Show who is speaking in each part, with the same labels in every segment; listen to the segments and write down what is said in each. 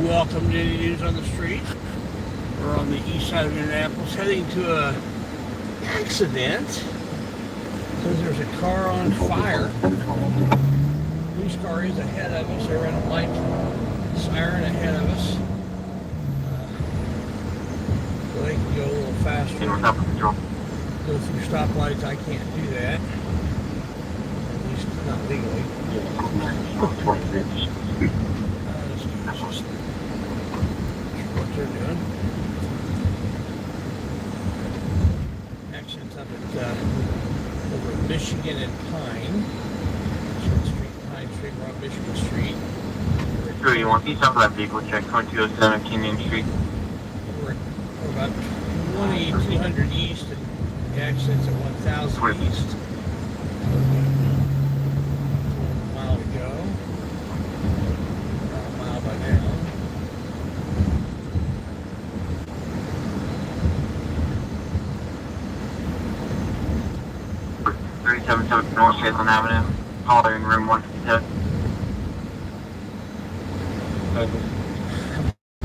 Speaker 1: welcome to any news on the street. We're on the east side of Indianapolis heading to a accident because there's a car on fire. Police car is ahead of us. They ran a light siren ahead of us. So they can go a little faster. Go through stoplights. I can't do that. At least not legally. What they're doing. Accidents up at over Michigan and Pine. Pine Street, we're on Michigan Street.
Speaker 2: Sure, you want these off that vehicle check 2207 Kenyon Street.
Speaker 1: We're about 2200 east and the accident's at 1000 east. A mile to go. About a mile by now.
Speaker 2: 377 North Salem Avenue, hollering room 157.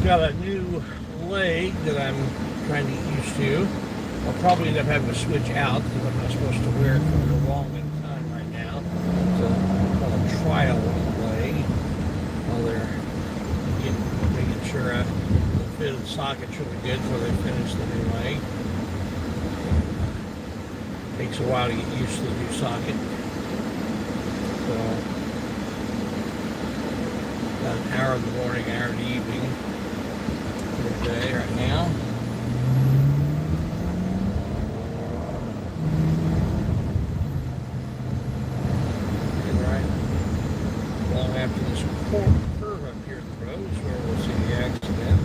Speaker 1: Got a new leg that I'm trying to get used to. I'll probably end up having to switch out because I'm not supposed to wear it for a long time right now. It's called a trial leg while they're making sure the fit of the socket's really good before they finish the new leg. Takes a while to get used to the new socket. So, about an hour in the morning, an hour in the evening for the day right now. And right long after this curve up here in the road is where we'll see the accident.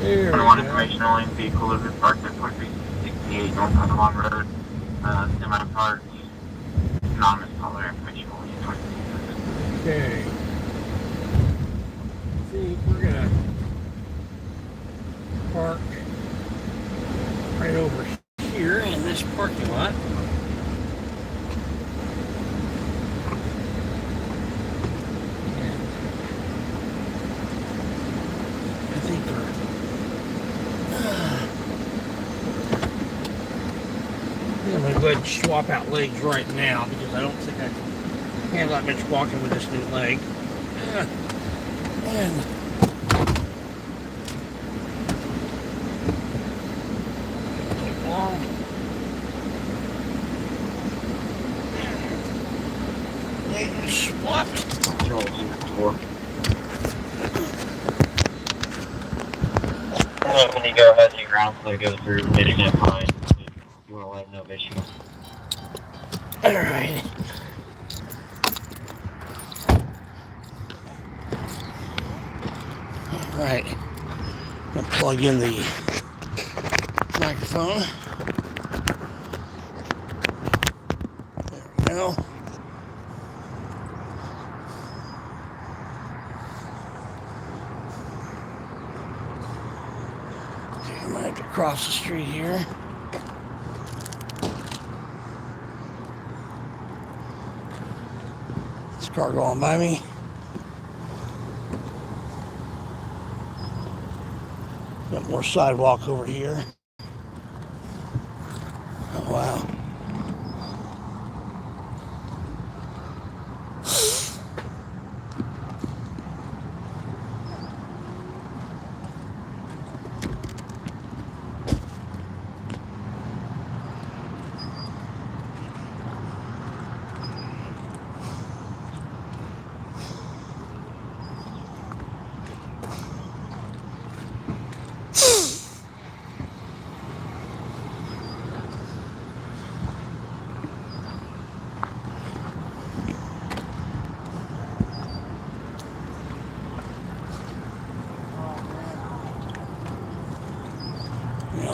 Speaker 1: There we go.
Speaker 2: Information only, vehicle will be parked at 4368 North Audubon Road. Semi-parked, anonymous caller, information only.
Speaker 1: Okay. I think we're gonna park right over here in this parking lot. And I think I'm gonna go ahead and swap out legs right now because I don't think I can handle that much walking with this new leg. And take long. Leg swapped.
Speaker 2: When you go ahead to your ground floor, go through Michigan Pine. You want to let them know issues.
Speaker 1: Alright. Alright. I'm going to plug in the microphone. There we go. Okay, I might have to cross the street here. Car going by me. Got more sidewalk over here. Oh, wow.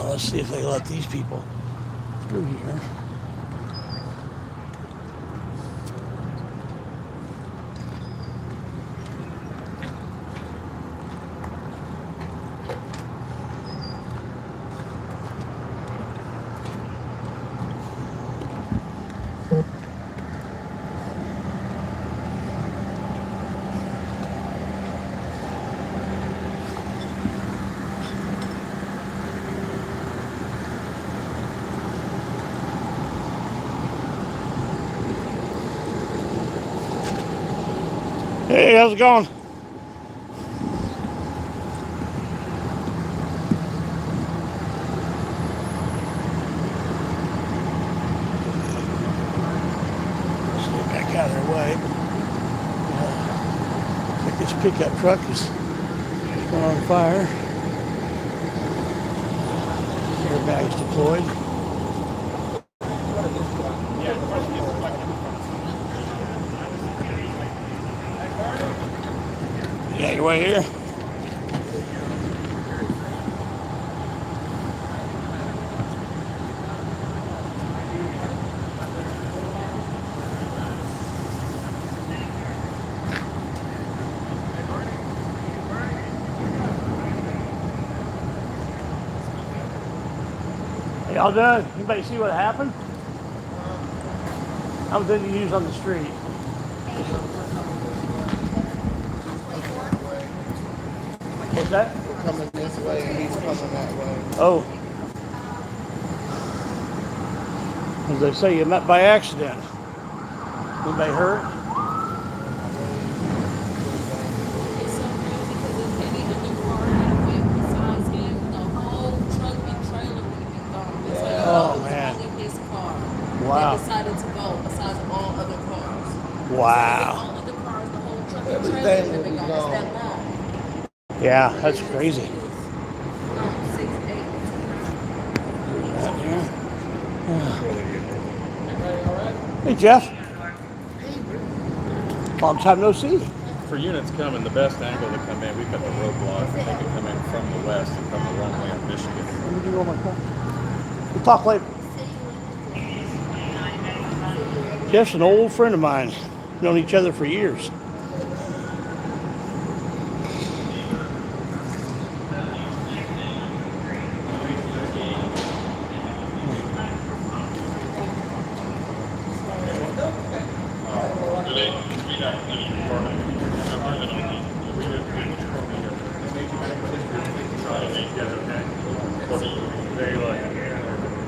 Speaker 1: Let's see if they let these people through here. it going? Let's get back out of their way. I think this pickup truck is going on fire. Airbags deployed. Yeah, your way here. Hey, y'all done? Anybody see what happened? How was Indy used on the street? What's that?
Speaker 3: We're coming this way and he's coming that way.
Speaker 1: Oh. As they say, you met by accident. Anybody hurt?
Speaker 4: It's so crazy because if any other car had went besides him, the whole truck and trailer would have been gone. It's like,
Speaker 1: Oh,
Speaker 4: it was
Speaker 1: man.
Speaker 4: only his car
Speaker 1: Wow.
Speaker 4: that decided to go besides all other cars.
Speaker 1: Wow.
Speaker 4: All other cars, the whole truck and
Speaker 3: Everything
Speaker 4: trailer would have
Speaker 3: would
Speaker 4: been
Speaker 3: be
Speaker 4: gone. It's
Speaker 3: gone.
Speaker 4: that long.
Speaker 1: Yeah, that's crazy.
Speaker 4: 6'8".
Speaker 1: Hey, Jeff. Long time no see.
Speaker 5: For units coming, the best angle to come in, we've got the roadblock. They can come in from the west and come the wrong way in Michigan.
Speaker 1: Let me do all my phone. We'll talk later. Jeff's an old friend of mine. Known each other for years.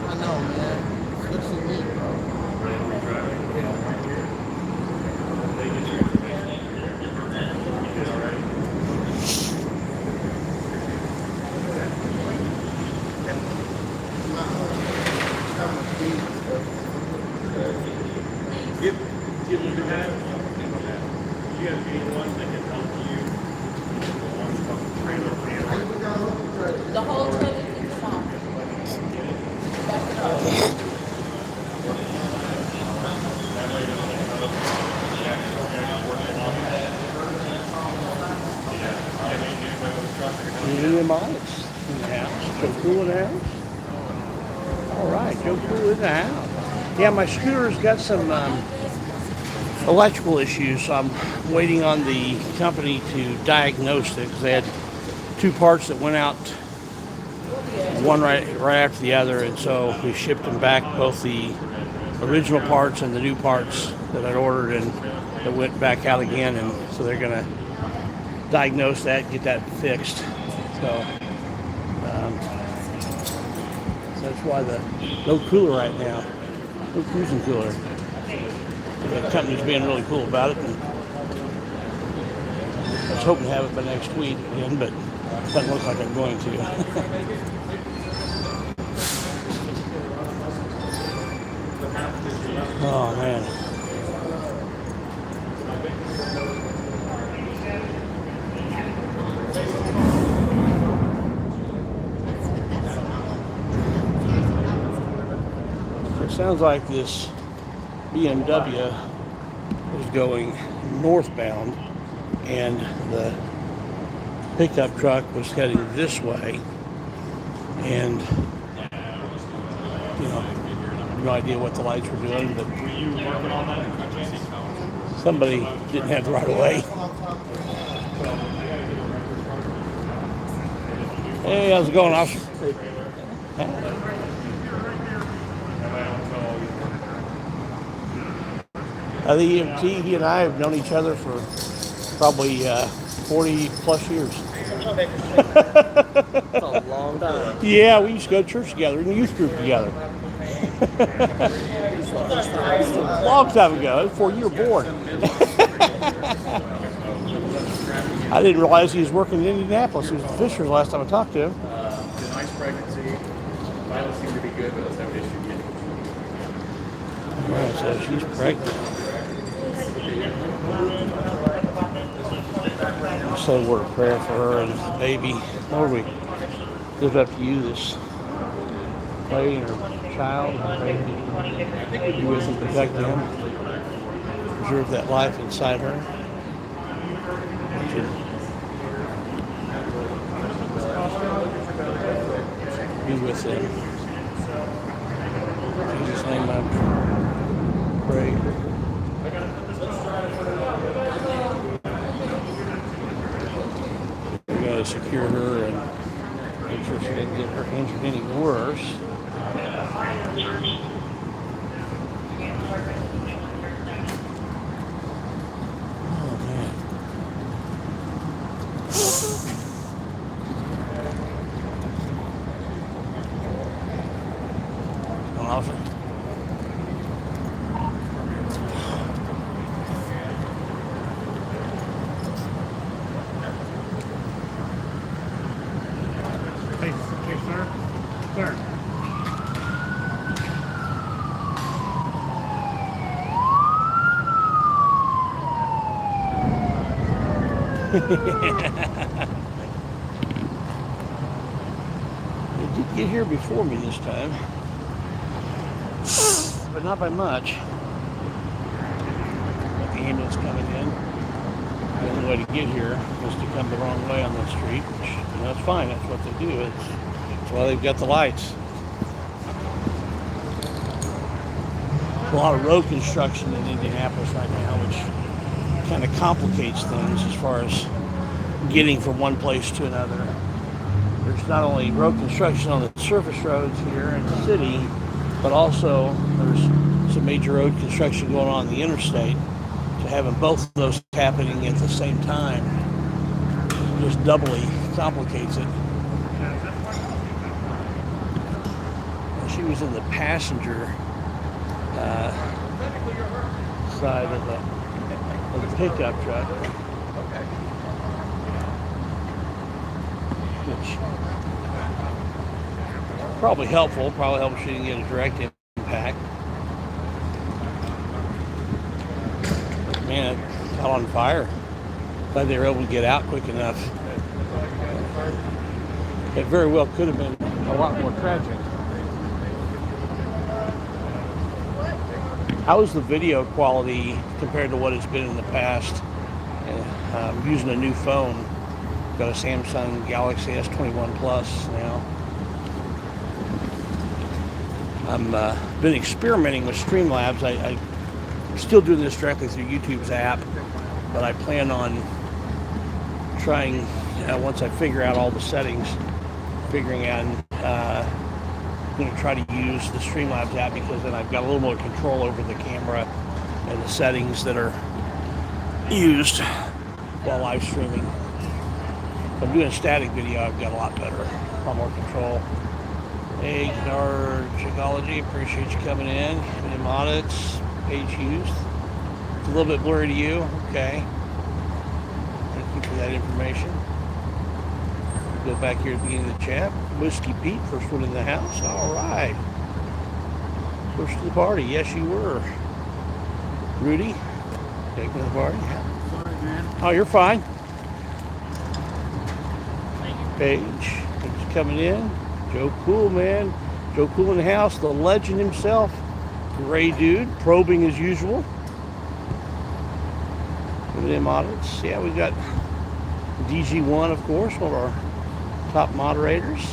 Speaker 3: I know, man. Good to meet, bro.
Speaker 4: The whole trailer is gone. Back it up.
Speaker 1: Me and Mike's in the house. Joe Cool in the house. All right, Joe Cool in the house. Yeah, my scooter's got some electrical issues, so I'm waiting on the company to diagnose it because they had two parts that went out, one right after the other, and so we shipped them back, both the original parts and the new parts that I'd ordered, and that went back out again, and so they're gonna diagnose that, get that fixed. So that's why no cooler right now, no cruising cooler. The company's being really cool about it, and I was hoping to have it by next week again, but it doesn't look like I'm going to. Oh man. It sounds like this BMW is going northbound and the pickup truck was heading this way, and no idea what the lights were doing, but somebody didn't have the right of way. Hey, how's it going, officer? The EMT, he and I have known each other for probably 40 plus years.
Speaker 6: That's a long time.
Speaker 1: Yeah, we used to go to church together in the youth group together. Long time ago, before you were born. I didn't realize he was working in Indianapolis. He was a Fisher the last time I talked to him.
Speaker 5: The nice pregnancy. Vitals seem to be good, but let's have an issue getting.
Speaker 1: Right, so she's pregnant. Say a word of prayer for her and the baby. Lord, we lift up to you this lady and her child. And pray that you be with and protect them. Preserve that life inside her. Be with them. In Jesus' name I pray. We gotta secure her and make sure she didn't get her injured any worse. Oh man. Awesome.
Speaker 6: Hey, sir. Sir.
Speaker 1: They did get here before me this time, but not by much. The ambulance coming in. The only way to get here was to come the wrong way on that street, which, you know, it's fine. That's what they do. That's why they've got the lights. A lot of road construction in Indianapolis right now, which kind of complicates things as far as getting from one place to another. There's not only road construction on the surface roads here in the city, but also there's some major road construction going on the interstate. So having both of those happening at the same time just doubly complicates it. She was in the passenger side of the pickup truck, which probably helpful. Probably helped she didn't get a direct impact. Man, it caught on fire. Glad they were able to get out quick enough. It very well could have been a lot more tragic. How is the video quality compared to what it's been in the past? I'm using a new phone. Got a Samsung Galaxy S21 Plus now. I'm been experimenting with Streamlabs. I'm still doing this directly through YouTube's app, but I plan on trying, once I figure out all the settings, figuring out, I'm going to try to use the Streamlabs app because then I've got a little more control over the camera and the settings that are used while live streaming. If I'm doing a static video, I've got a lot lot more control. Hey, Gnard Chicology, appreciate you coming in. Coming in audits, page used. It's a little bit blurry to you. Okay. Thank you for that information. Go back here at the beginning of the chat. Whiskey Pete, first one in the house. All right. First to the party. Yes, you were. Rudy, taking the party.
Speaker 3: Sorry, man.
Speaker 1: Oh, you're fine. Paige, thanks for coming in. Joe Cool, man. Joe Cool in the house. The legend himself. Gray dude, probing as usual. Look at them audits. Yeah, we got DG1, of course, one of our top moderators.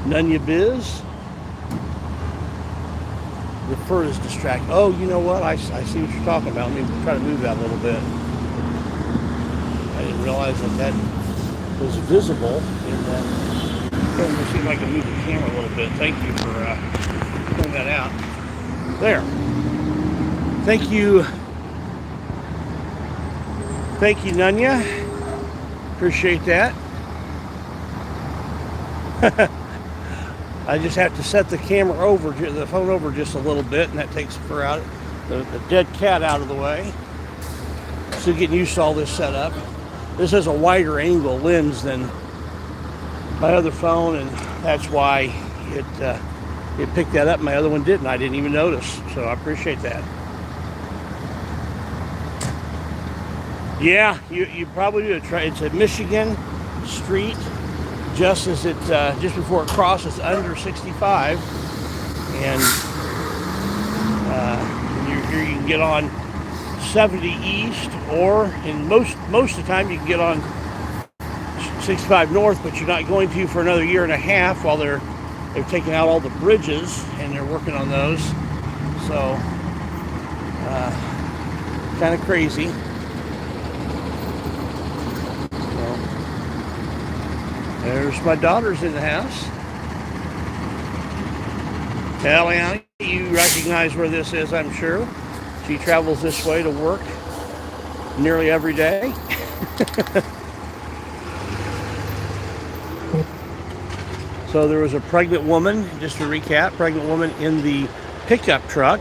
Speaker 1: Nunya Biz. Refer is distract. Oh, you know what? I see what you're talking about. Let me try to move that a little bit. I didn't realize that was visible in that. Let me see if I can move the camera a little bit. Thank you for pulling that out. There. Thank you. Thank you, Nunya. Appreciate that. I just have to set the camera over, the phone over just a little bit, and that takes the dead cat out of the way. Still getting used to all this setup. This has a wider angle lens than my other phone, and that's why it picked that up. My other one didn't. I didn't even notice. So I appreciate that. Yeah, you probably do try. It's a Michigan street, just before it crosses under 65, and here you can get on 70 east, or in most of the time you can get on 65 north, but you're not going to for another year and a half while they've taken out all the bridges and they're working on those. So kind of crazy. So, there's my daughters in the house. Eliana, you recognize where this is, I'm sure. She travels this way to work nearly every day. So there was a pregnant woman, just to recap, pregnant woman in the pickup truck.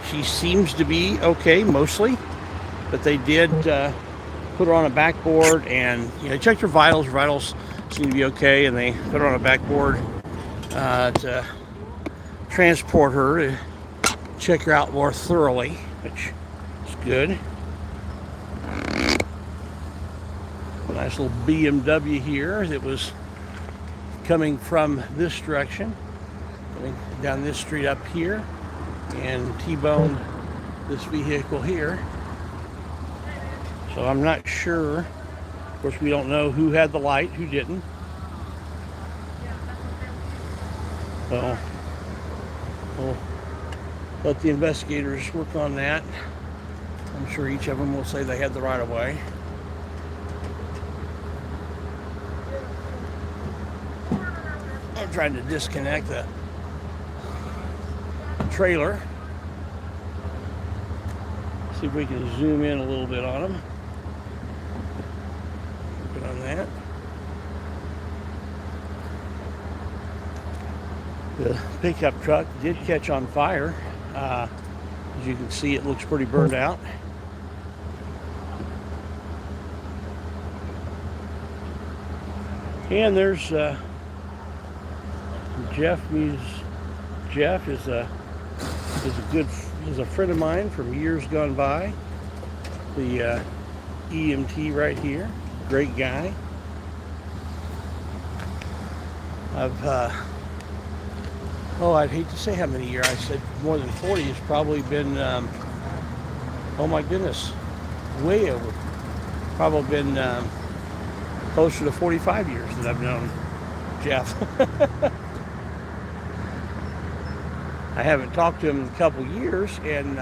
Speaker 1: She seems to be okay, mostly, but they did put her on a backboard and checked her vitals. Her vitals seem to be okay, and they put her on a backboard to transport her to check her out more thoroughly, which is good. A nice little BMW here that was coming from this direction, coming down this street up here, and T-boned this vehicle here. So I'm not sure. Of course, we don't know who had the light, who didn't. So we'll let the investigators work on that. I'm sure each of them will say they had the right of way. I'm trying to disconnect the trailer. See if we can zoom in a little bit on them. Working on that. The pickup truck did catch on fire. As you can see, it looks pretty burned out. And there's Jeff. Jeff is a friend of mine from years gone by. The EMT right here, great guy. I'd hate to say how many years. I said more than 40. It's probably been, oh my goodness, way over. Probably been closer to 45 years that I've known Jeff. I haven't talked to him in a couple years, and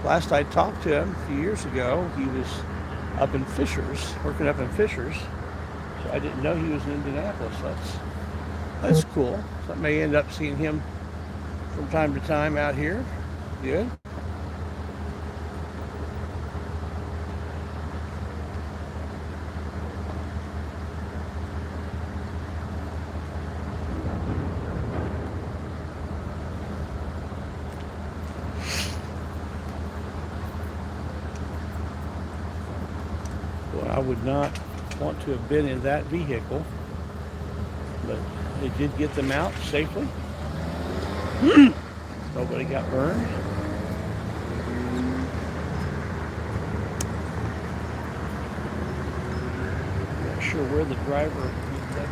Speaker 1: last I talked to him a few years ago, he was up in Fishers, working up in Fishers. So I didn't know he was in Indianapolis. That's cool. So I may end up seeing him from time to time out here. Good. Well, I would not want to have been in that vehicle, but they did get them out safely. Nobody got burned. Not sure where the driver ended up.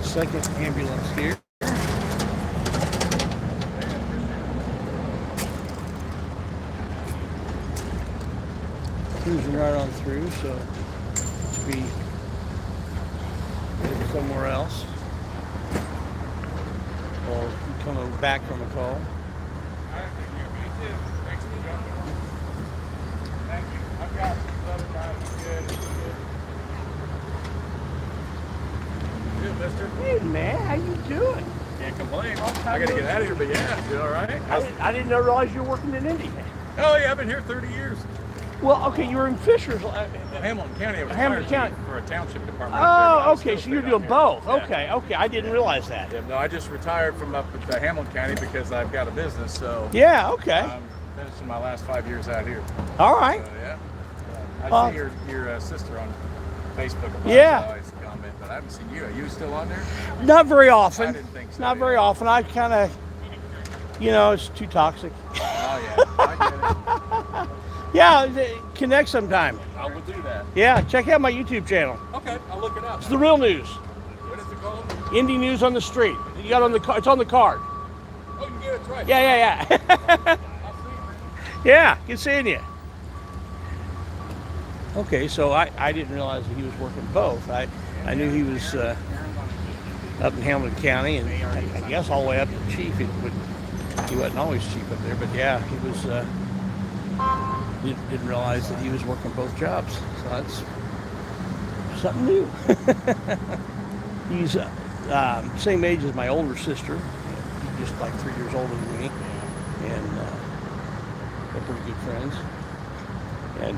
Speaker 1: Second ambulance here. cruising right on through, so let's be headed somewhere else. Or coming back from a call.
Speaker 5: Mister.
Speaker 1: Hey man, how you doing?
Speaker 5: Can't complain. I gotta get out of here, but yeah, you all right?
Speaker 1: I didn't realize you were working in Indy.
Speaker 5: Oh yeah, I've been here 30 years.
Speaker 1: Well, okay, you were in Fishers.
Speaker 5: Hamilton County. I was
Speaker 1: Hamilton
Speaker 5: fire
Speaker 1: County.
Speaker 5: chief for a township department. Up there, but I
Speaker 1: Oh,
Speaker 5: was
Speaker 1: okay,
Speaker 5: still
Speaker 1: so you're
Speaker 5: staying
Speaker 1: doing
Speaker 5: out
Speaker 1: both.
Speaker 5: here.
Speaker 1: Okay, okay, I didn't realize that.
Speaker 5: Yeah, no, I just retired from up at Hamilton County because I've got a business, so
Speaker 1: Yeah, okay.
Speaker 5: I'm finishing my last 5 years out here.
Speaker 1: All right.
Speaker 5: So, yeah. I see your sister on Facebook.
Speaker 1: Yeah.
Speaker 5: I always comment, but I haven't seen you. Are you still on there?
Speaker 1: Not very often.
Speaker 5: I didn't think so,
Speaker 1: Not
Speaker 5: yeah.
Speaker 1: very often. I kind of, it's too toxic.
Speaker 5: Oh yeah, I get it.
Speaker 1: Yeah, connect sometime.
Speaker 5: I will do that.
Speaker 1: Yeah, check out my YouTube channel.
Speaker 5: Okay, I'll look it up.
Speaker 1: It's the real news.
Speaker 5: What is it called?
Speaker 1: Indy News on the Street. You got it's on the card.
Speaker 5: Oh, you can get it right.
Speaker 1: Yeah.
Speaker 5: I'll see you.
Speaker 1: Yeah, good seeing you. Okay, so I didn't realize that he was working both. I knew he was up in Hamilton County, and I guess all the way up to chief. He wasn't always chief up there, but yeah, he was. Didn't realize that he was working both jobs. So that's something new. He's same age as my older sister, he's just like 3 years older than me, and they're pretty good friends. And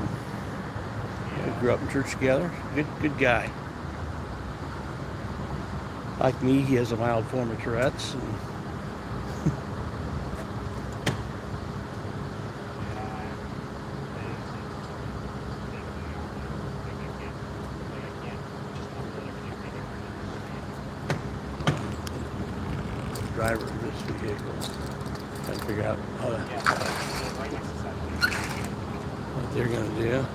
Speaker 1: we grew up in church together. Good guy. Like me, he has a mild form of Tourette's. And driver of this vehicle. Trying to figure out what they're going to do.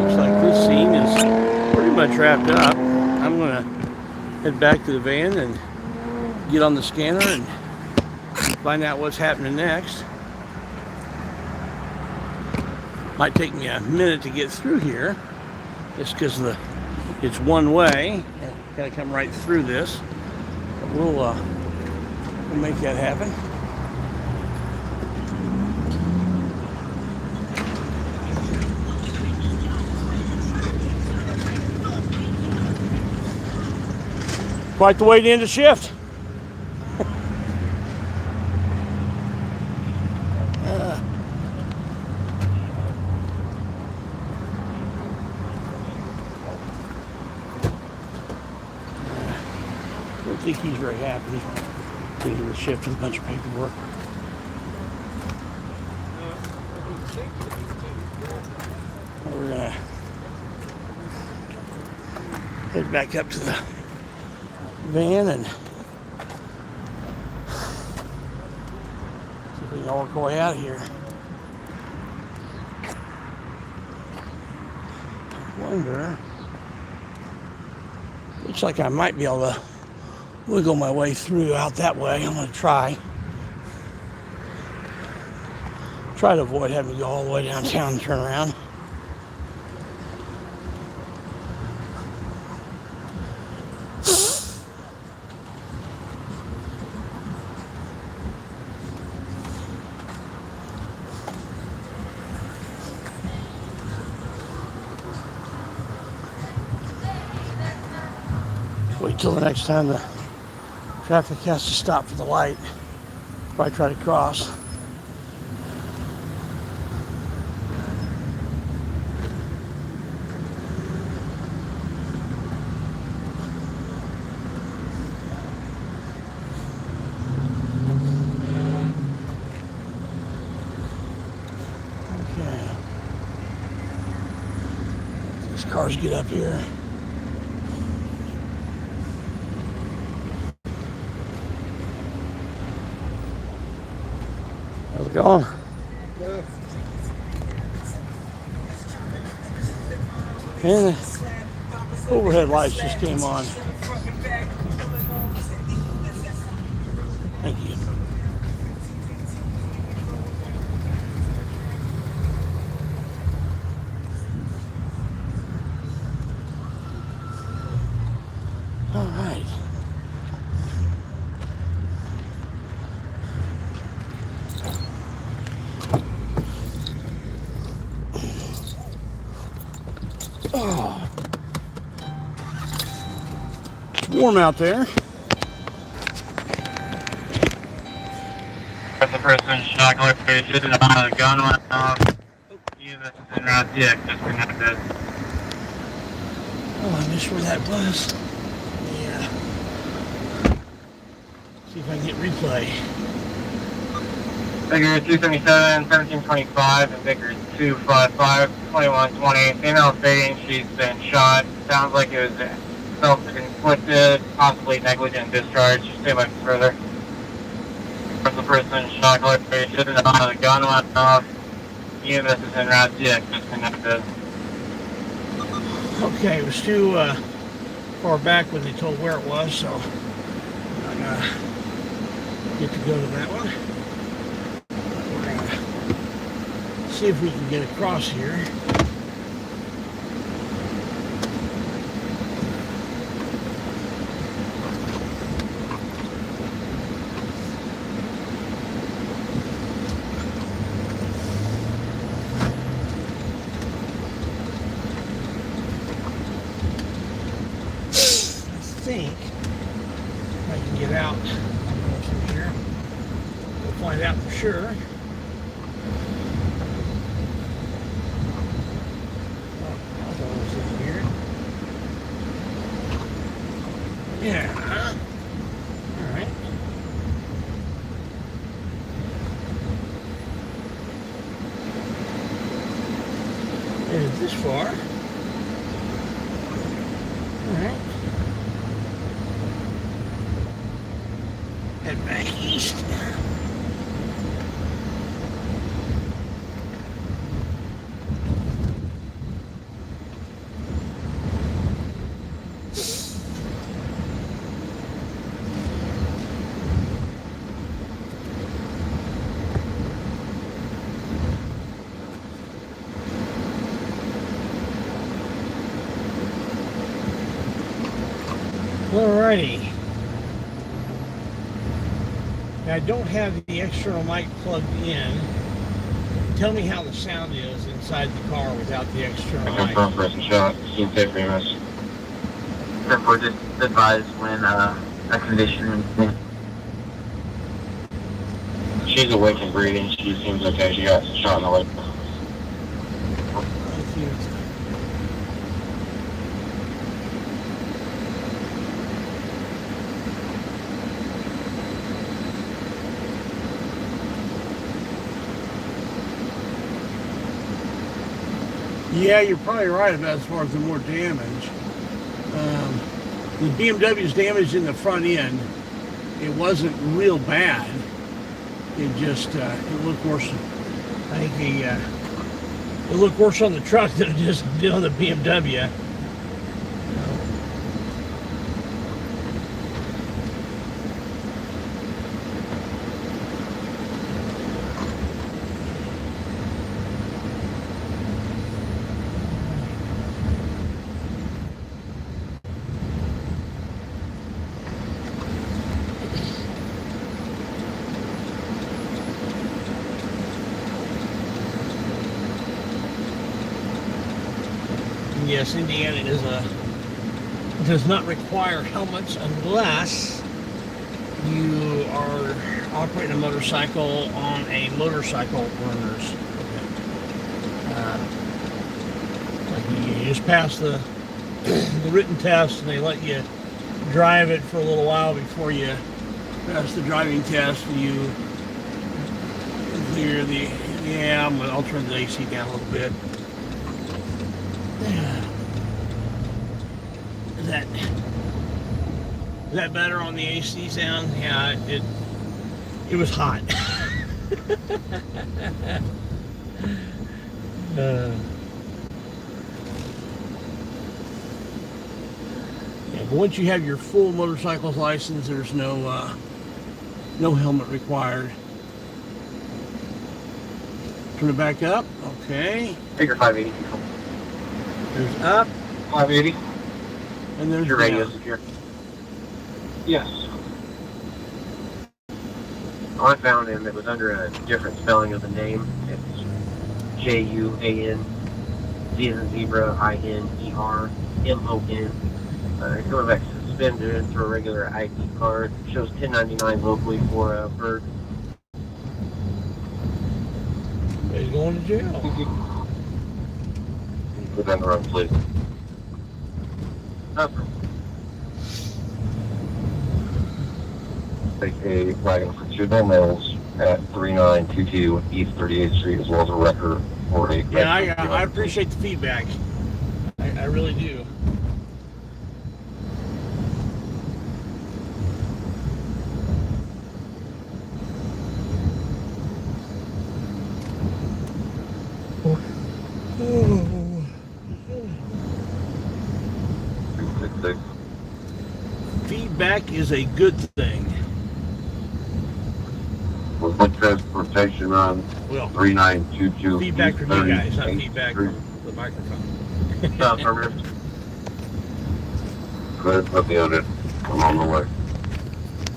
Speaker 1: Looks like this scene is pretty much wrapped up. I'm going to head back to the van and get on the scanner and find out what's happening next. Might take me a minute to get through here, just because it's one way. Gotta come right through this. But we'll make that happen. Quite the way to end the shift. I don't think he's very happy. Taking the shift with a bunch of paperwork. We're gonna head back up to the van and see if we can all work our way out of here. I wonder. Looks like I might be able to wiggle my way through out that way. I'm going to try to avoid having to go all the way downtown and turn around. Wait till the next time the traffic has to stop for the light if I try to cross. Okay. These cars get up here. How's it going? And the overhead lights just came on. Thank you. All right. Oh. It's warm out there.
Speaker 2: The person shock location, gun went off. Units en route DX disconnected.
Speaker 1: Oh, I missed where that was. Yeah. See if I can get replay.
Speaker 2: Figure 277, 1725, and figure 255, 2120. Female stating she's been shot. Sounds like it was self-inflicted, possibly negligent discharge. Stay by further. The person shock location, the gun went off. EMS is en route DX disconnected.
Speaker 1: Okay, it was too far back when they told where it was, so I'm not gonna get to go to that one. We're gonna see if we can get across here. I think I can get out through here. We'll find out for sure. Oh, I thought it was in here. Yeah. All right. Made it this far. All right. Head back east. Alrighty. I don't have the external mic plugged in. Tell me how the sound is inside the car without the external mic.
Speaker 2: Confirm person shot. Seems safe for us. 10-4, just advise when a condition. She's awake and breathing. She seems okay. She got shot in the leg.
Speaker 1: Yeah, you're probably right about as far as the more damage. The BMW's damage in the front end, it wasn't real bad. It just, it looked worse. I think it looked worse on the truck than it just did on the BMW. Yes, Indiana does not require helmets unless you are operating a motorcycle on a motorcycle learner's. Like you just pass the written test and they let you drive it for a little while before you pass the driving test. You clear the, yeah, I'll turn the AC down a little bit. Is that better on the AC sound? Yeah, it was hot. But once you have your full motorcycle's license, there's no helmet required. Turn it back up. Okay.
Speaker 2: Figure 580.
Speaker 1: There's up,
Speaker 2: 580.
Speaker 1: and there's
Speaker 2: Your radio
Speaker 1: down.
Speaker 2: secure. Yes. I found him. It was under a different spelling of the name. It's Juan, Z as in zebra, INERMON. Going back suspended through a regular ID card. Shows 1099 locally for a bird.
Speaker 1: He's going to jail.
Speaker 2: Put on the run, please. Nothing.
Speaker 7: Take a wagon for juvenile males at 3922 East 38th Street, as well as a record for a...
Speaker 1: Yeah, I appreciate the feedback. I really do. Feedback is a good thing.
Speaker 7: With foot transportation on
Speaker 1: Well,
Speaker 7: 3922
Speaker 1: feedback
Speaker 7: East
Speaker 1: from you guys, not
Speaker 7: 38th
Speaker 1: feedback
Speaker 7: Street.
Speaker 1: from the microphone.
Speaker 2: Affirmative.
Speaker 7: Good, let me on it. I'm on the way.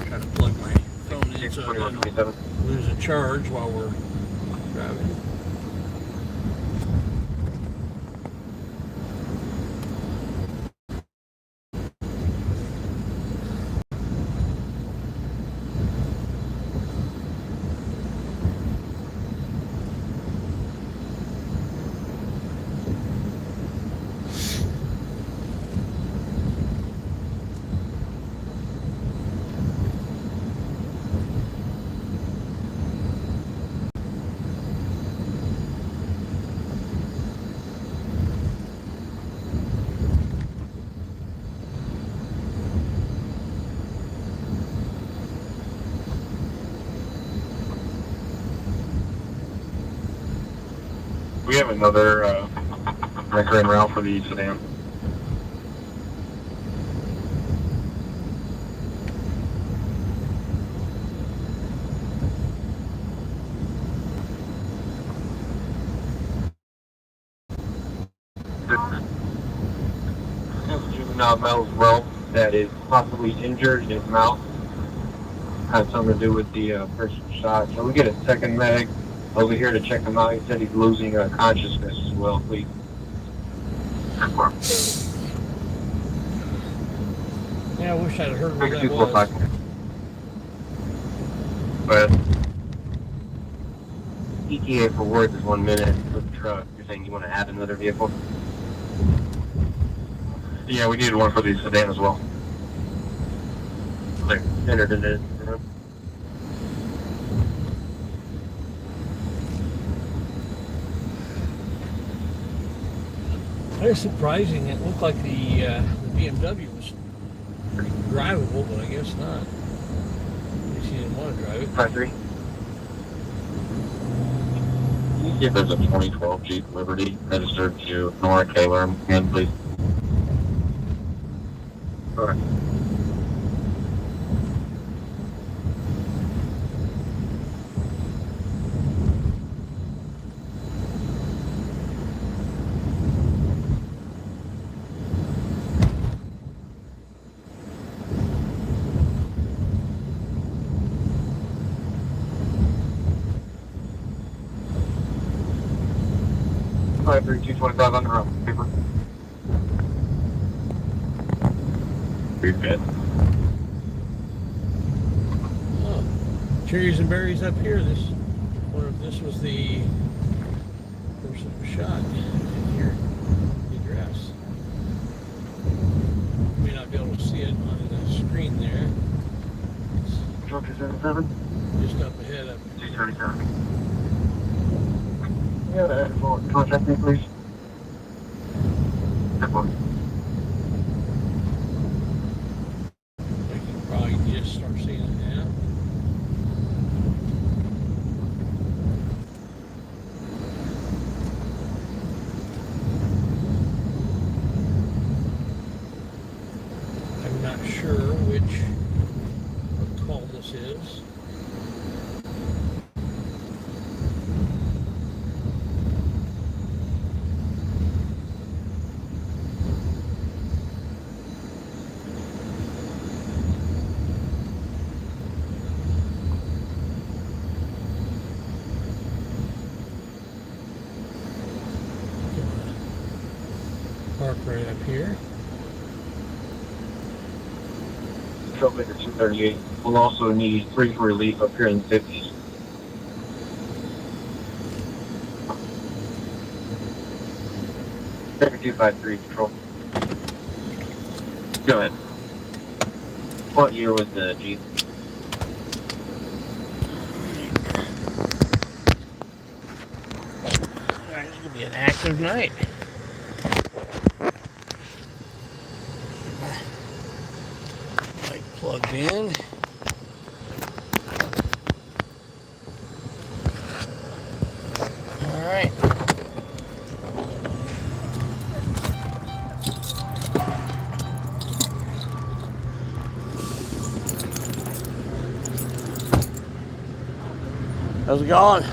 Speaker 1: Trying to plug my phone in so I don't
Speaker 2: 2127.
Speaker 1: lose a charge while we're driving.
Speaker 7: We have another record and route for the sedan.
Speaker 2: Juvenile male as well that is possibly injured in his mouth. Has something to do with the person shot. So we get a second medic over here to check him out. He said he's losing consciousness as well, please.
Speaker 1: Yeah, I wish I'd heard where that
Speaker 2: 6245.
Speaker 1: was.
Speaker 7: But
Speaker 2: ETA for words is 1 minute for the truck. You're saying you want to add another vehicle?
Speaker 7: yeah, we needed one for the sedan as well.
Speaker 2: Clear. Entered it in.
Speaker 1: That is surprising. It looked like the BMW was pretty drivable, but I guess not. At least he didn't want to drive it.
Speaker 2: 5-3.
Speaker 7: Can you see if there's a 2012 Jeep Liberty registered to Nora Kaler, again, please?
Speaker 2: Alright. Five, 3, 225 on the road. Paper.
Speaker 7: Read bit.
Speaker 1: Oh, cherries and berries up here. This, wonder if this was the person who shot in here. The address. You may not be able to see it on the screen there.
Speaker 2: Control 277.
Speaker 1: Just up ahead of
Speaker 2: 237. Yeah, contact me, please. That one.
Speaker 1: we can probably just start seeing it now. park right up here.
Speaker 7: Troublemaker 238. We'll also need 3 for relief up here in the 50s. Checker 253, control. Go ahead. What year was the Jeep?
Speaker 1: Alright, it's gonna be an active night. Light plugged in. Alright. How's it going?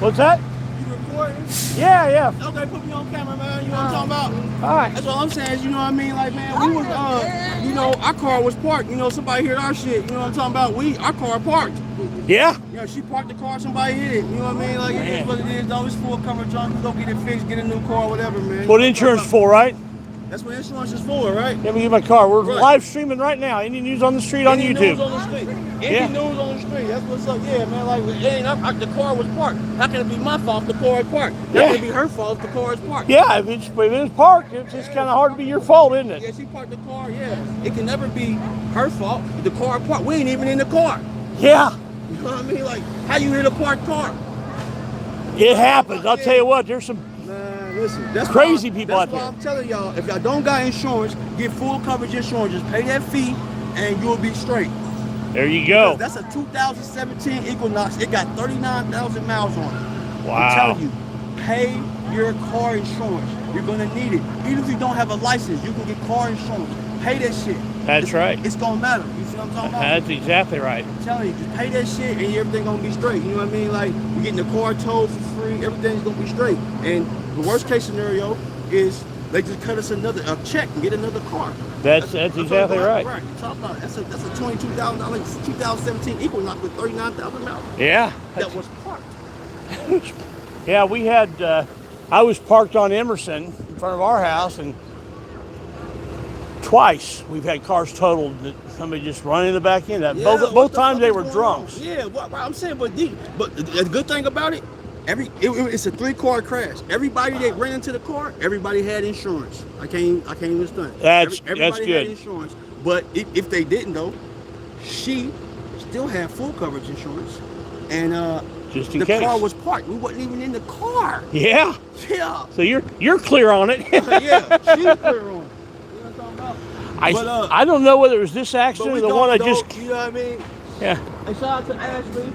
Speaker 1: What's that?
Speaker 3: You recording?
Speaker 1: Yeah, yeah.
Speaker 3: Okay, put me on camera, man. You know what I'm talking about?
Speaker 1: All right.
Speaker 3: That's all I'm saying is, you know what I mean? Like, man, we was, you know, our car was parked. You know, somebody hit our shit. You know what I'm talking about? Our car parked.
Speaker 1: Yeah?
Speaker 3: You know, she parked the car, somebody hit it. You know what I mean? Like, it is what it is, though. It's full coverage on. Go get it fixed, get a new car, whatever, man.
Speaker 1: What insurance for, right?
Speaker 3: That's what insurance is for, right?
Speaker 1: Let me get my car. We're
Speaker 3: Right.
Speaker 1: live streaming right now. Any news on the street on
Speaker 3: Any
Speaker 1: YouTube?
Speaker 3: news on the street. Any
Speaker 1: Yeah.
Speaker 3: news on the street. That's what's up. Yeah, man. Like, it ain't the car was parked. How can it be my fault if the car is parked? How
Speaker 1: Yeah.
Speaker 3: can it be her fault if the car is parked?
Speaker 1: Yeah, if it's parked, it's just kind of hard to be your fault, isn't it?
Speaker 3: Yeah, she parked the car. Yeah, it can never be her fault. The car parked. We ain't even in the car.
Speaker 1: Yeah,
Speaker 3: You know what I mean? Like, how you hit a parked car?
Speaker 1: it happens. I'll tell you what, there's some
Speaker 3: Man, listen. That's
Speaker 1: Crazy
Speaker 3: why,
Speaker 1: people out
Speaker 3: That's
Speaker 1: there.
Speaker 3: why I'm telling y'all, if y'all don't got insurance, get full coverage insurance. Just pay that fee, and you'll be straight.
Speaker 1: There you go.
Speaker 3: That's a 2017 Equinox. It got 39,000 miles on it.
Speaker 1: Wow.
Speaker 3: I'm telling you, pay your car insurance. You're gonna need it. Even if you don't have a license, you can get car insurance. Pay that shit.
Speaker 1: That's right.
Speaker 3: It's gonna matter. You see what I'm talking about?
Speaker 1: That's exactly right.
Speaker 3: I'm telling you, just pay that shit and everything gonna be straight. You know what I mean? Like, you're getting the car towed for free, everything's gonna be straight. And the worst case scenario is they just cut us a check and get another car.
Speaker 1: That's exactly right.
Speaker 3: Right. Talk about it. That's a $22,000 2017 Equinox with 39,000 miles.
Speaker 1: Yeah.
Speaker 3: That was parked.
Speaker 1: Yeah, we had, I was parked on Emerson in front of our house, and twice we've had cars totaled that somebody just run in the back end. Both times they were drunks.
Speaker 3: Yeah, what I'm saying, but the good thing about it, it's a 3-car crash. Everybody that ran into the car, everybody had insurance. I can't even stunt.
Speaker 1: That's
Speaker 3: Everybody
Speaker 1: good.
Speaker 3: had insurance, but if they didn't though, she still had full coverage insurance, and
Speaker 1: Just in
Speaker 3: the
Speaker 1: case.
Speaker 3: car was parked. We wasn't even in the car.
Speaker 1: Yeah.
Speaker 3: Yeah.
Speaker 1: So you're clear on it.
Speaker 3: Yeah, she's clear on it. You know what I'm talking about?
Speaker 1: I don't know whether it was this
Speaker 3: But
Speaker 1: accident
Speaker 3: we
Speaker 1: or the one I
Speaker 3: don't,
Speaker 1: just.
Speaker 3: you know what I mean?
Speaker 1: Yeah.
Speaker 3: And shout out to Ashley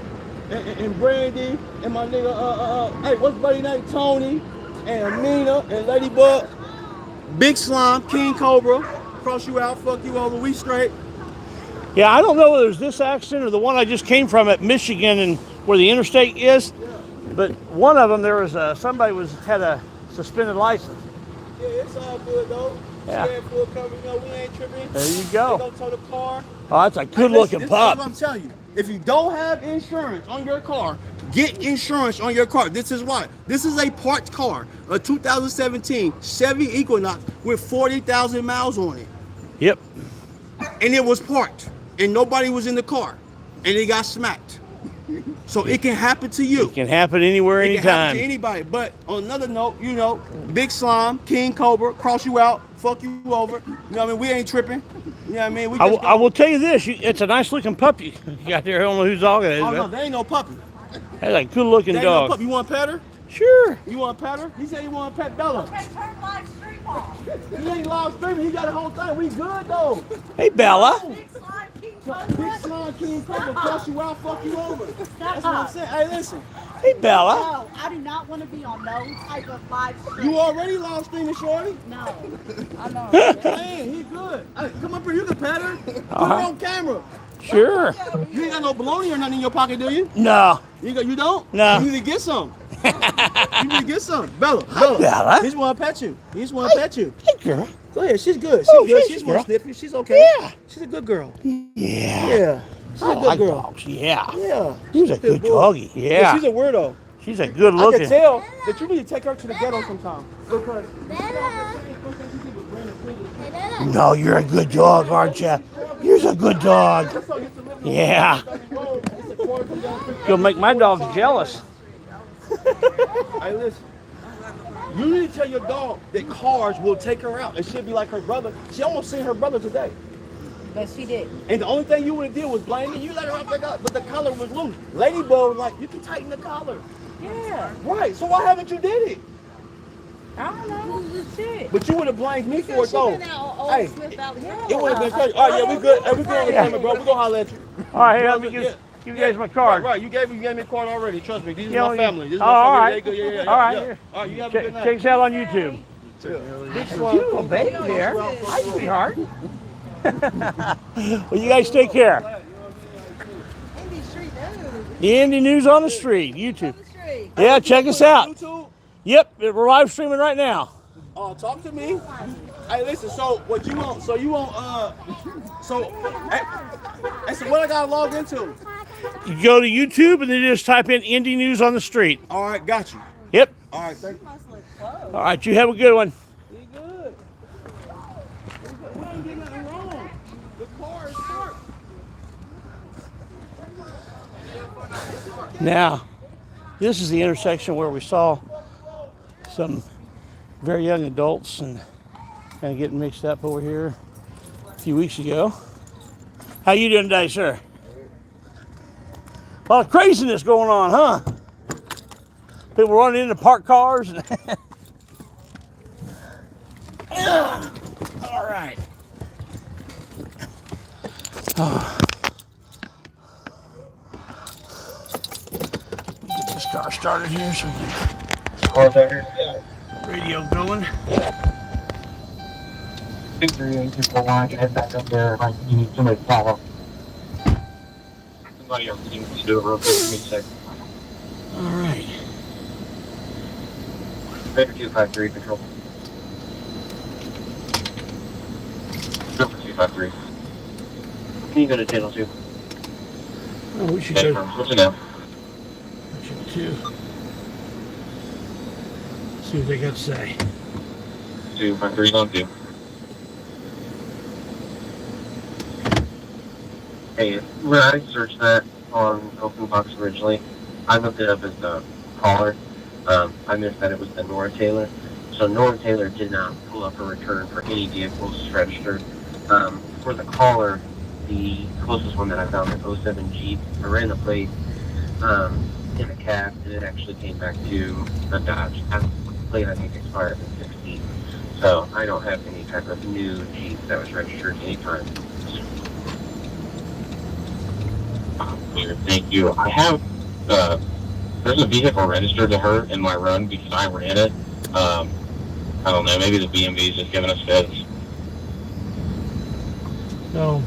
Speaker 3: and Brandy and my nigga, hey, what's buddy name? Tony and Amina and Ladybug. Big Slime, King Cobra, cross you out, fuck you over, we straight.
Speaker 1: Yeah, I don't know whether it was this accident or the one I just came from at Michigan and where the interstate is, but one of them there was somebody had a suspended license.
Speaker 3: Yeah, it's all good though.
Speaker 1: Yeah.
Speaker 3: She had full coverage, you know, we ain't tripping.
Speaker 1: There you go.
Speaker 3: They don't tow the car.
Speaker 1: Oh, that's a good looking
Speaker 3: This is
Speaker 1: pup.
Speaker 3: what I'm telling you. If you don't have insurance on your car, get insurance on your car. This is why. This is a parked car, a 2017 Chevy Equinox with 40,000 miles on it.
Speaker 1: Yep.
Speaker 3: And it was parked. And nobody was in the car. And it got smacked. So it can happen to you.
Speaker 1: It can happen anywhere,
Speaker 3: It can happen
Speaker 1: anytime.
Speaker 3: to anybody. But on another note, you know, Big Slime, King Cobra, cross you out, fuck you over. You know what I mean? We ain't tripping. You know what I mean? We just
Speaker 1: I will tell you this: it's a nice looking puppy you got there. I don't know whose dog it is.
Speaker 3: Oh, no,
Speaker 1: but
Speaker 3: there ain't no puppy.
Speaker 1: That's a good-looking
Speaker 3: There you go,
Speaker 1: dog.
Speaker 3: pup. You want to pet her?
Speaker 1: Sure.
Speaker 3: You want to pet her? He said he want to pet Bella.
Speaker 4: Okay, turn live stream off.
Speaker 3: He ain't live streaming. He got the whole thing. We good though.
Speaker 1: Hey, Bella.
Speaker 4: Big slime king
Speaker 3: Big slime king Cobra cuss you out, fuck you over. That's what I'm saying. Hey, listen.
Speaker 1: Hey, Bella.
Speaker 8: No, I do not want to be on no type of live stream.
Speaker 3: You already live streaming, shorty?
Speaker 8: No, I know.
Speaker 3: Man, he good. Hey, come up here. You can pet her. Put her
Speaker 1: Uh-huh.
Speaker 3: on camera.
Speaker 1: Sure.
Speaker 3: You ain't got no bologna or nothing in your pocket, do you?
Speaker 1: No.
Speaker 3: You don't?
Speaker 1: No.
Speaker 3: You need to get some. You need to get some. Bella.
Speaker 1: Bella.
Speaker 3: He just want to pet you. He just want to pet you.
Speaker 1: Hey, girl.
Speaker 3: Go ahead. She's good. She's
Speaker 1: Oh,
Speaker 3: good.
Speaker 1: she's
Speaker 3: She's
Speaker 1: a
Speaker 3: want
Speaker 1: girl.
Speaker 3: to snip you. She's okay.
Speaker 1: Yeah.
Speaker 3: She's a good girl.
Speaker 1: Yeah.
Speaker 3: Yeah. She's
Speaker 1: I
Speaker 3: a good
Speaker 1: like
Speaker 3: girl.
Speaker 1: dogs. Yeah.
Speaker 3: Yeah.
Speaker 1: She's a good doggy. Yeah.
Speaker 3: She's a weirdo.
Speaker 1: She's a good
Speaker 3: I
Speaker 1: looking.
Speaker 3: can tell that you need to take her to the ghetto sometime. Because
Speaker 1: No, you're a good dog, aren't you? You're a good dog. Yeah. You'll make my dogs jealous.
Speaker 3: hey, listen. You need to tell your dog that cars will take her out and she'll be like her brother. She almost seen her brother today.
Speaker 8: But she did.
Speaker 3: And the only thing you would have did was blame me. You let her out there, but the collar was loose. Ladybug was like, you can tighten the collar.
Speaker 8: Yeah.
Speaker 3: Right. So why haven't you did it?
Speaker 8: I don't know. Shit.
Speaker 3: But you would have blamed me for it
Speaker 4: She
Speaker 3: though.
Speaker 4: been out on
Speaker 3: Hey,
Speaker 4: Old Smith Valley.
Speaker 3: it would have been crazy. All right, yeah, we good. Hey, we good on the camera, bro. We gonna holler at you.
Speaker 1: All right, here, let me give you guys my card.
Speaker 3: Right. You gave me a card already. Trust me. These
Speaker 1: Yeah,
Speaker 3: are my family. This is
Speaker 1: oh,
Speaker 3: my
Speaker 1: all
Speaker 3: family.
Speaker 1: right.
Speaker 3: They good. Yeah.
Speaker 1: All right,
Speaker 3: Yeah.
Speaker 1: here.
Speaker 3: All right. You have a
Speaker 1: Check,
Speaker 3: good night.
Speaker 1: check us out on YouTube.
Speaker 3: Yeah.
Speaker 1: Beautiful baby there. Hi, sweetheart. Well, you guys take care.
Speaker 8: Indy Street News.
Speaker 1: The Indy News on the Street, YouTube.
Speaker 8: The street.
Speaker 1: Yeah, check us out.
Speaker 3: YouTube.
Speaker 1: Yep, we're live streaming right now.
Speaker 3: Talk to me. Hey, listen. So what you want? So you want? So what I gotta log into?
Speaker 1: You go to YouTube and then just type in Indy News on the Street.
Speaker 3: All right, got you.
Speaker 1: Yep.
Speaker 3: All right, thank you.
Speaker 1: All right, you have a good one.
Speaker 3: We good. We ain't getting nothing wrong. The car is parked.
Speaker 1: Now, this is the intersection where we saw some very young adults and kind of getting mixed up over here a few weeks ago. How you doing today, sir? A lot of craziness going on, huh? People running into parked cars. All right. Get this car started here so we can
Speaker 2: Cars out here.
Speaker 1: radio going.
Speaker 2: 238-241, head back up there. Like, you need somebody to follow. Somebody else needs to do it real quick. Give me a second.
Speaker 1: All right.
Speaker 2: Baker 253, control. Silver 253. Can you go to channel 2?
Speaker 1: Oh, we should
Speaker 2: Okay,
Speaker 1: go.
Speaker 2: what's it now?
Speaker 1: Channel 2. See what they got to say.
Speaker 2: 253 on 2. Hey, when I searched that on OpenBox originally, I looked it up as the caller. I missed that it was the Nora Taylor. So Nora Taylor did not pull up a return for any vehicles registered. For the caller, the closest one that I found, the 07 Jeep, I ran the plate in a cab, and it actually came back to a Dodge. That plate, I think, expired in 16. So I don't have any type of new Jeep that was registered anytime. Thank you. I have, there's a vehicle registered to her in my run because I ran it. I don't know, maybe the BMV is just giving us fits.
Speaker 1: No,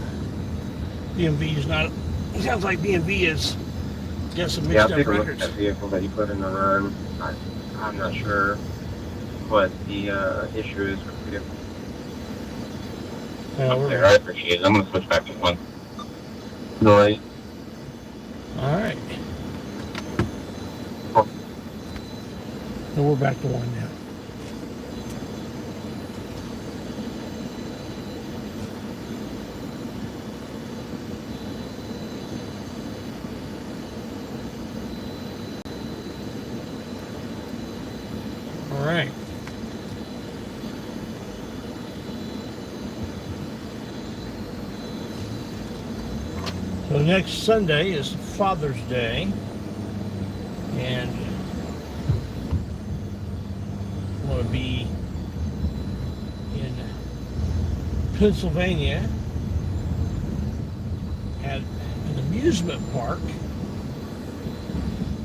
Speaker 1: BMV is not. It sounds like BMV is got some
Speaker 2: Yeah,
Speaker 1: mixed
Speaker 2: I'll
Speaker 1: up
Speaker 2: take a look at
Speaker 1: records.
Speaker 2: that vehicle that you put in the run. I'm not sure what the issue is with the vehicle.
Speaker 1: We're
Speaker 2: There, I appreciate it. I'm going to switch back to one. Noise.
Speaker 1: all right.
Speaker 2: Cool.
Speaker 1: So we're back to one now. All right. So next Sunday is Father's Day. Pennsylvania at an amusement park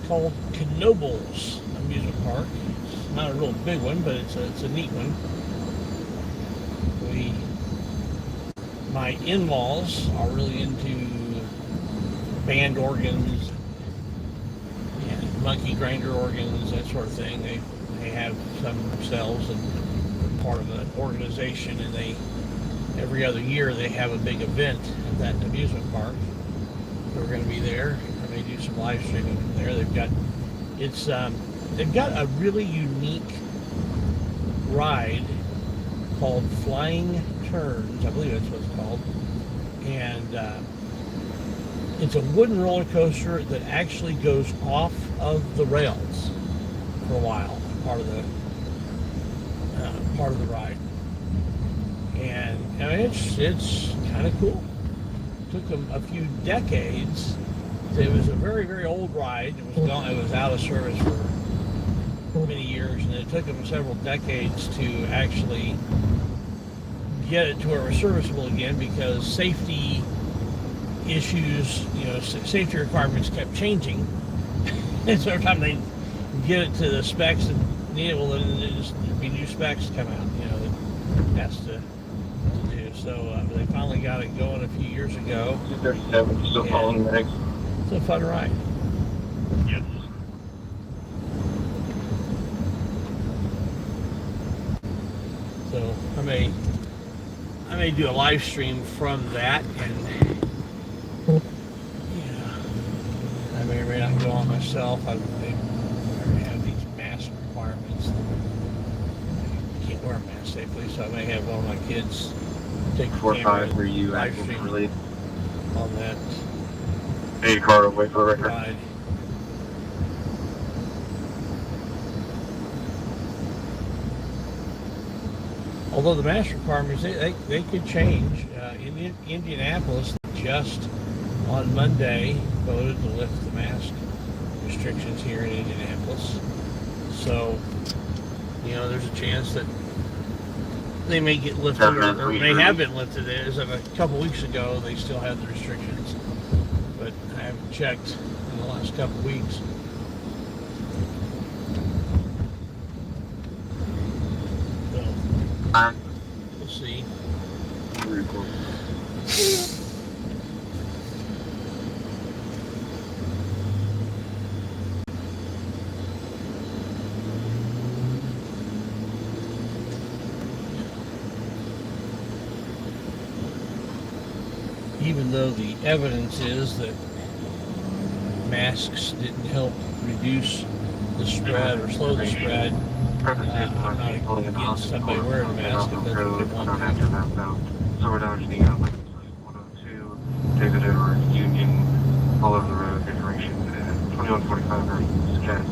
Speaker 1: called Knoebels Amusement Park. It's not a real big one, but it's a neat one. My in-laws are really into band organs and monkey grinder organs, that sort of thing. They have some themselves and they're part of an organization, and every other year they have a big event at that amusement park. We're going to be there. I may do some live streaming from there. They've got a really unique ride called Flying Turns. I believe that's what it's called. And it's a wooden roller coaster that actually goes off of the rails for a while, part of the ride. And I mean, it's kind of cool. It took them a few decades. It was a very, very old ride. It was gone. It was out of service for many years, and it took them several decades to actually get it to where it was serviceable again, because safety issues, safety requirements kept changing. And so every time they get it to the specs and need it, well, then there'd be new specs come out, that has to do. So they finally got it going a few years ago.
Speaker 7: 237, still following medics.
Speaker 1: It's a fun ride.
Speaker 7: Yes.
Speaker 1: So I may do a live stream from that, and I may or may not go on myself. I have these mask requirements. I can't wear a mask safely, so I may have one of my kids take the
Speaker 7: 4-5,
Speaker 1: camera
Speaker 7: were you
Speaker 1: live
Speaker 7: active
Speaker 1: stream
Speaker 7: relief?
Speaker 1: on that
Speaker 7: 8 car, wait for the record.
Speaker 1: ride. Although the mask requirements, they could change. In Indianapolis, just on Monday voted to lift the mask restrictions here in Indianapolis. So, there's a chance that they may get lifted, or may have been lifted. As of a couple weeks ago, they still had the restrictions, but I haven't checked in the last couple weeks. We'll see. Even though the evidence is that masks didn't help reduce the spread or slow the spread, I'm not against somebody wearing a mask if that's what they want to do.
Speaker 7: So we're down to the 102, David Edwards, Union, all over the road, iteration, 2145 scan.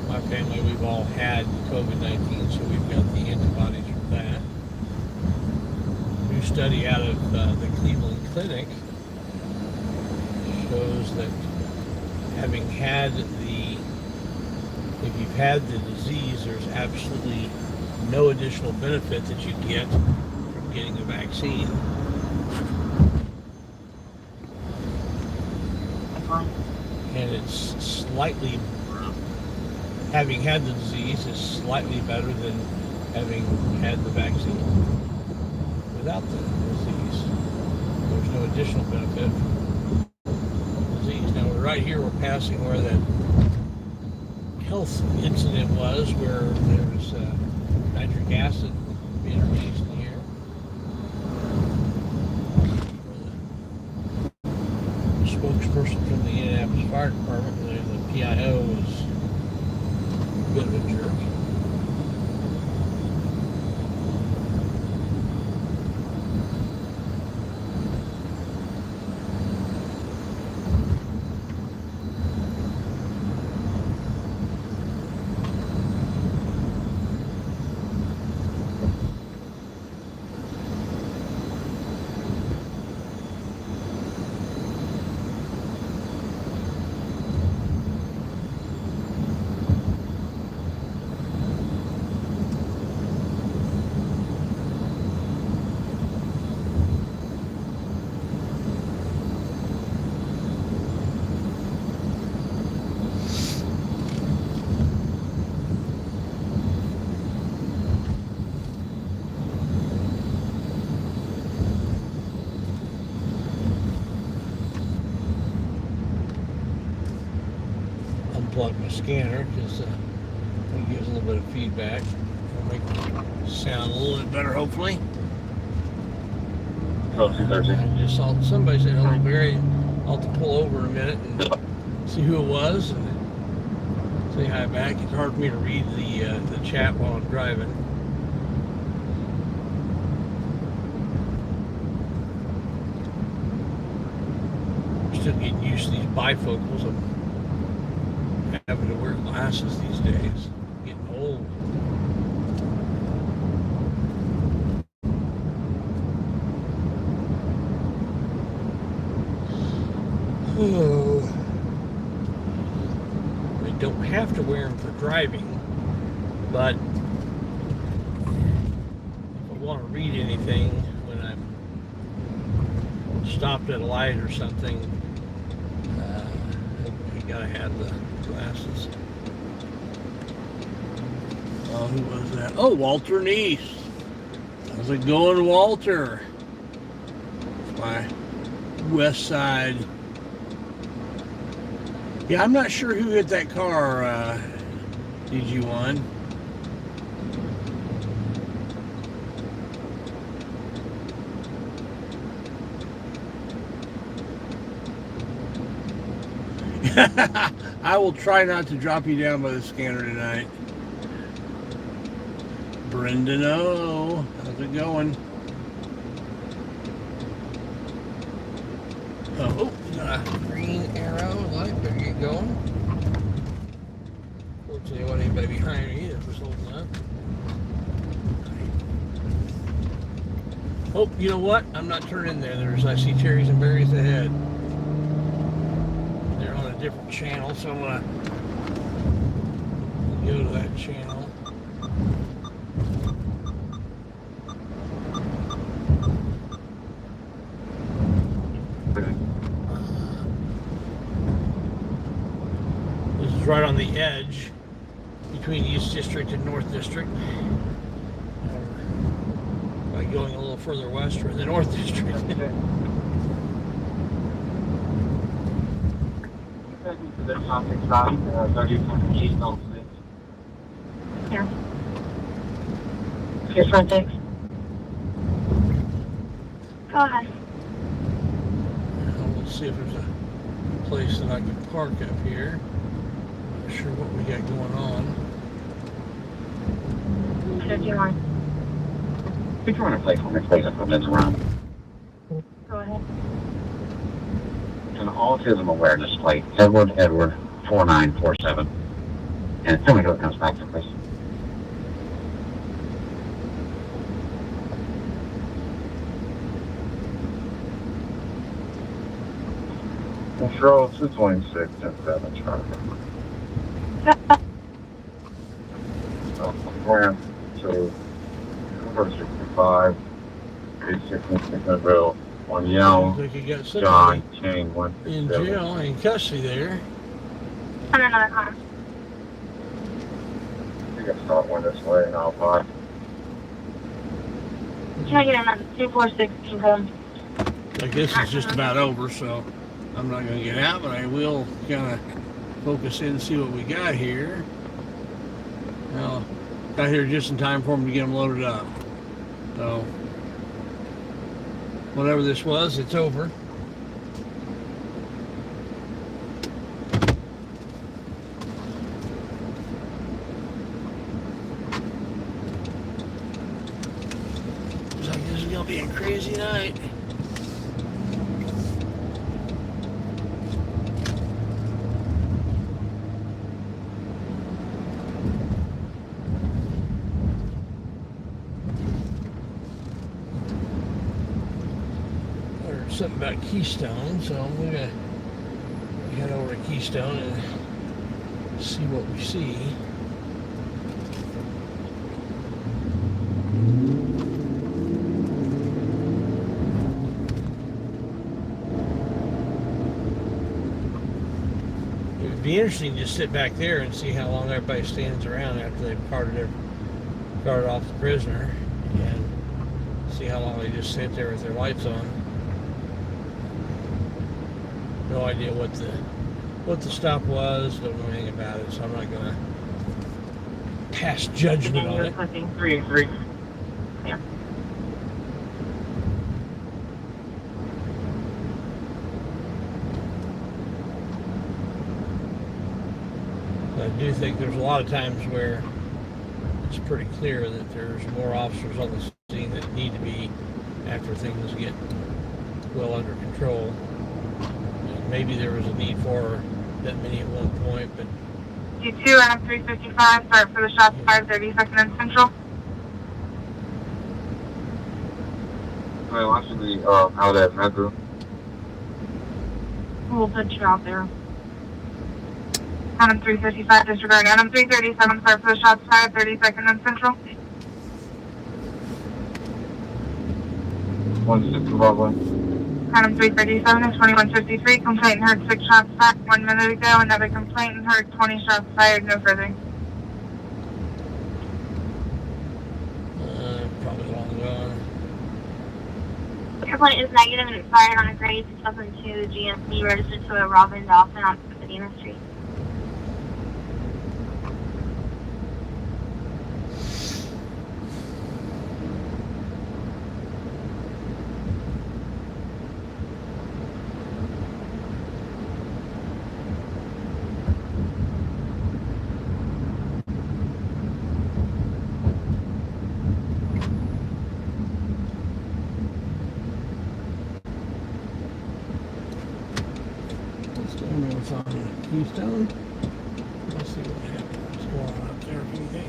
Speaker 1: My family, we've all had COVID-19, so we've got the antibodies for that. New study out of the Cleveland Clinic shows that if you've had the disease, there's absolutely no additional benefit that you get from getting a vaccine. And it's slightly, having had the disease is slightly better than having had the vaccine without the disease. There's no additional benefit from the disease. Now, right here, we're passing where that health incident was, where there's nitric acid being released in the air. The spokesperson from the Indianapolis Fire Department, the PIO, was a bit of a jerk. unplug my scanner because it gives a little bit of feedback. It'll make it sound a little bit better, hopefully. I just saw somebody said, "Hello, Barry." I'll have to pull over in a minute and see who it was and say hi back. It's hard for me to read the chat while I'm driving. I'm still getting used to these bifocals. I'm having to wear glasses these days. Getting old. Oh. I don't have to wear them for driving, but if I want to read anything when I'm stopped at a light or something, I gotta have the glasses. Oh, who was that? Oh, Walter Neese. How's it going, Walter? It's my West Side. Yeah, I'm not sure who hit that car, DG1. I will try not to drop you down by the scanner tonight. Brendan O, how's it going? Oh, got a green arrow light. Better get going. Fortunately, there wasn't anybody behind me that was holding up. Oh, you know what? I'm not turning there. I see cherries and berries ahead. They're on a different channel, so I'm gonna go to that channel. Right on the edge between East District and North District. By going a little further west for the North District.
Speaker 2: Here. Your front deck. Go ahead.
Speaker 1: We'll see if there's a place that I can park up here. Not sure what we got going on.
Speaker 2: 51.
Speaker 7: If you want to play for me, please, if it's around.
Speaker 2: Go ahead.
Speaker 7: It's an autism awareness plate, Edward 4947. And tell me who it comes back to, please. Control 226 and 7 Charlie. Plan to 65, 86 Smithville, on Yelm,
Speaker 1: Looks like you got
Speaker 7: John,
Speaker 1: somebody
Speaker 7: Chain,
Speaker 1: in
Speaker 7: 167.
Speaker 1: jail, in custody there.
Speaker 2: On another car.
Speaker 7: You can start one this way and I'll buy.
Speaker 2: Can I get another 246 control?
Speaker 1: Like this is just about over, so I'm not going to get out, but I will kind of focus in and see what we got here. Well, got here just in time for them to get them loaded up. So, whatever this was, it's over. Looks like this is going to be a crazy night. Something about Keystone, so I'm gonna head over to Keystone and see what we see. It would be interesting to sit back there and see how long everybody stands around after they've carted off the prisoner, and see how long they just sit there with their lights on. No idea what the what the stop was. Don't know anything about it, so I'm not gonna pass judgment
Speaker 2: Again,
Speaker 1: on
Speaker 2: you're
Speaker 1: it.
Speaker 2: requesting 383. Yeah.
Speaker 1: I do think there's a lot of times where it's pretty clear that there's more officers on the scene that need to be after things get well under control. And maybe there was a need for that many at one point, but
Speaker 2: D2, Adam 355, start for the shots fired, 32nd and Central.
Speaker 7: I want you to be out at Metro.
Speaker 2: We'll put you out there. Adam 355, disregard. Adam 337, start for the shots fired, 32nd and Central.
Speaker 7: 1611.
Speaker 2: Adam 337 and 2153, complainant heard 6 shots fired 1 minute ago. Another complainant heard 20 shots fired, no further.
Speaker 1: probably long gone.
Speaker 9: Complaint is negative and expired on a grade 2002 GMC registered to a Robin Dawson on Pasadena Street.
Speaker 1: It's on Keystone. Let's see what happens. What's going on up there? Anything?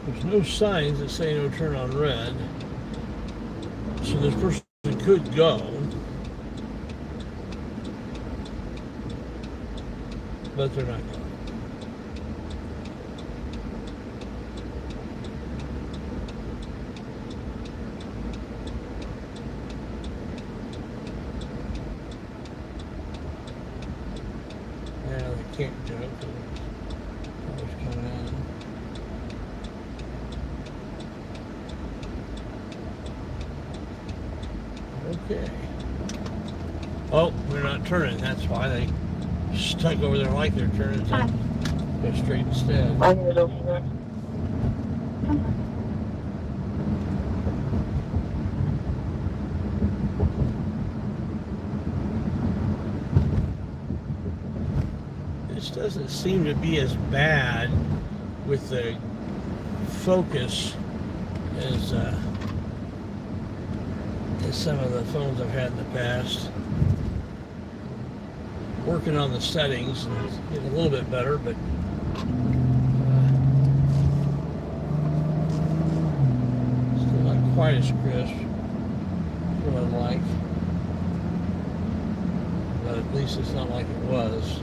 Speaker 1: There's no signs that say no turn on red. So this person could go, but they're not going. Yeah, they can't do it because cars coming in. Okay. Oh, they're not turning. That's why they stuck over there like they're turning. So go straight instead. This doesn't seem to be as bad with the focus as some of the phones I've had in the past. Working on the settings and it's getting a little bit better, but still not quite as crisp as what I'd like. But at least it's not like it was.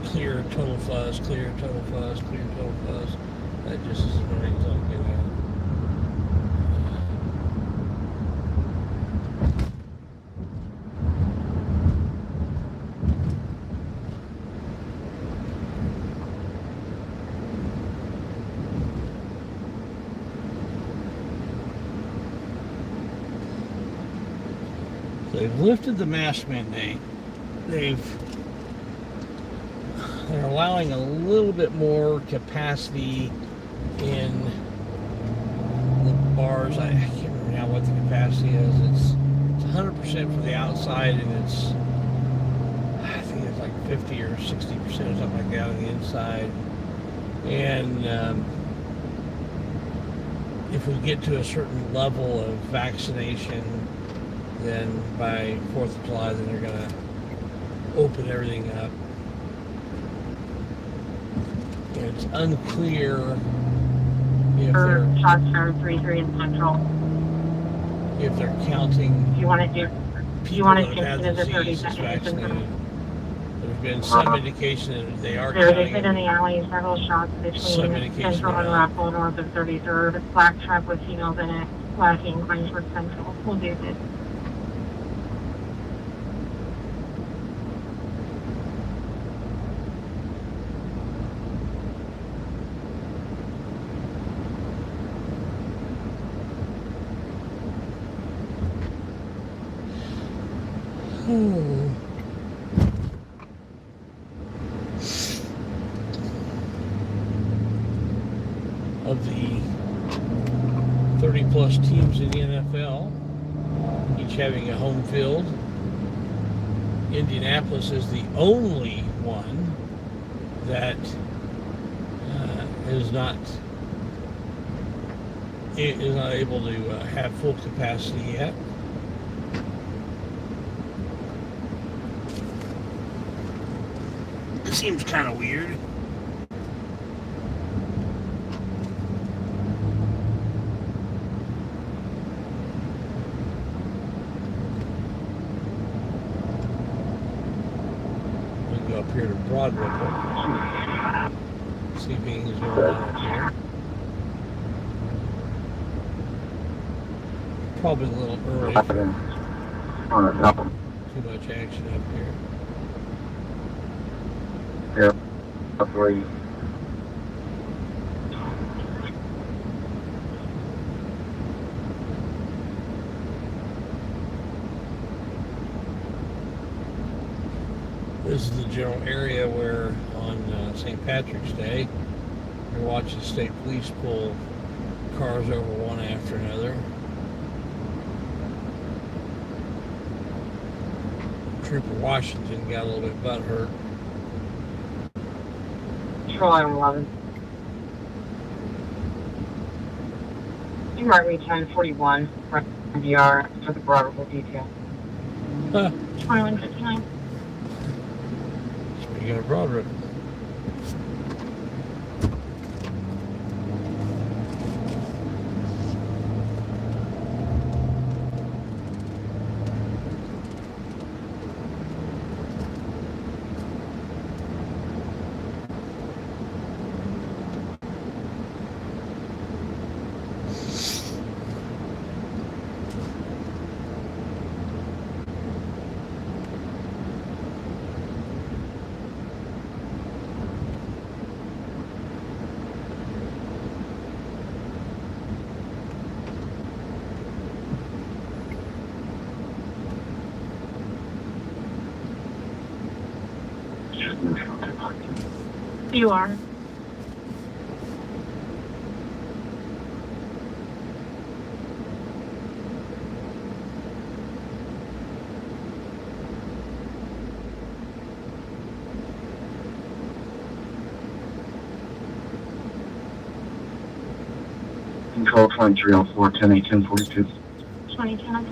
Speaker 1: Clear, total fuzz, clear, total fuzz, clear, total fuzz. That just is annoying as I'll get at. They've lifted the mask mandate. They're allowing a little bit more capacity in the bars. I can't remember now what the capacity is. It's 100% for the outside, and I think it's like 50 or 60% or something like that on the inside. And if we get to a certain level of vaccination, then by 4th of July, then they're going to open everything up. And it's unclear if they're
Speaker 2: shots fired 3-3 in Central.
Speaker 1: If they're counting
Speaker 2: If you want to do,
Speaker 1: people that have had the disease as vaccinated. But There's been some indication that they are
Speaker 9: There,
Speaker 1: counting
Speaker 9: they've been in the
Speaker 1: them.
Speaker 9: alley several shots
Speaker 1: Some
Speaker 9: between
Speaker 1: indication
Speaker 9: Central
Speaker 1: they're
Speaker 9: and
Speaker 1: not.
Speaker 9: Raffle north of 33rd. Black truck with females in it, flashing Queensford Central. We'll do this.
Speaker 1: Of the 30 plus teams in the NFL, each having a home field, Indianapolis is the only one that is not able to have full capacity yet. It seems kind of weird. We go up here to Broad Ripple. See if anything's going on up here. Probably a little early. Too much action up here.
Speaker 7: Yeah. Three.
Speaker 1: This is the general area where on St. Patrick's Day you're watching state police pull cars over one after another. Trooper Washington got a little bit butthurt.
Speaker 9: Control item 11. You might reach 941 for VR for the Broad Ripple detail. 2159.
Speaker 1: Speaking of Broad Ripple.
Speaker 9: You are.
Speaker 7: Control 2304, 10-8, 1042.
Speaker 9: 2200.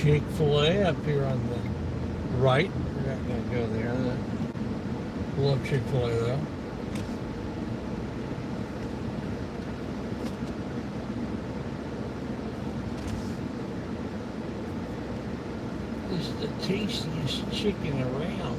Speaker 1: Chick-fil-A up here on the right. We're not going to go there. Love Chick-fil-A though. This is the tastiest chicken around.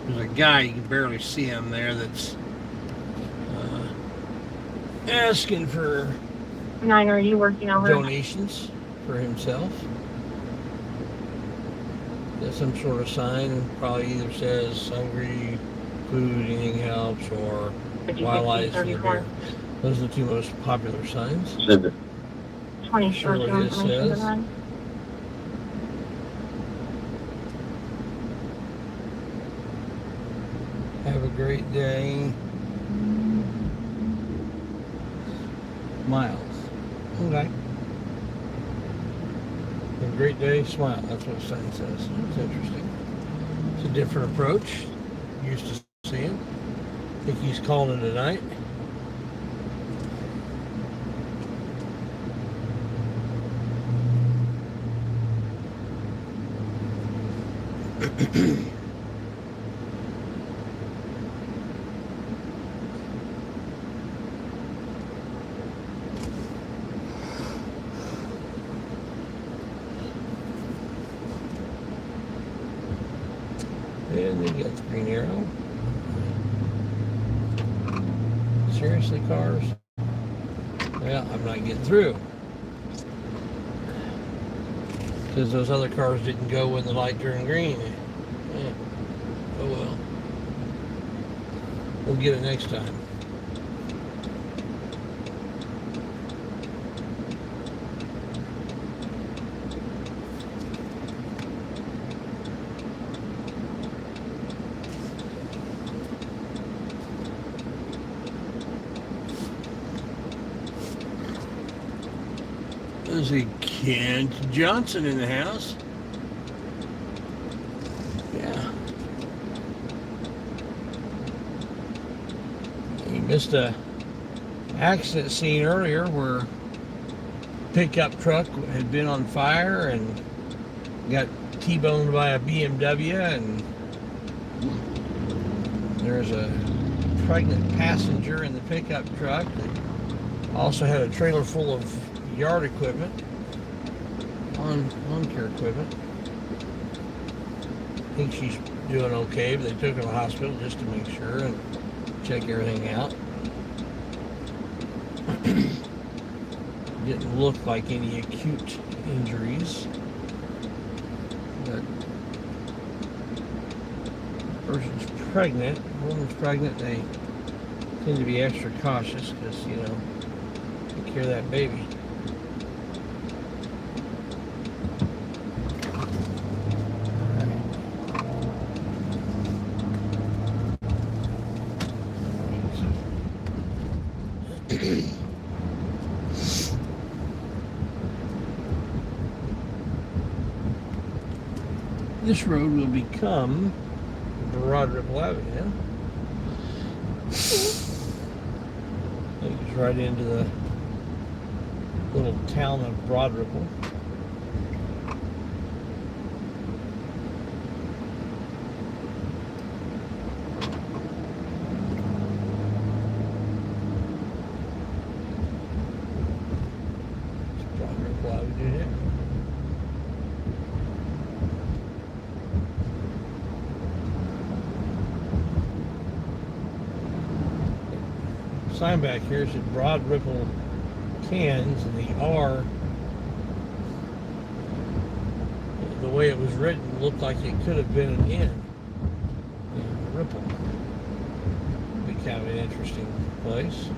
Speaker 1: There's a guy, you can barely see him there, that's asking for
Speaker 9: Niner, are you working over?
Speaker 1: donations for himself. That's some sort of sign. Probably either says hungry, food, anything helps, or wildlife from the beer. Those are the two most popular signs.
Speaker 7: Should be.
Speaker 9: 20
Speaker 1: Sure what
Speaker 9: short
Speaker 1: his says. Have a great day. Miles. Okay. Have a great day, smile. That's what the sign says. It's interesting. It's a different approach. Used to see him. Think he's calling it a night. And they got the green arrow. Seriously, cars? Well, I'm not getting through. Because those other cars didn't go when the light turned green. Yeah. Oh well. We'll get it next time. There's a Kent Johnson in the house. Yeah. He missed a accident scene earlier where pickup truck had been on fire and got T-boned by a BMW, and there's a pregnant passenger in the pickup truck that also had a trailer full of yard equipment, lawn care equipment. I think she's doing okay, but they took her to the hospital just to make sure and check everything out. Didn't look like any acute injuries, but person's pregnant. Woman's pregnant. They tend to be extra cautious because, you know, take care of that baby. This road will become Broad Ripple Avenue. I think it's right into the little town of Broad Ripple. It's Broad Ripple Avenue here. Sign back here said Broad Ripple Cans, and the R, the way it was written, looked like it could have been an N. Ripple. Be kind of an interesting place.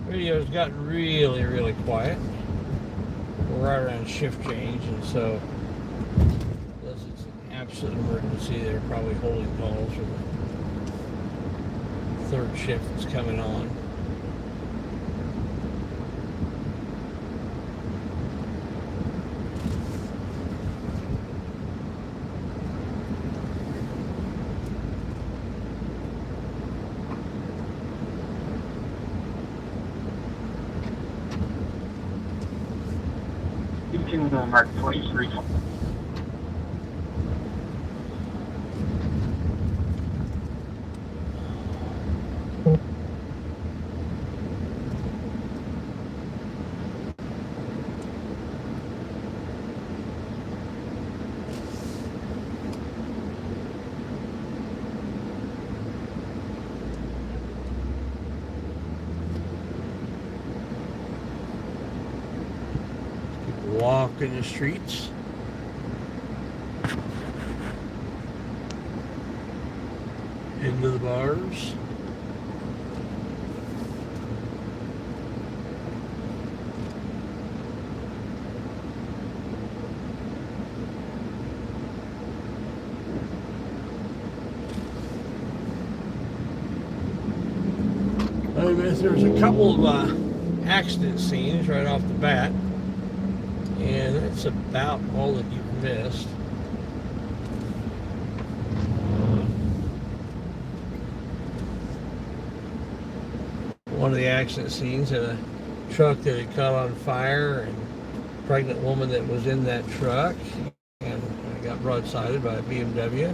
Speaker 1: Radio's gotten really, really quiet. We're right around shift change, and so unless it's an absolute emergency, they're probably holding calls for the third shift that's coming on.
Speaker 2: Mark 23.
Speaker 1: walking the streets. Into the bars. There's a couple of accident scenes right off the bat, and that's about all that you've missed. One of the accident scenes had a truck that had caught on fire, and a pregnant woman that was in that truck and got broadsided by a BMW.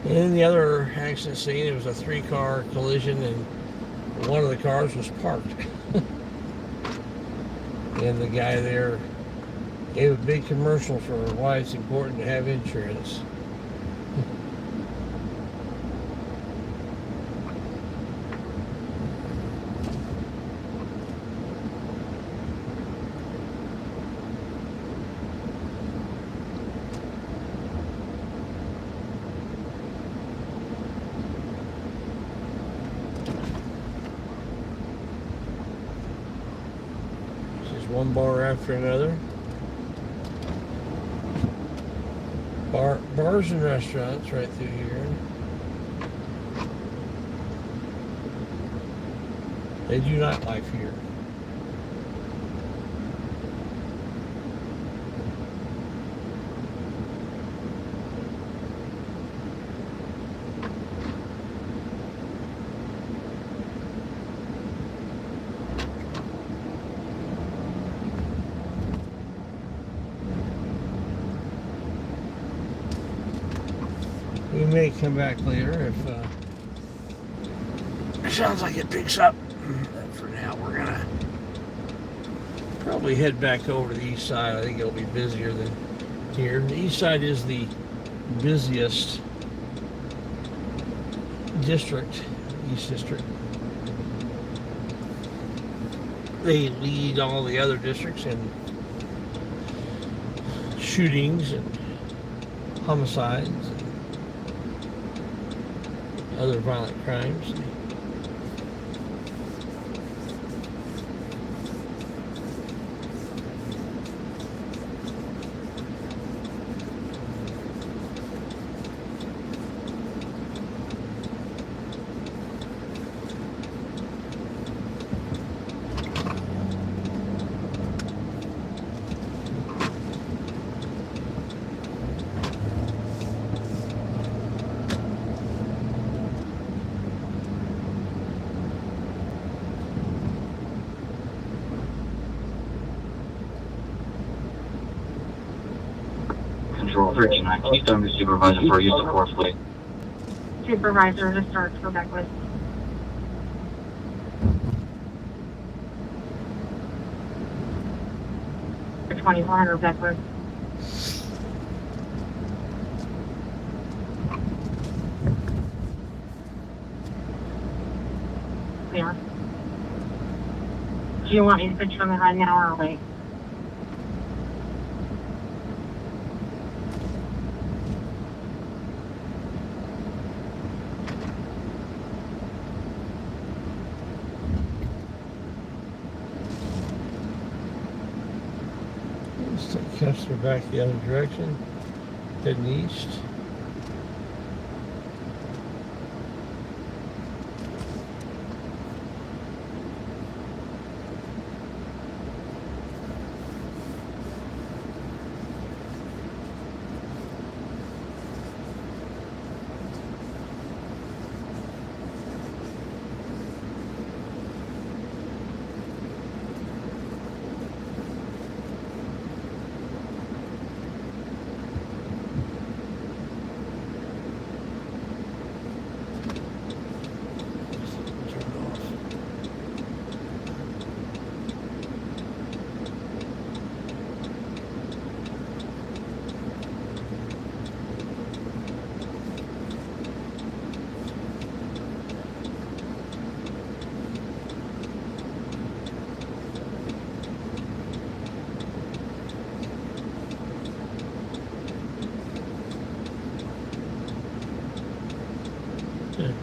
Speaker 1: And in the other accident scene, it was a 3-car collision, and one of the cars was parked. And the guy there gave a big commercial for why it's important to have insurance. One bar after another. Bars and restaurants right through here. They do nightlife here. We may come back later if it sounds like it picks up. But for now, we're gonna probably head back over to the east side. I think it'll be busier than here. The east side is the busiest district, East District. They lead all the other districts in shootings and homicides and other violent crimes.
Speaker 7: Control 39, Keystone to Supervisor for use of force, please.
Speaker 9: Supervisor to start, go back with. For 2400 Beckwood. Clear. Do you want me to put you on the run now or wait?
Speaker 1: Custer back the other direction, heading east.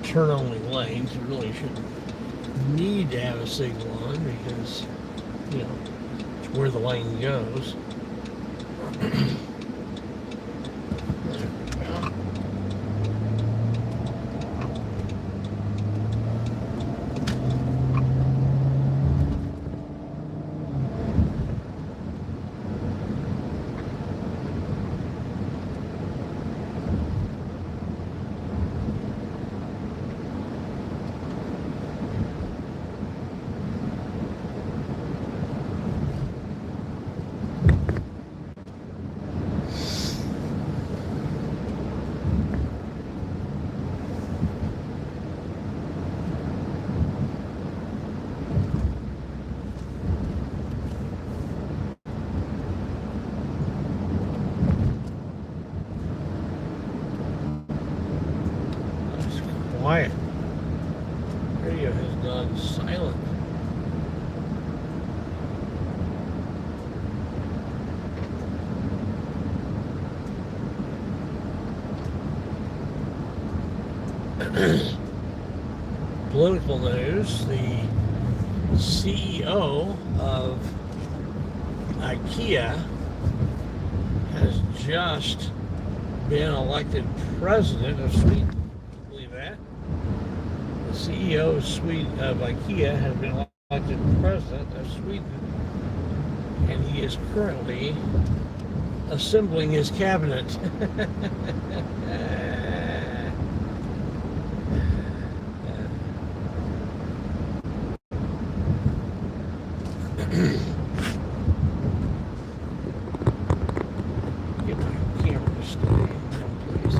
Speaker 1: turn-only lanes. You really shouldn't need to have a signal on because, you know, it's where the lane goes. Quiet. Radio has gone silent. Political news: the CEO of IKEA has just been elected president of Sweden. Believe that? The CEO of IKEA has been elected president of Sweden, and he is currently assembling his cabinet. Get my camera to stay in place.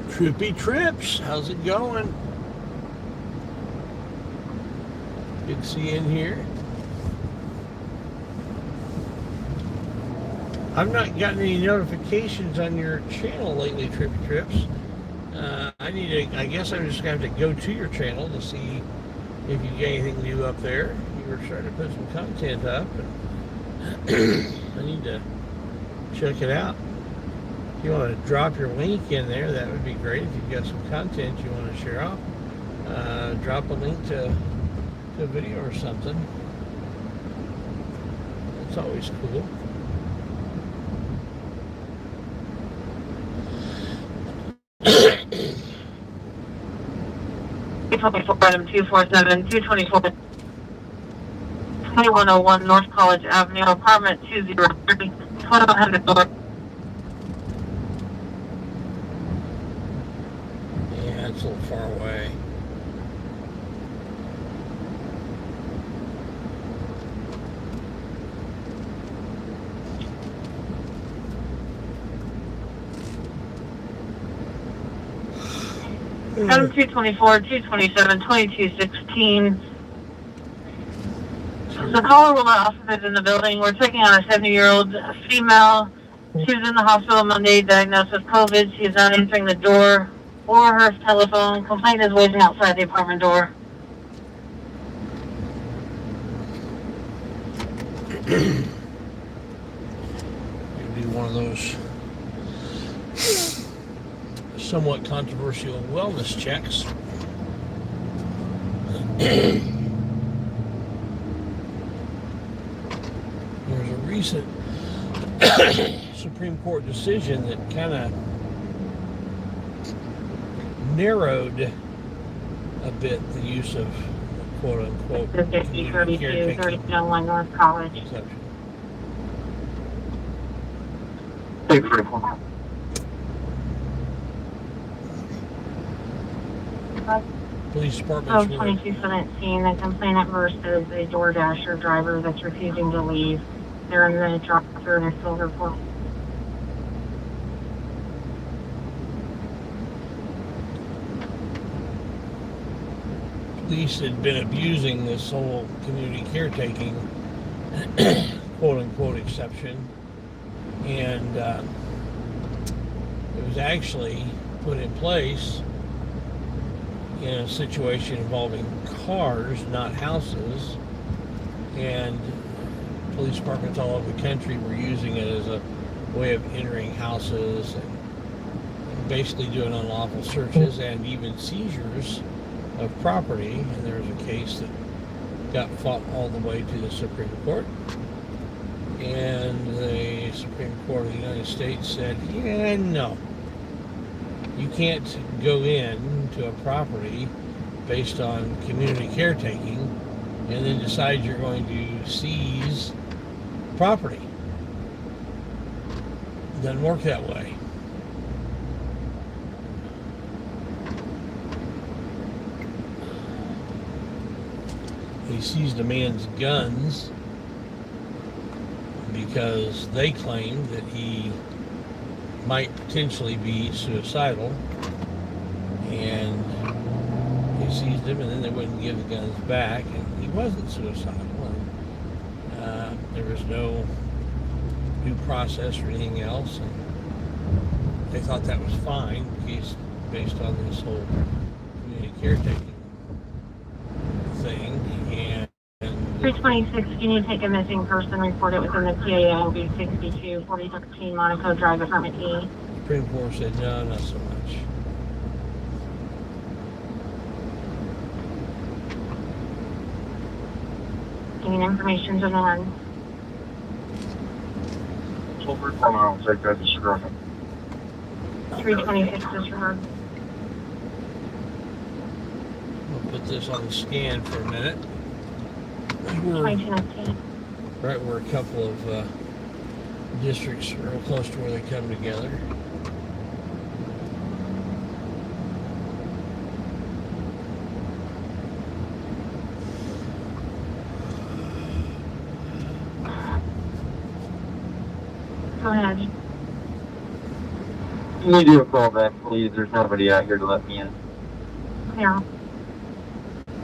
Speaker 1: Trippy Trips, how's it going? Good to see you in here. I've not gotten any notifications on your channel lately, Trippy Trips. I guess I'm just gonna have to go to your channel to see if you get anything new up there. You were starting to put some content up, and I need to check it out. If you want to drop your link in there, that would be great. If you've got some content you want to share off, drop a link to a video or something. It's always cool.
Speaker 2: Item 247, 224, 2101 North College Avenue, apartment 203, 1200.
Speaker 1: Yeah, it's a little far away.
Speaker 2: Item 224, 227, 2216. The caller will not offer in the building. We're checking on a 70-year-old female. She was in the hospital Monday, diagnosed with COVID. She is not answering the door or her telephone. Complaint is waiting outside the apartment door.
Speaker 1: It'd be one of those somewhat controversial wellness checks. There's a recent Supreme Court decision that kind of narrowed a bit the use of quote unquote
Speaker 2: 5032, 3001 North College.
Speaker 1: exception. Police department.
Speaker 2: 2217, the complainant versus a DoorDasher driver that's refusing to leave. They're in the drive-thru in a silver port.
Speaker 1: police had been abusing this whole community caretaking quote unquote exception, and it was actually put in place in a situation involving cars, not houses, and police departments all over the country were using it as a way of entering houses and basically doing unlawful searches and even seizures of property. And there was a case that got fought all the way to the Supreme Court, and the Supreme Court of the United States said, yeah, no, you can't go into a property based on community caretaking and then decide you're going to seize property. It doesn't work that way. He seized a man's guns because they claimed that he might potentially be suicidal, and they seized him, and then they wouldn't give the guns back, and he wasn't suicidal, and there was no due process or anything else, and they thought that was fine based on this whole community caretaking thing. And
Speaker 9: 326, you need to take a missing person, report it within the PAO, be 62, 4013 Monaco Drive, Apartment E.
Speaker 1: Supreme Court said no, not so much.
Speaker 9: You need information to run.
Speaker 7: I'll take that discretion.
Speaker 9: 326 disregard.
Speaker 1: We'll put this on the scan for a minute. We're
Speaker 9: 2219.
Speaker 1: right where a couple of districts are real close to where they come together.
Speaker 9: Go ahead.
Speaker 2: Can you do a call back, please? There's nobody out here to let me in.
Speaker 9: Yeah.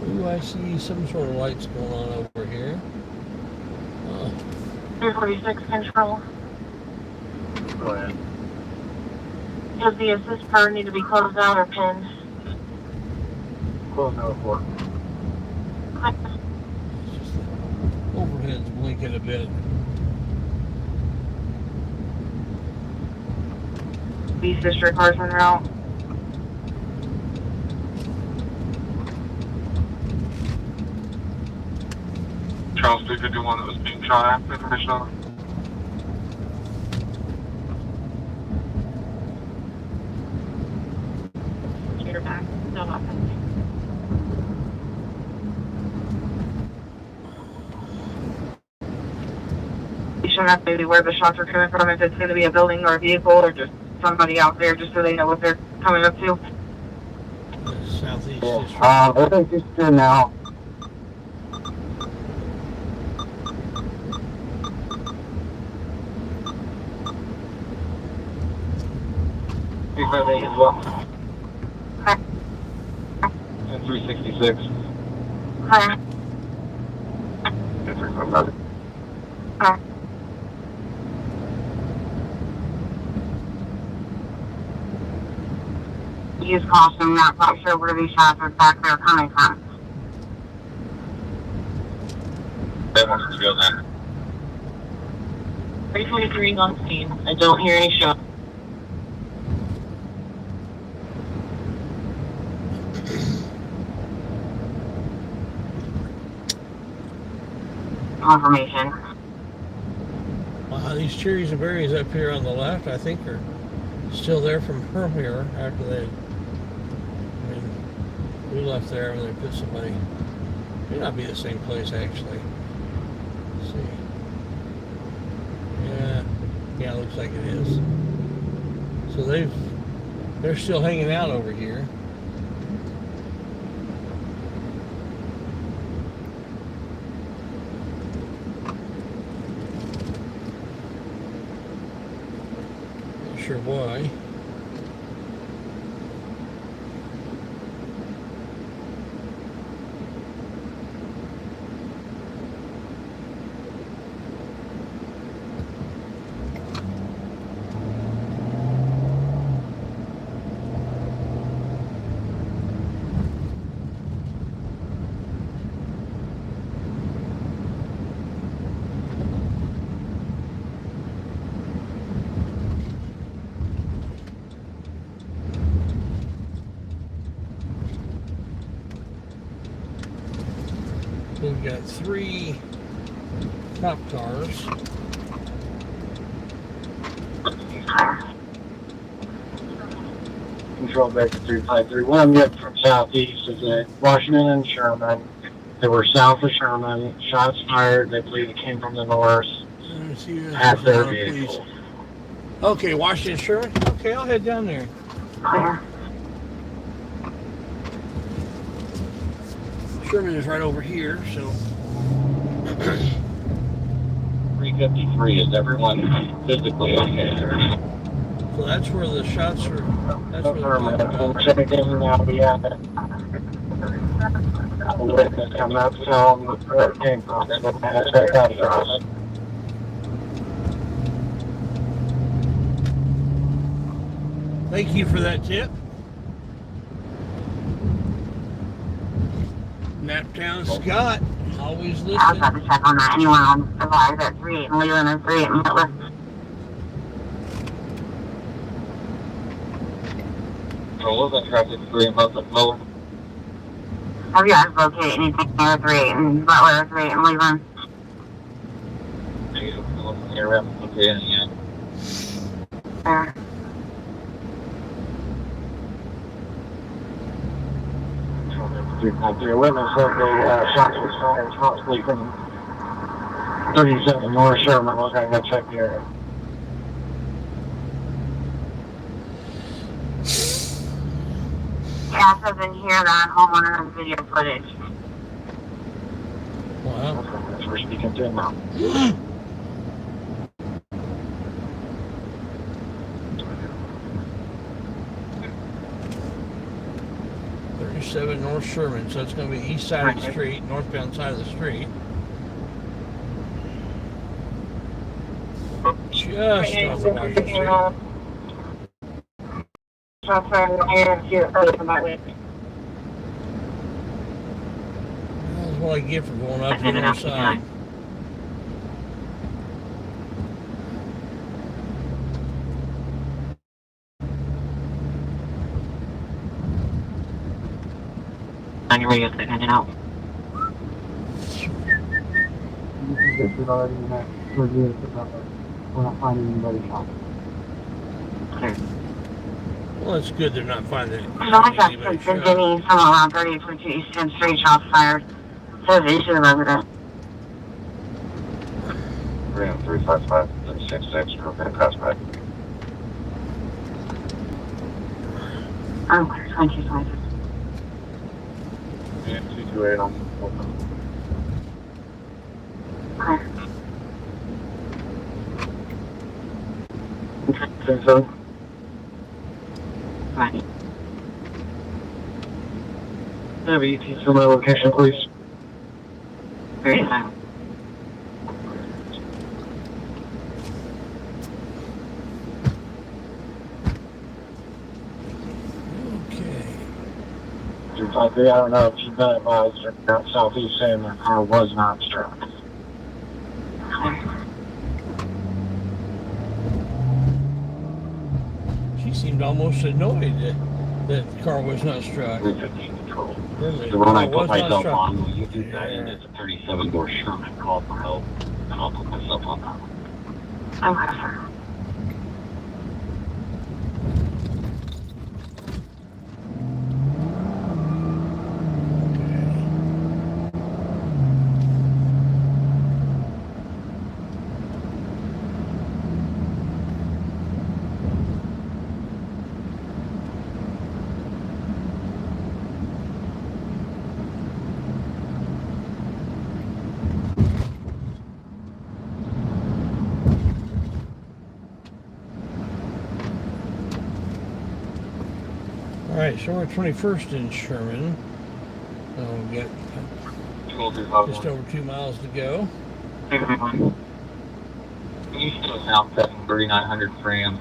Speaker 1: Ooh, I see some sort of lights going on over here.
Speaker 9: 346 control.
Speaker 2: Go ahead.
Speaker 9: Does the assist card need to be closed out or pinned?
Speaker 2: Close no for.
Speaker 1: It's just the overhead's blinking a bit.
Speaker 9: These district cards en route.
Speaker 2: Charles 351 that was being shot at. Information on.
Speaker 9: You're back. No weapons. You shouldn't have maybe where the shots are coming from, if it's going to be a building or a vehicle or just somebody out there, just so they know what they're coming up to.
Speaker 1: Southeast
Speaker 2: Yeah.
Speaker 1: district.
Speaker 2: I think he's good now. As well.
Speaker 9: Okay.
Speaker 2: And 366.
Speaker 9: Hi. Hi. Use caution, not quite sure where these shots exactly are coming from.
Speaker 2: That one's good then.
Speaker 9: 323 on scene. I don't hear any shots. Confirmation.
Speaker 1: These cherries and berries up here on the left, I think, are still there from earlier after they. I mean, we left there and they put somebody. May not be the same place actually. Let's see. Yeah, it looks like it is. So they're still hanging out over here. Sure why. got 3 cop cars.
Speaker 2: Control back to 353. What I'm getting from southeast is that Washington and Sherman, they were south of Sherman, shots fired, they believe it came from the north,
Speaker 1: Let me see
Speaker 2: at their
Speaker 1: please.
Speaker 2: vehicle.
Speaker 1: Okay, Washington Sherman. Okay, I'll head down there.
Speaker 9: Clear.
Speaker 1: Sherman is right over here, so
Speaker 2: 353, is everyone physically okay there?
Speaker 1: so that's where the shots are. That's where
Speaker 2: Sherman,
Speaker 1: they're talking
Speaker 2: we're
Speaker 1: about.
Speaker 2: checking now, we have a witness coming up, tell them where it came from. They're looking at it, check out for us.
Speaker 1: Thank you for that tip. Naptown Scott, always
Speaker 9: I was
Speaker 1: listening.
Speaker 9: about to check on that. Anyone on survived at 3 and Leland and 3 and Hitler.
Speaker 2: Control of traffic 3 and Buffalo Lower.
Speaker 9: Have you guys located anything near 3 and Butler 3 and Leland?
Speaker 2: Negative, near okay, yeah.
Speaker 9: There.
Speaker 2: The witness said the shots was fired possibly from 37 North Sherman. We're going to go check the area.
Speaker 9: Yeah, it says in here that homeowner has video footage.
Speaker 1: Wow.
Speaker 2: Okay, that's what we're speaking to now.
Speaker 1: North Sherman, so it's going to be east side of the street, northbound side of the street. Just off of Washington Street.
Speaker 9: Shots fired in the air and few early from that way.
Speaker 1: That's what I get for going up the north side.
Speaker 9: On your radio, they're heading out.
Speaker 2: We're not finding anybody shot.
Speaker 9: Clear.
Speaker 1: Well, it's good they're not finding
Speaker 9: There's only got
Speaker 1: anybody
Speaker 9: six and
Speaker 1: shot.
Speaker 9: Jimmy, someone around 3022 Eastern Street, shots fired. Says each of the resident.
Speaker 7: 355, 366, okay, pass by.
Speaker 9: I'm clear, 2226.
Speaker 2: Yeah, 228 on open.
Speaker 9: Clear.
Speaker 2: Think so?
Speaker 9: Right.
Speaker 2: Have ET from my location, please.
Speaker 9: Very silent.
Speaker 1: Okay.
Speaker 2: 253, I don't know if you've been advised or not southeast saying the car was not struck.
Speaker 9: Clear.
Speaker 1: She seemed almost annoyed that the car was not struck.
Speaker 7: 350 control.
Speaker 1: Really?
Speaker 7: The one I
Speaker 1: was
Speaker 7: put
Speaker 1: not
Speaker 7: myself
Speaker 1: struck.
Speaker 7: on, will you do that? And it's a 37 North Sherman, call for help, and I'll put myself on that one.
Speaker 9: I'm clear, sir.
Speaker 1: All right, so we're 21st in Sherman. We got just over 2 miles to go.
Speaker 2: East of South 3900 Fram.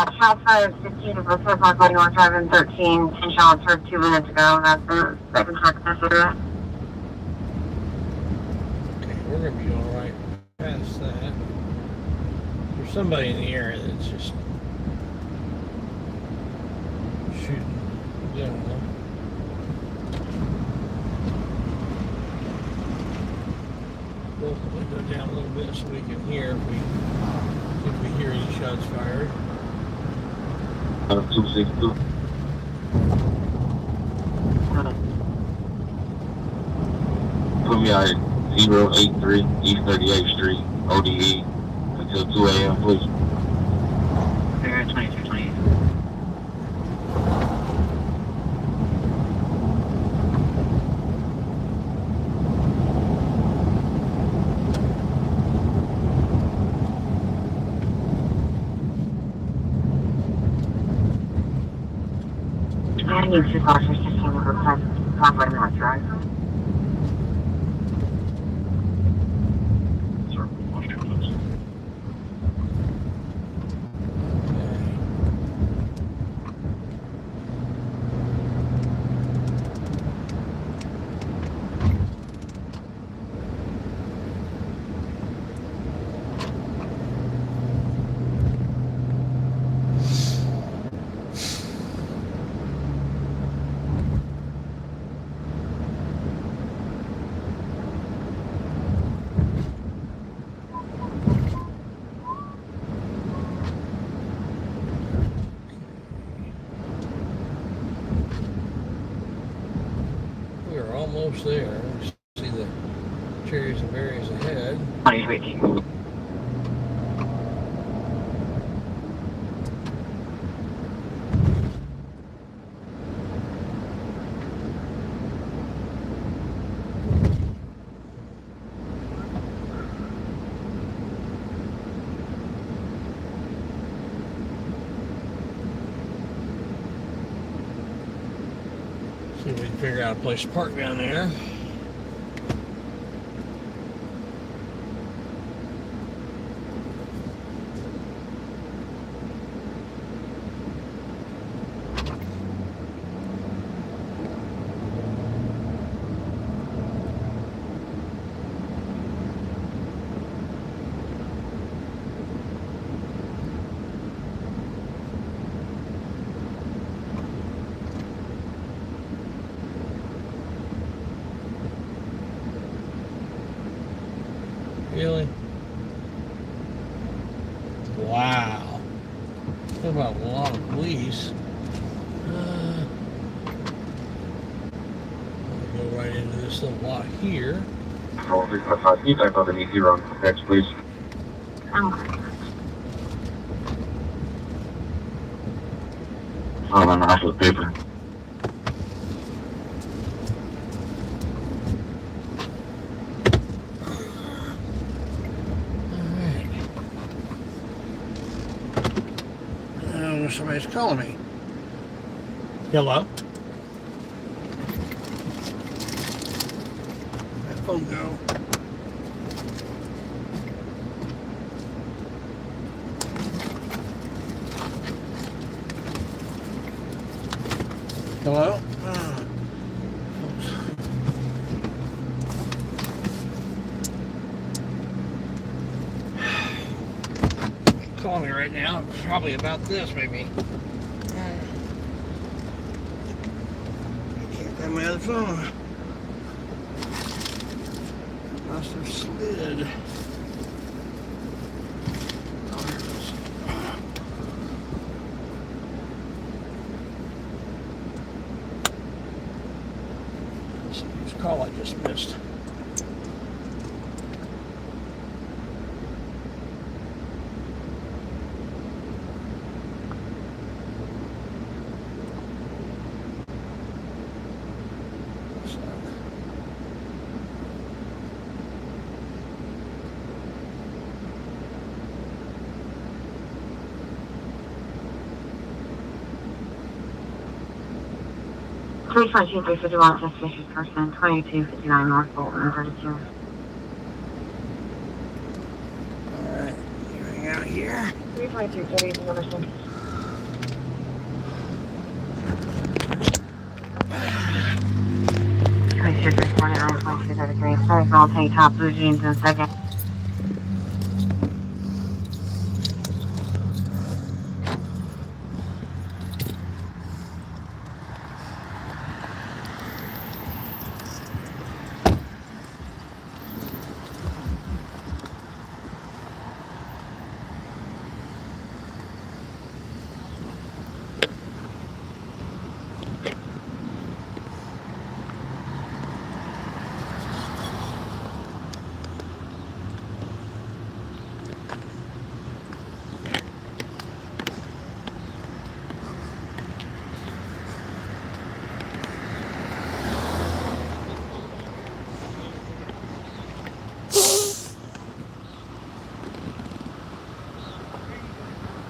Speaker 9: Shots fired 15 of Brooklyn Park, 41 driving 13. 10 shots heard 2 minutes ago. That's the second check this area.
Speaker 1: Okay, we're gonna be all right past that. There's somebody in the area that's just shooting down. We'll go down a little bit so we can hear if we hear any shots fired.
Speaker 7: 262. Put me at 083 East 38th Street, ODE, until 2 a.m., please.
Speaker 9: 2228. I need 2 cars for 16 Parkway North Drive.
Speaker 1: We're almost there. See the cherries and berries ahead.
Speaker 9: 2018.
Speaker 1: See if we can figure out a place to park down there. Really? Wow. What about a lot of police? Go right into this little lot here.
Speaker 7: Control 355 feet, type underneath here on next, please. On the national paper.
Speaker 1: Somebody's calling me. Hello? That phone go. Hello? Calling me right now. Probably about this, maybe. I can't find my other phone. Must have slid. Oh, here it is. Let's see whose call I just missed.
Speaker 9: Three 351 suspicious person, 2259 North Bolton, 32.
Speaker 1: Alright, you hang out here.
Speaker 9: 322 person. 22, 320, room 2233. Thanks, I'll take top blue jeans in a second.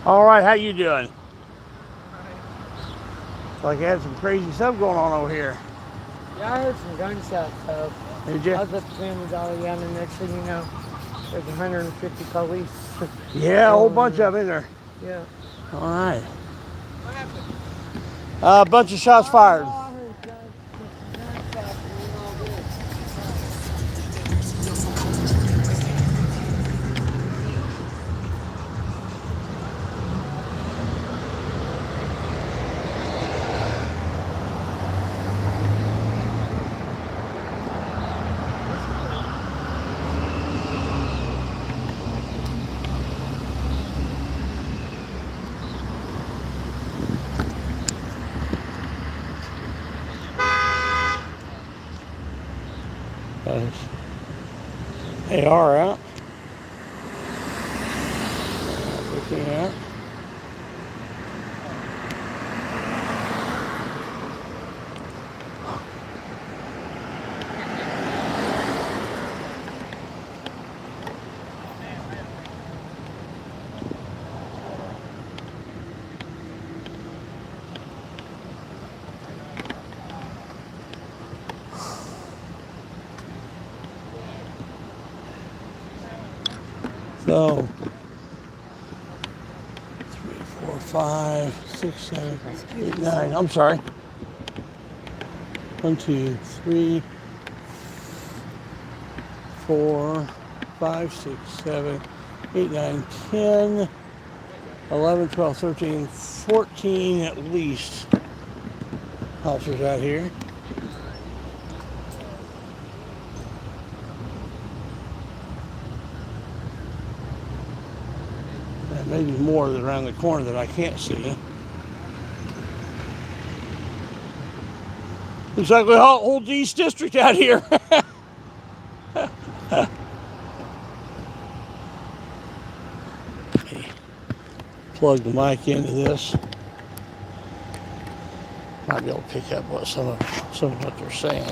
Speaker 1: All right, how you doing? Like you had some crazy stuff going on over here.
Speaker 10: Yeah, I heard some gunshots, so
Speaker 1: Did you?
Speaker 10: I was at the Family Dollar, yeah, and the next thing you know, there's 150 police.
Speaker 1: Yeah, a whole bunch of them in there.
Speaker 10: Yeah.
Speaker 1: All right. What happened? A bunch of shots fired.
Speaker 10: I heard gunshots and all this.
Speaker 1: They are out. Looking at. So, 3, 4, 5, 6, 7, 8, 9. I'm sorry. 1, 2, 3, 4, 5, 6, 7, 8, 9, 10, 11, 12, 13, 14 at least officers out here. Maybe more around the corner that I can't see. Looks like we hold the East District out here. Plug the mic into this. Might be able to pick up what some of what they're saying.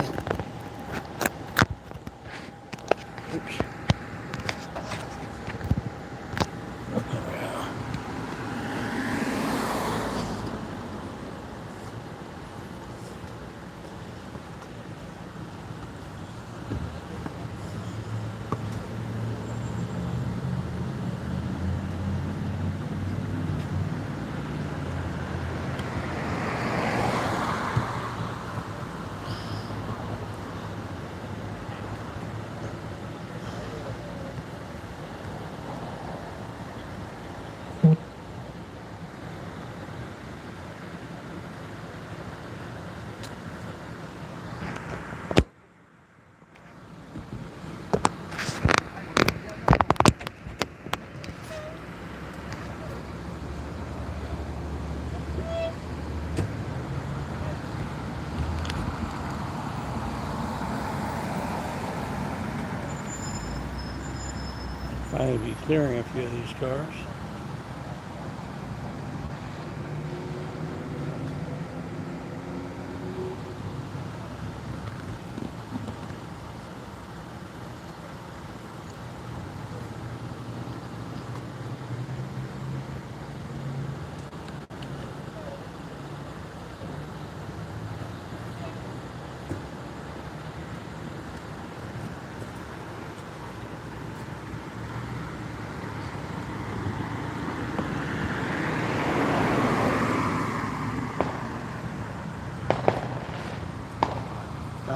Speaker 1: Oops. Finally be clearing a few of these cars.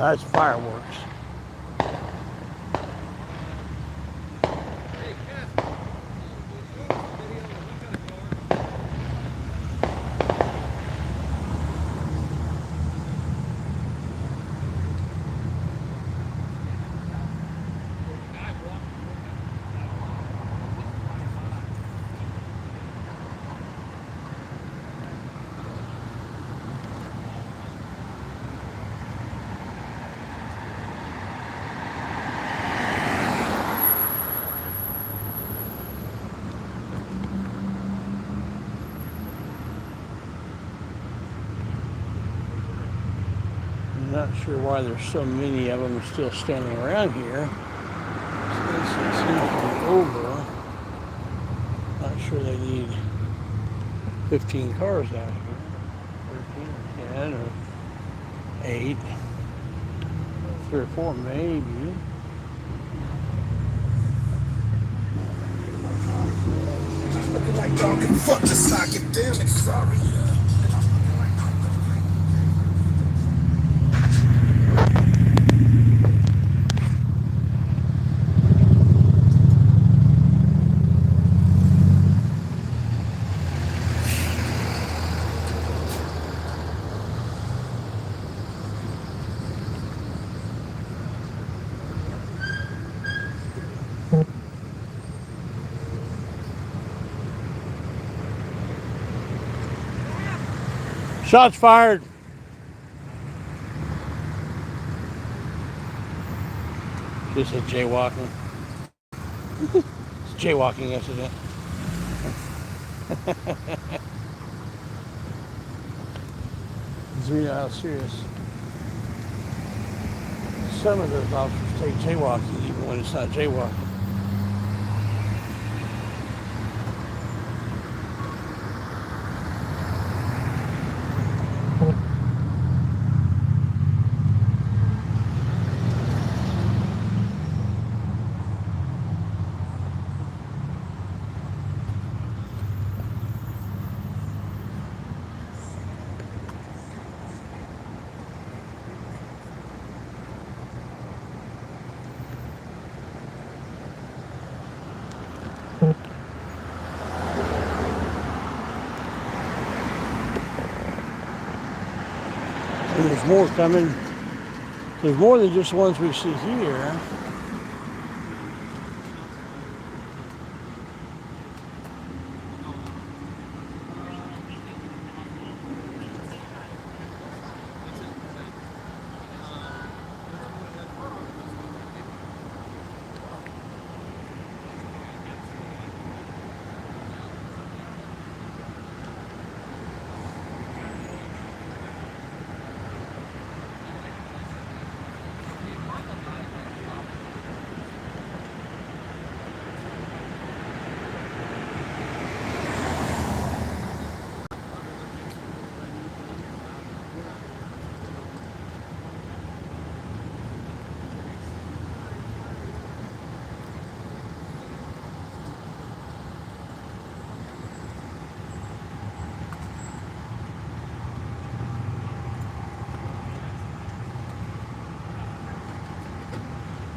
Speaker 1: That's fireworks. I'm not sure why there's so many of them still standing around here. This seems to be over. Not sure they need 15 cars out here. 13 or 10 or 8. 3 or 4 maybe.
Speaker 11: Looking like dog and fuck the socket, damn it, sorry.
Speaker 1: Shots fired. This is jaywalking. It's a jaywalking incident. We know how serious some of those officers take jaywalking, even when it's not jaywalking. And there's more coming. There's more than just the ones we see here.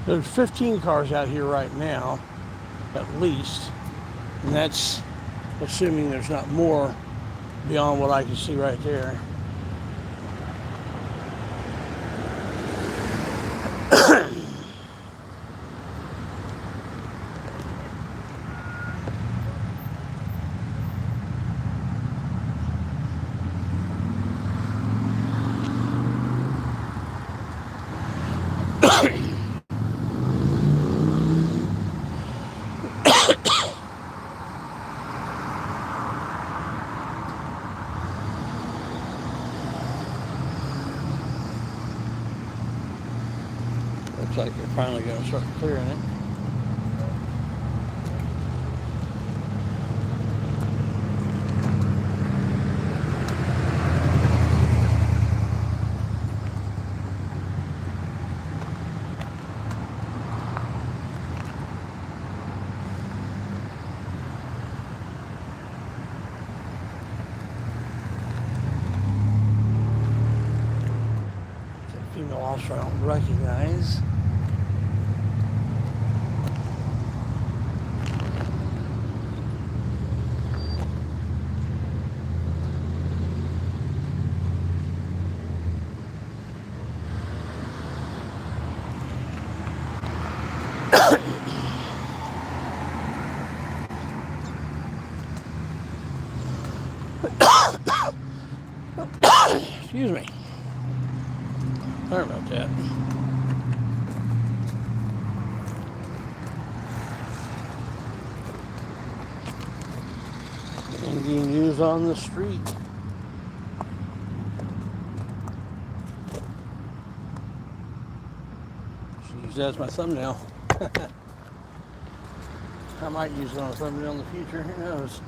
Speaker 1: There's 15 cars out here right now, at least, and that's assuming there's not more beyond what I can see right there. Looks like they're finally going to start clearing it. officer I don't recognize. Excuse me. Sorry about that. Indian news on the street. Should use that as my thumbnail. I might use it on a thumbnail in the future. Who knows?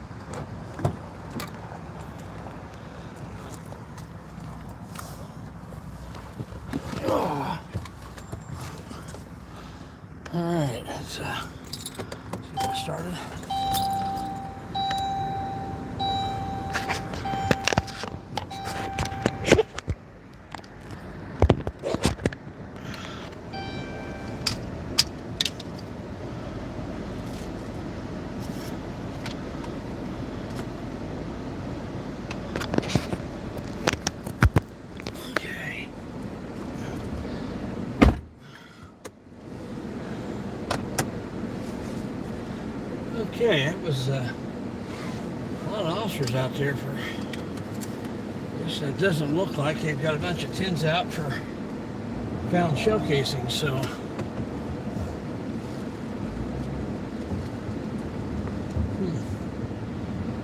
Speaker 1: All right, let's see if it started. Okay, it was a lot of officers out there for this. It doesn't look like they've got a bunch of tins out for found shell casings, so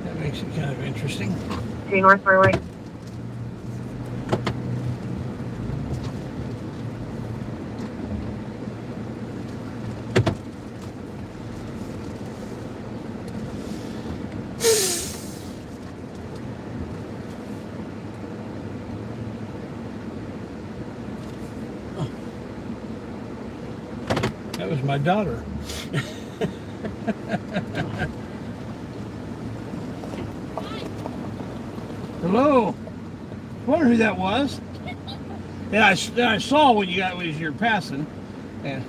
Speaker 1: that makes it kind of interesting.
Speaker 9: See North Fairway.
Speaker 1: That was my daughter. Hello. I wonder who that was. Yeah, I saw when you're passing. Yeah.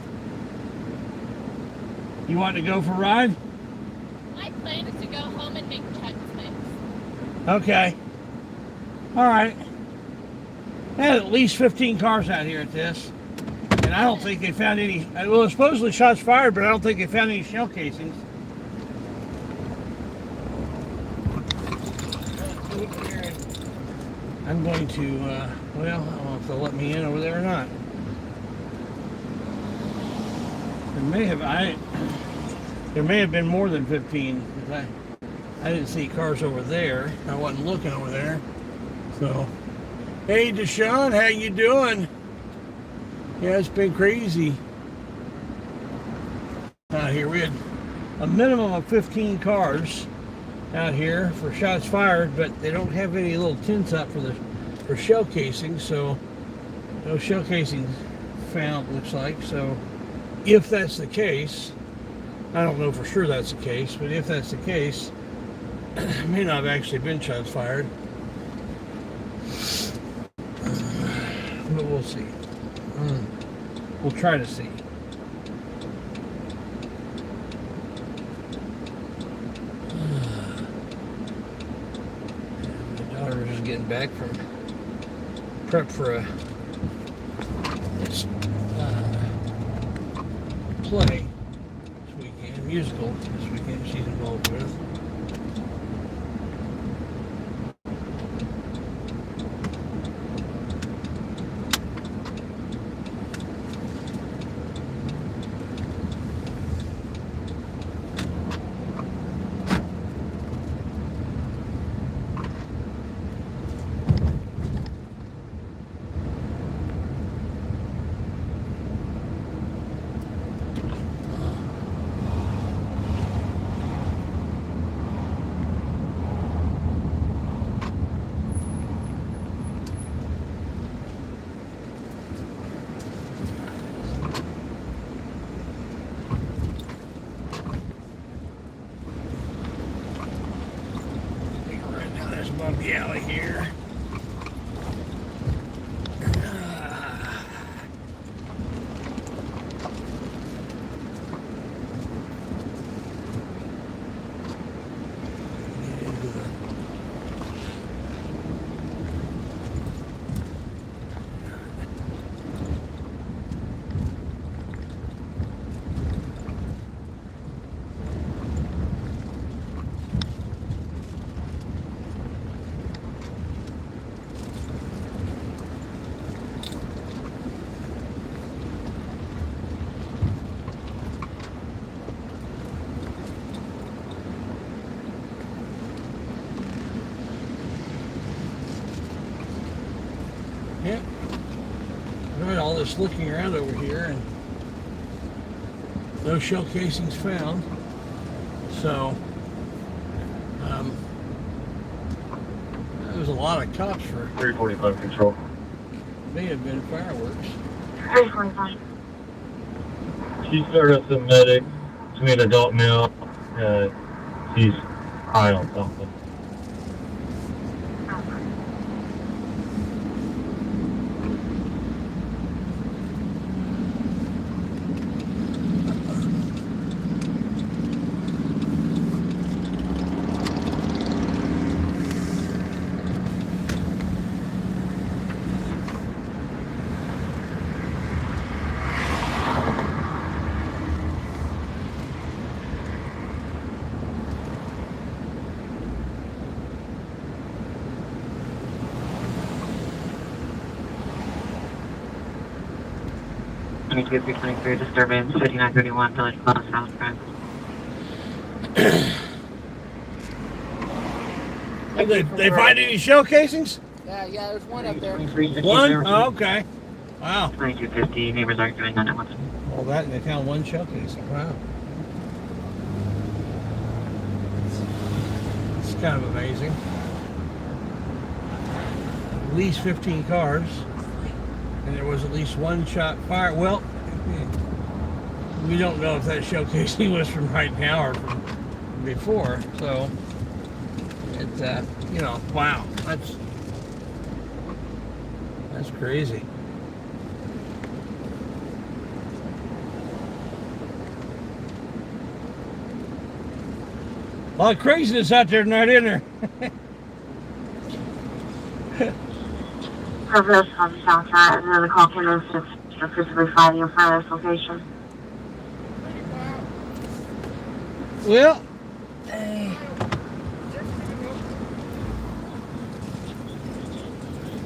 Speaker 1: You want to go for a ride?
Speaker 4: My plan is to go home and make Chex Mix.
Speaker 1: Okay. All right. They had at least 15 cars out here at this. And I don't think they found any, well, supposedly shots fired, but I don't think they found any shell casings. I'm going to, well, I don't know if they'll let me in over there or not. There may have been more than 15, because I didn't see cars over there. I wasn't looking over there. So, hey, Deshaun, how you doing? Yeah, it's been crazy out here. We had a minimum of 15 cars out here for shots fired, but they don't have any little tins up for shell casings, so no shell casings found, looks like. So if that's the case, I don't know for sure that's the case, but if that's the case, it may not have actually been shots fired. But we'll see. We'll try to see. My daughter was just getting back from prep for a play this weekend, musical this weekend she's involved with. Bumpy alley here. just looking around over here, and no shell casings found. So, there's a lot of cops for
Speaker 7: 345 control.
Speaker 1: may have been fireworks.
Speaker 9: 345.
Speaker 7: She's a medic to me, an adult male. He's high on something.
Speaker 9: Disturbance 5931 Village Close South Drive.
Speaker 1: They find any shell casings?
Speaker 10: Yeah, there's one up there.
Speaker 1: One? Oh, okay. Wow.
Speaker 9: 2250, neighbors are doing that at once.
Speaker 1: All that, and they found one shell casing. Wow. It's kind of amazing. At least 15 cars, and there was at least one shot fired. Well, we don't know if that shell casing was from right now or from before. So, wow, that's crazy. A lot of craziness out there tonight, isn't there?
Speaker 9: Proverbs on the south side, another call came in for physically finding your fire's location.
Speaker 1: Well,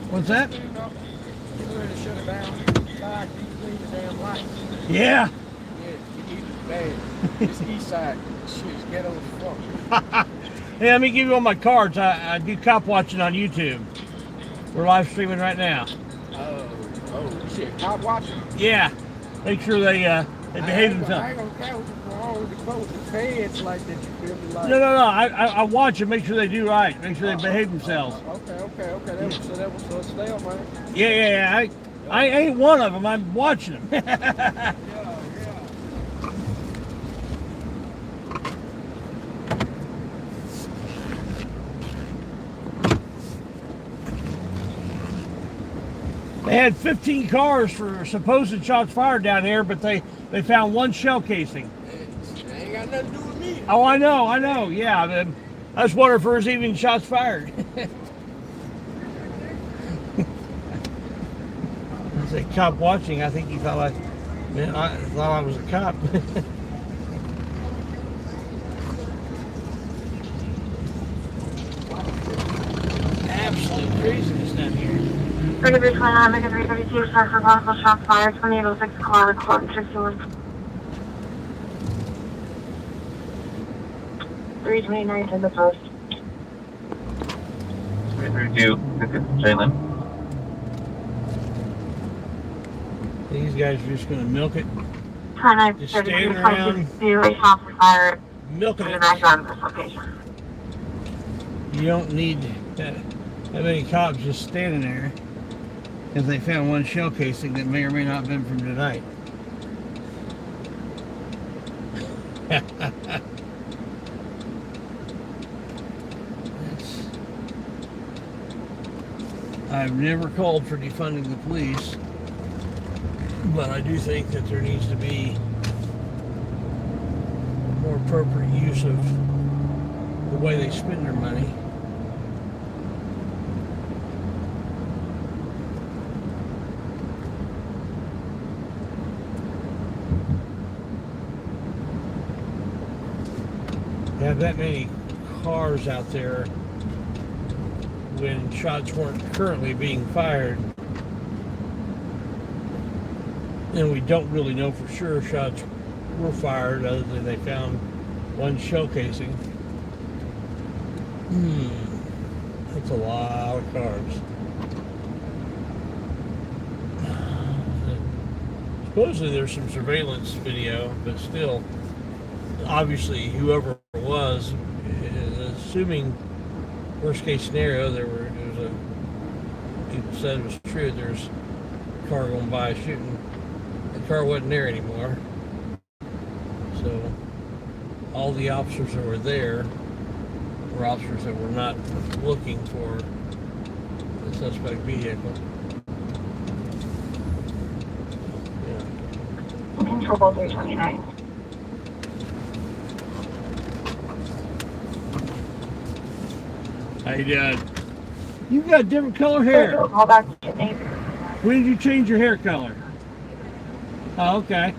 Speaker 1: what's that?
Speaker 10: You're ready to shut it down. Back, you clean the damn lights.
Speaker 1: Yeah.
Speaker 10: Yeah, it's bad. This east side, shit's ghetto as fuck.
Speaker 1: Hey, let me give you all my cards. I do cop watching on YouTube. We're live streaming right now.
Speaker 10: Oh, shit. Cop watching?
Speaker 1: Yeah. Make sure they behave
Speaker 10: I
Speaker 1: themselves.
Speaker 10: ain't gonna count for all the close the feds like that. You feel me? Like,
Speaker 1: No. I watch them. Make sure they do right. Make sure they behave themselves.
Speaker 10: Okay. That was stay on, man.
Speaker 1: Yeah. I ain't one of them. I'm watching them. They had 15 cars for supposed shots fired down here, but they found one shell casing.
Speaker 10: It ain't got nothing to do with me.
Speaker 1: Oh, I know. Yeah, I was wondering if there was even shots fired. As a cop watching, I think he thought I was a cop. Absolute craziness down here.
Speaker 9: 3329, make a 332, start for possible shots fired, 2806, call report 61. 329 to the post.
Speaker 7: 332, Jalen.
Speaker 1: These guys are just going to milk it.
Speaker 9: 29,
Speaker 1: Just standing around.
Speaker 9: 32, shots were fired
Speaker 1: Milking
Speaker 9: in the
Speaker 1: it.
Speaker 9: background of this location.
Speaker 1: You don't need that many cops just standing there if they found one shell casing that may or may not have been from tonight. I've never called for defunding the police, but I do think that there needs to be more appropriate use of the way they spend their money. Have that many cars out there when shots weren't currently being fired, and we don't really know for sure shots were fired other than they found one shell casing. That's a lot of cars. Supposedly there's some surveillance video, but still, obviously whoever it was, assuming worst case scenario, there was a people said it was true. There's a car going by shooting. The car wasn't there anymore, so all the officers that were there were officers that were not looking for the suspect vehicle.
Speaker 9: Control 329.
Speaker 1: How you doing? You got different color hair.
Speaker 9: Call back to your name.
Speaker 1: When did you change your hair color? Oh, okay.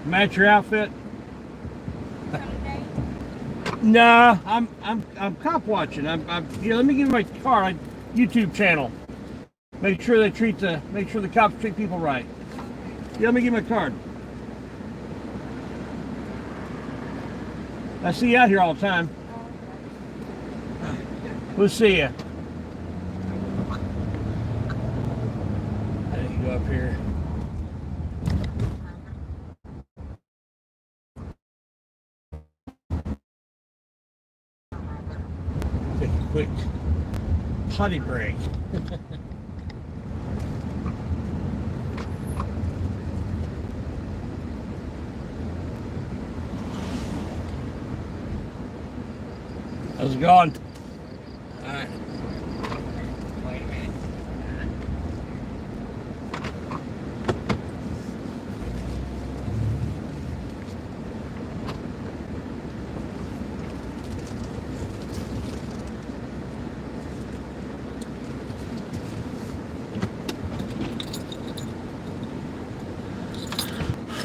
Speaker 1: Match your outfit? Nah, I'm cop watching. Yeah, let me give you my card. YouTube channel. Make sure the cops treat people right. Yeah, let me give you my card. I see you out here all the time. We'll see you. I need to go up here. Take a quick potty break. How's it going? All right. Wait a minute.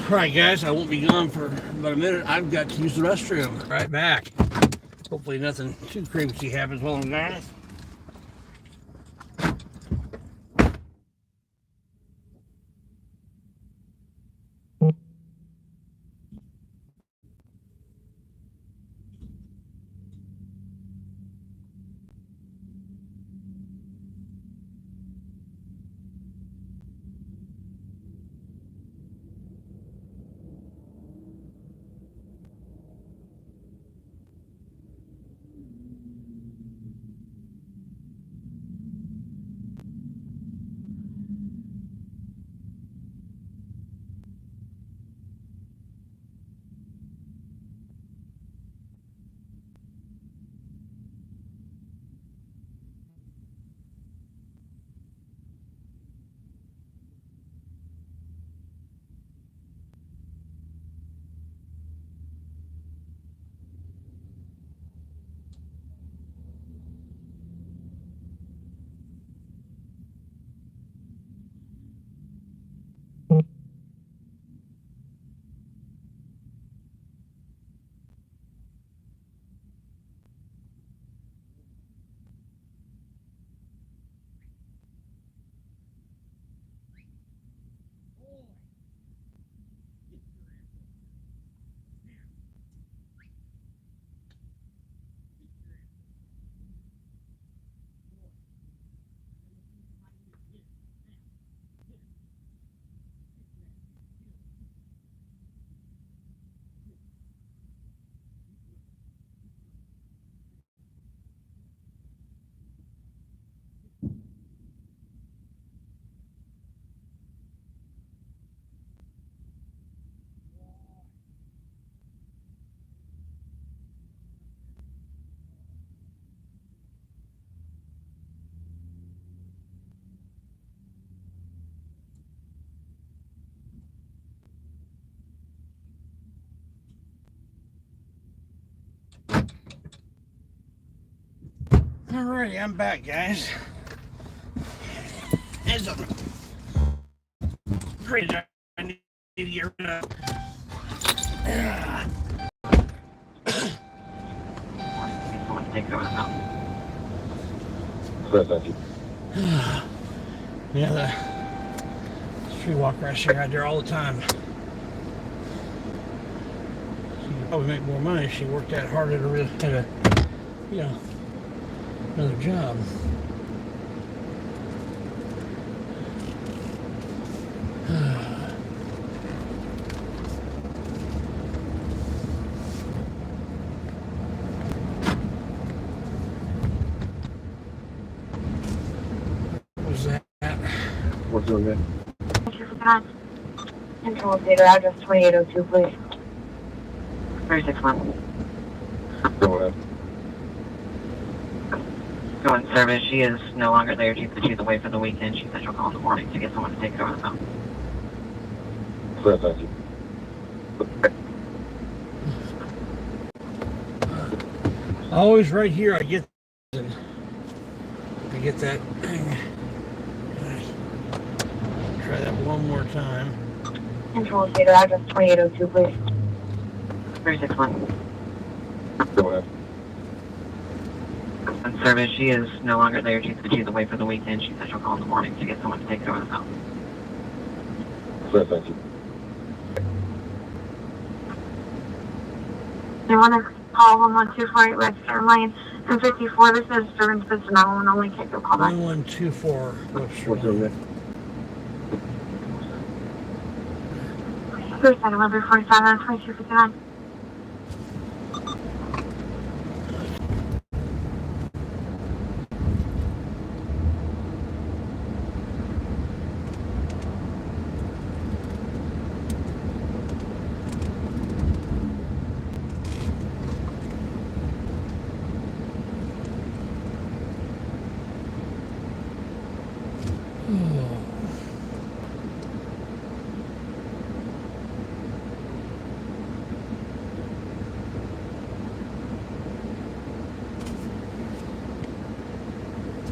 Speaker 1: All right, guys, I won't be gone for about a minute. I've got to use the restroom. Right back. Hopefully nothing too crazy happens while I'm gone. Alrighty, I'm back, guys. There's a great I need to get rid of. Yeah, the street walker I see out there all the time. She could probably make more money if she worked that hard at a another job.
Speaker 7: What's your name?
Speaker 9: Thank you for that. Control data address 2802, please. 361.
Speaker 7: Go ahead.
Speaker 9: Going service. She is no longer there. She's away for the weekend. She said she'll call in the morning to get someone to take it over the phone.
Speaker 7: Clear, thank you.
Speaker 1: Always right here I get that. Try that one more time.
Speaker 9: Control data address 2802, please. 361.
Speaker 7: Go ahead.
Speaker 9: On service. She is no longer there. She's away for the weekend. She said she'll call in the morning to get someone to take it over the phone.
Speaker 7: Clear, thank you.
Speaker 9: You want to call 11248 Webster Lane and 54. This is disturbance business and only take your call back.
Speaker 1: 1124 Webster
Speaker 7: What's your
Speaker 1: Lane.
Speaker 7: name?
Speaker 9: 3747 2259.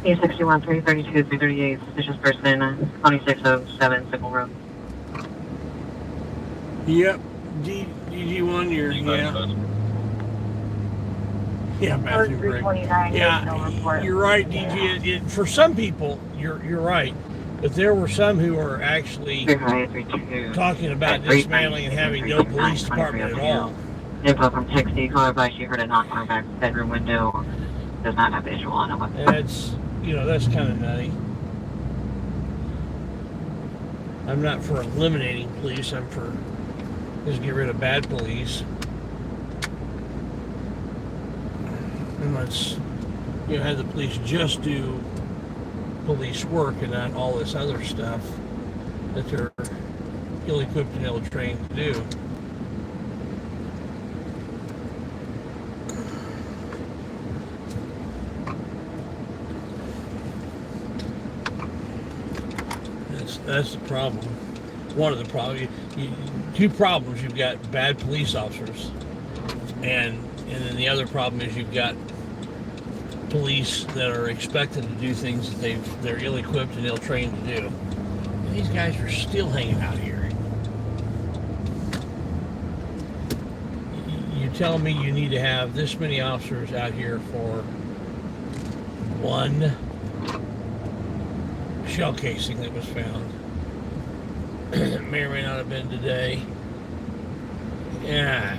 Speaker 9: E61 332 338 suspicious person 2607 Sickle Road.
Speaker 1: Yep. DG1, yeah, Matthew Briggs.
Speaker 9: 329.
Speaker 1: Yeah, you're right, DG. For some people, you're right, but there were some who are actually talking about dismantling and having no police department at all.
Speaker 9: Info from Texie, call advice you heard a knock on her back bedroom window. Does not have visual on it.
Speaker 1: That's kind of nutty. I'm not for eliminating police. I'm for just get rid of bad police. And let's, have the police just do police work and not all this other stuff that they're ill-equipped and ill-trained to do. That's the problem. One of the problems. Two problems. You've got bad police officers, and then the other problem is you've got police that are expected to do things that they're ill-equipped and ill-trained to do. And these guys are still hanging out here. You tell me you need to have this many officers out here for one shell casing that was found. It may or may not have been today. Yeah.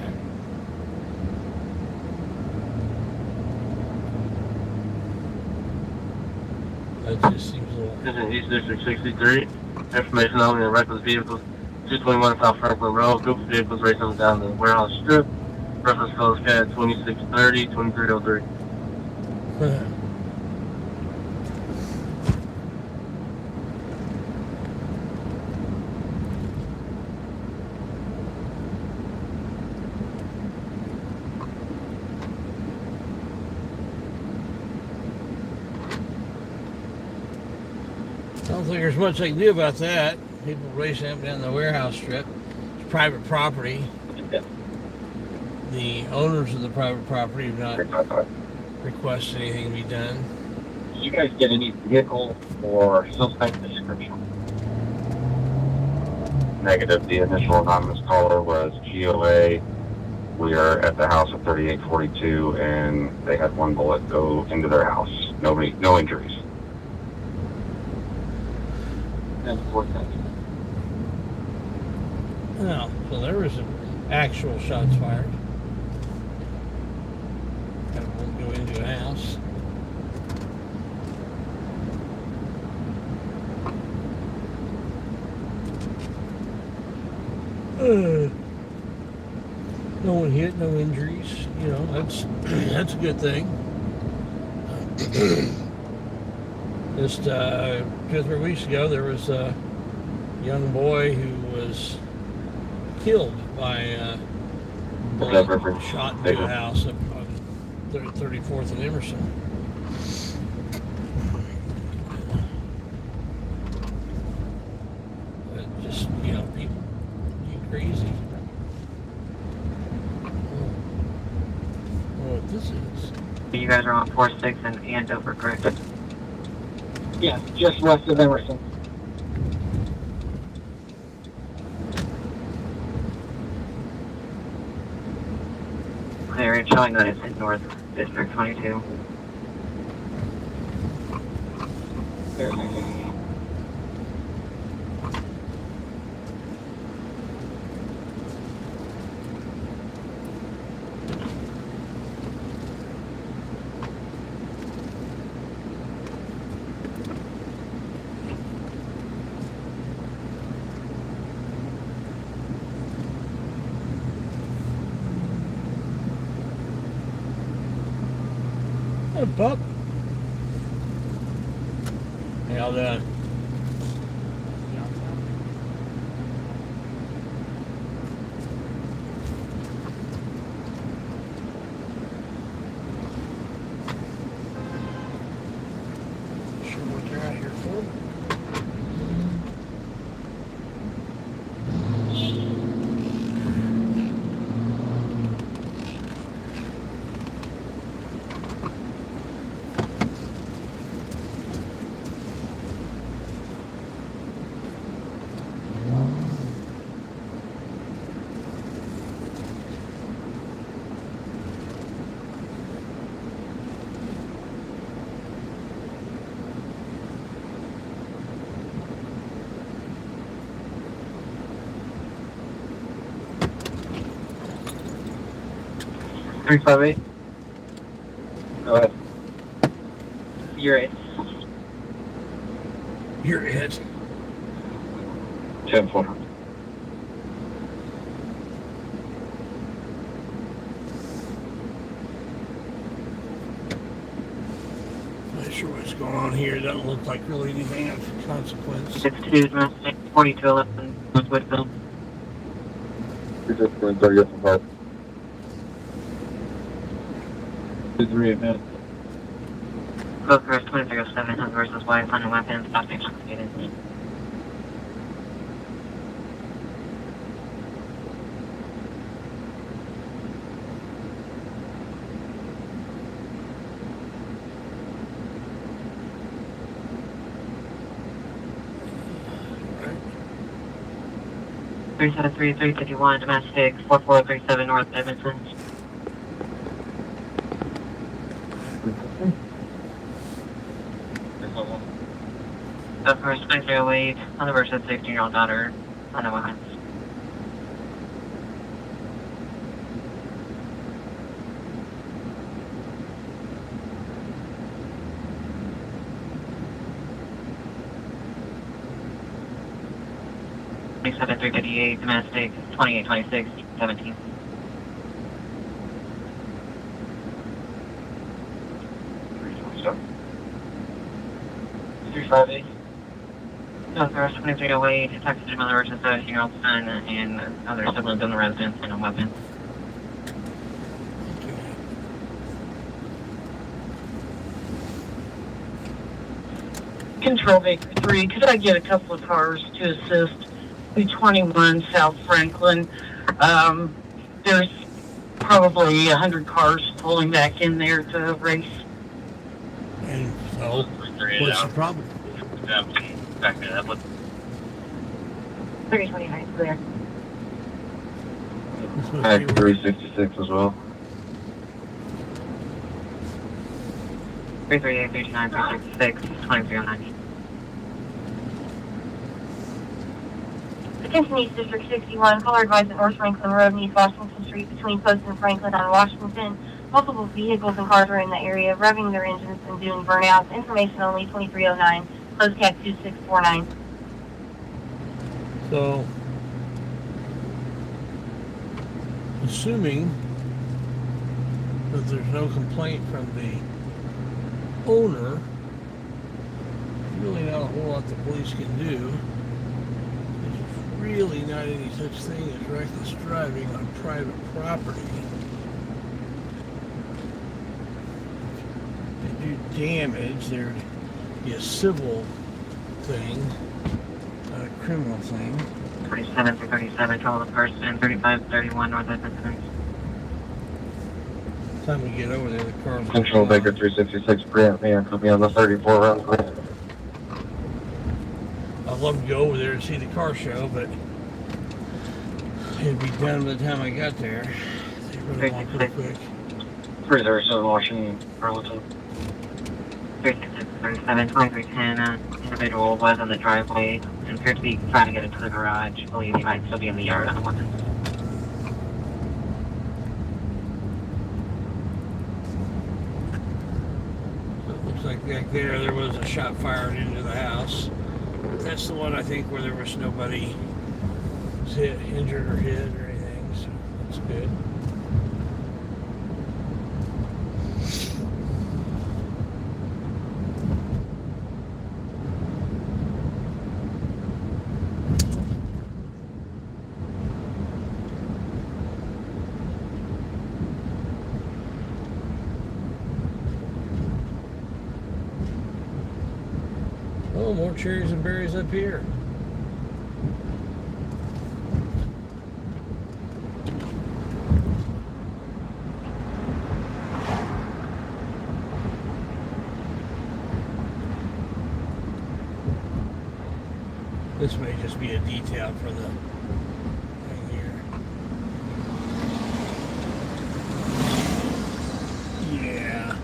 Speaker 1: That just seems a little...
Speaker 2: This is East District 63. Information only on reckless vehicles. 221 South Franklin Road. Group of vehicles racing down the warehouse strip. Reference code is 2630, 2303.
Speaker 1: I don't think there's much they can do about that. People racing up down the warehouse strip. It's private property. The owners of the private property have not requested anything to be done.
Speaker 7: Did you guys get any vehicle or suspect description? Negative. The initial anonymous caller was GOA. We are at the house at 3842, and they had one bullet go into their house. No injuries.
Speaker 1: No, so there was actual shots fired. Kind of won't go into a house. No one hit, no injuries. That's a good thing. Just 2 or 3 weeks ago, there was young boy who was killed by a bullet shot into a house up on 34th and Emerson. Just, people get crazy. What this is.
Speaker 9: You guys are on 4-6 and Andover, correct?
Speaker 2: Yeah, just west of Emerson.
Speaker 9: They're showing that it's in North District 22.
Speaker 1: Hey, pup. Hey, how that? Sure what they're out here for.
Speaker 9: Three five eight.
Speaker 2: Go ahead.
Speaker 9: You're it.
Speaker 1: You're it.
Speaker 7: 10-4.
Speaker 1: Not sure what's going on here. Doesn't look like really anything of consequence.
Speaker 9: 62 domestic 4211 North Whitfield.
Speaker 7: You're just going 30 from 5.
Speaker 2: 2-3 event.
Speaker 9: Both cars 2307 Hunt versus White, finding weapons, stop station located.
Speaker 1: Right.
Speaker 9: 373 351 domestic 4437 North Edmonton. Both cars 2308 on the versus 16-year-old daughter on the weapons. Seven 358 domestic 2826 17. Both cars 2308 texted him on the versus 17-year-old son and other siblings in the residence and a weapon. Control Baker 3, could I get a couple of cars to assist 221 South Franklin? There's probably 100 cars pulling back in there to race.
Speaker 1: And so, what's the problem?
Speaker 9: Back it up with 329 clear.
Speaker 7: Ag 366 as well.
Speaker 9: 338, 329, 366, 2309.
Speaker 12: Attention East District 61, caller advised at North Franklin Road and East Washington Street between Post and Franklin on Washington. Multiple vehicles and cars are in the area, revving their engines and doing burnouts. Information only 2309, closed cat 2649.
Speaker 1: So, assuming that there's no complaint from the owner, really not a whole lot the police can do. really not any such thing as reckless driving on private property. They do damage, there'd be a civil thing, not a criminal thing.
Speaker 2: 27 through 37, total the person, 35, 31 north of Pennsylvania.
Speaker 1: Time we get over there, the car's
Speaker 7: Control Baker 366, grant me a copy on the 34 round clear.
Speaker 1: I'd love to go over there and see the car show, but it'd be done by the time I got there. They run along pretty quick.
Speaker 2: 307 Washington, Arlington. 37, 2310, individual was on the driveway and appeared to be trying to get into the garage. I believe he might still be in the yard on the one.
Speaker 1: So it looks like back there was a shot fired into the house. That's the one I think where there was nobody hit, injured or hit or anything, so that's good. Oh, more cherries and berries up here. This may just be a detail for the thing here. Yeah.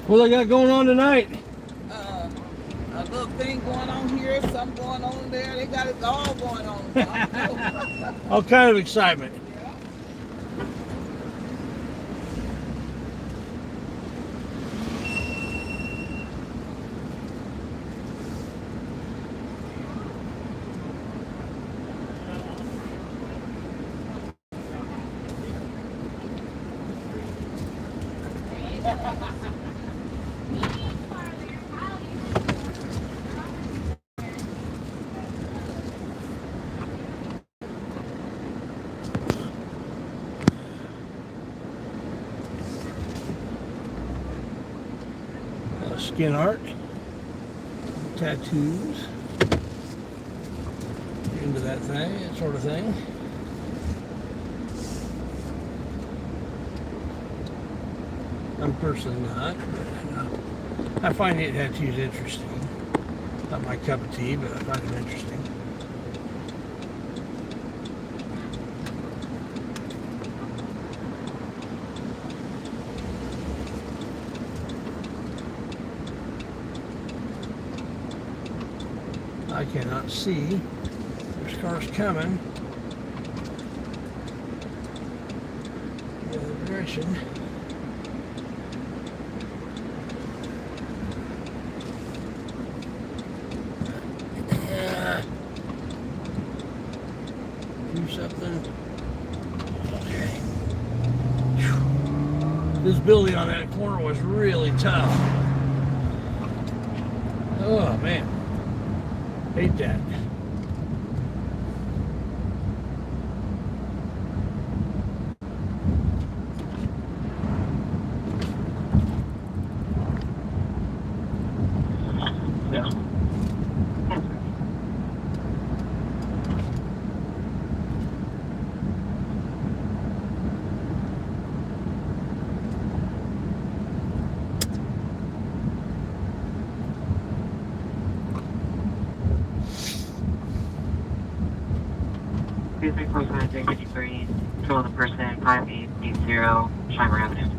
Speaker 1: What they got going on tonight?
Speaker 8: A little thing going on here, something going on there. They got it all going on.
Speaker 1: All kind of excitement. Skin art, tattoos, into that thing, that sort of thing. I'm personally not, but I find the tattoos interesting. Not my cup of tea, but I find them interesting. I cannot see. There's cars coming the other direction. Do something. Okay. This building on that corner was really tough. Oh man. Hate that.
Speaker 2: Yeah. Three 353, control the person, 5880, Shimer Avenue.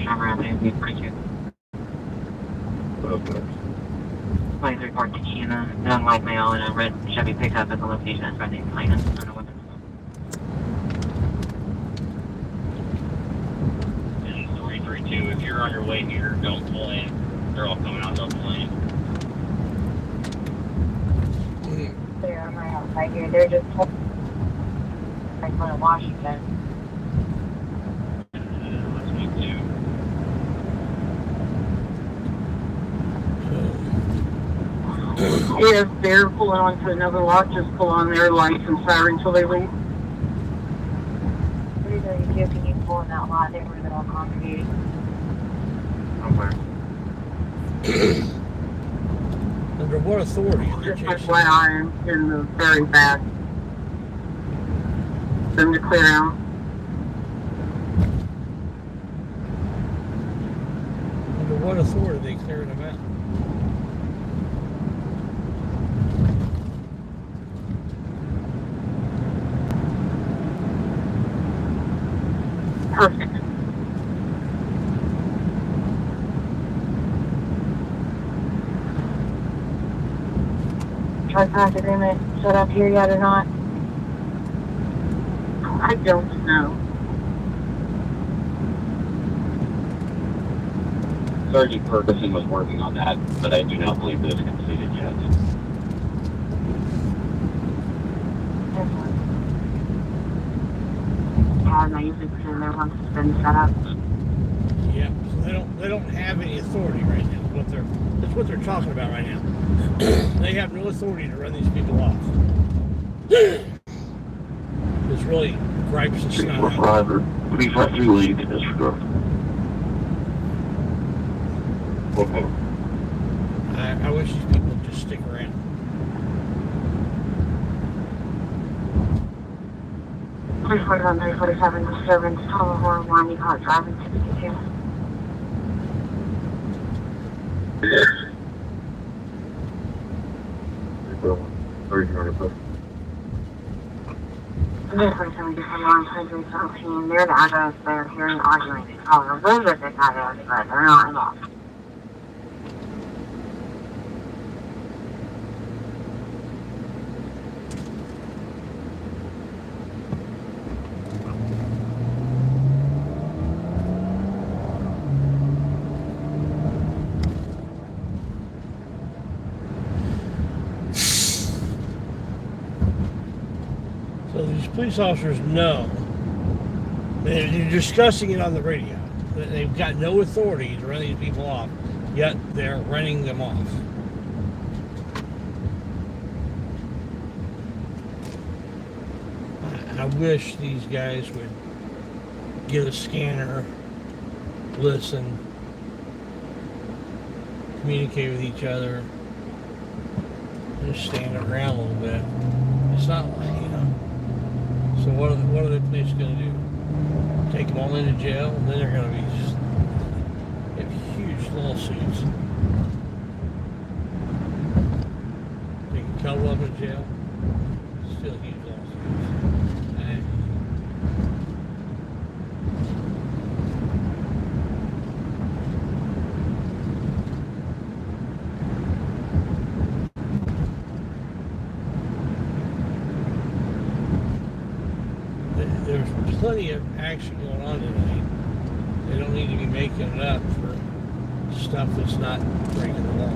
Speaker 2: Shimer Avenue, 42.
Speaker 7: Okay.
Speaker 9: 23 Port Tequila, known white male in a red Chevy pickup at the location of Friday Plain.
Speaker 2: And 332, if you're on your way here, don't pull in. They're all coming out, don't pull in.
Speaker 12: They're on my outside here. They're just Franklin, Washington.
Speaker 2: Let's go to.
Speaker 9: If they're pulling onto another lot, just pull on their lights and siren until they leave.
Speaker 12: 332, can you pull in that lot? They were all congregating.
Speaker 2: Okay.
Speaker 1: Under what authority? They're
Speaker 9: Just
Speaker 1: chasing
Speaker 9: FYI, in the very back. Them to clear out.
Speaker 1: Under what authority are they clearing them out?
Speaker 9: Perfect.
Speaker 12: Tri-pack agreement set up here yet or not?
Speaker 9: I don't know.
Speaker 7: Sergeant Ferguson was working on that, but I do not believe it is completed yet.
Speaker 12: Yeah, and I usually put in there once it's been set up.
Speaker 1: Yeah, so they don't have any authority right now. That's what they're talking about right now. They have no authority to run these people off. It's really gripes and snot.
Speaker 7: 345 or 353 lead in this regard. Okay.
Speaker 1: I wish these people would just stick around.
Speaker 12: Report on 347 disturbance, total horn one, you caught driving 62. This one, 71, 117, they're the address they're hearing arguing. Oh, those are the address, but they're not involved.
Speaker 1: So these police officers know, they're discussing it on the radio, that they've got no authority to run these people off, yet they're running them off. I wish these guys would get a scanner, listen, communicate with each other, just stand their ground a little bit. It's not like, so what are the police going to do? Take them all into jail, and then they're going to be just have huge lawsuits. They can couple up in jail, still huge lawsuits. There's plenty of action going on tonight. They don't need to be making it up for stuff that's not breaking the law.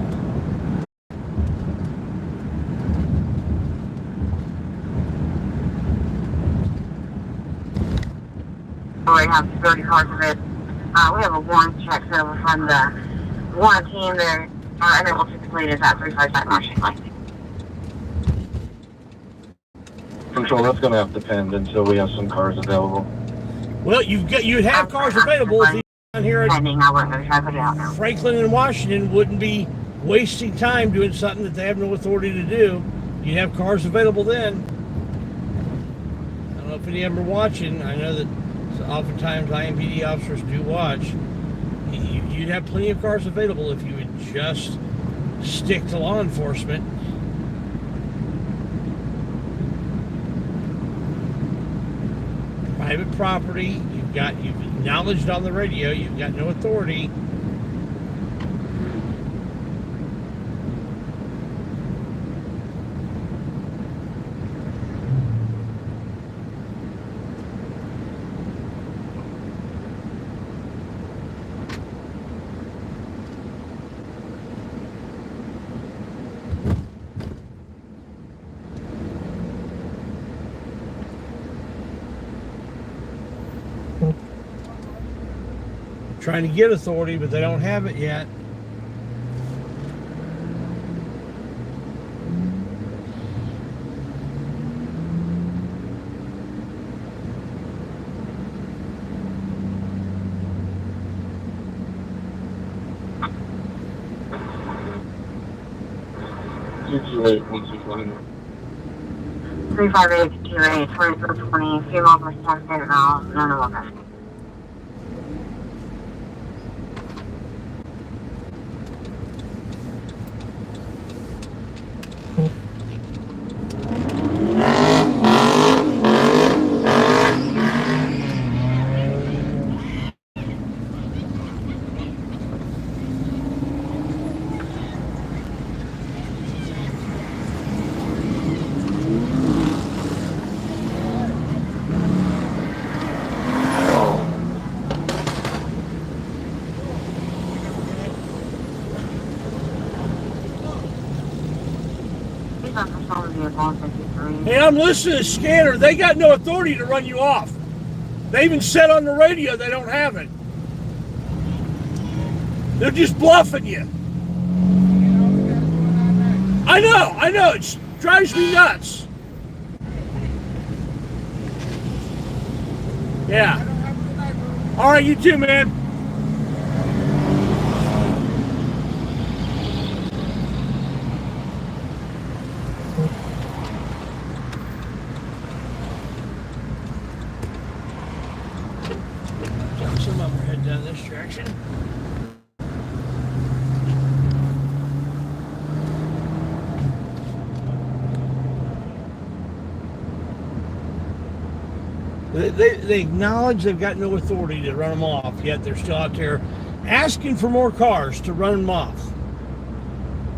Speaker 12: We have 30 cars of it. We have a warrant check over from the warrant team. They're unable to complete it at 355 Washington.
Speaker 7: Control, that's going to have to depend until we have some cars available.
Speaker 1: Well, you'd have cars available if these down here at Franklin and Washington wouldn't be wasting time doing something that they have no authority to do. You'd have cars available then. I don't know if any of them are watching. I know that oftentimes IMPD officers do watch. You'd have plenty of cars available if you would just stick to law enforcement. Private property, you've acknowledged on the radio, you've got no authority. trying to get authority, but they don't have it yet.
Speaker 2: Two-two-eight, 161.
Speaker 12: 358 228 2420, female versus transgender male, none of them.
Speaker 1: Hey, I'm listening to the scanner. They got no authority to run you off. They even said on the radio they don't have it. They're just bluffing you. I know. It drives me nuts. Yeah. All right, you too, man. Some of them are heading down this direction. They acknowledge they've got no authority to run them off, yet they're still out there asking for more cars to run them off.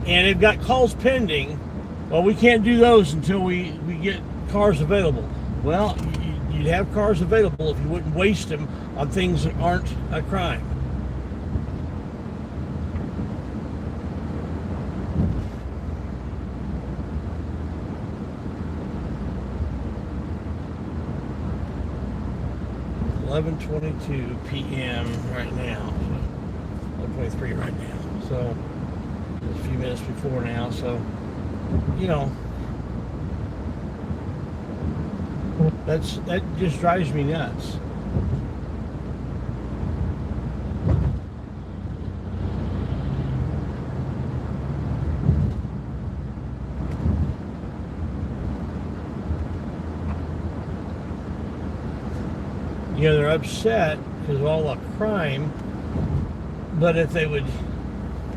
Speaker 1: And they've got calls pending. Well, we can't do those until we get cars available. Well, you'd have cars available if you wouldn't waste them on things that aren't a crime. .22 p.m. right now. 11:23 right now. So a few minutes before now. So that just drives me nuts. They're upset because of all the crime, but if they would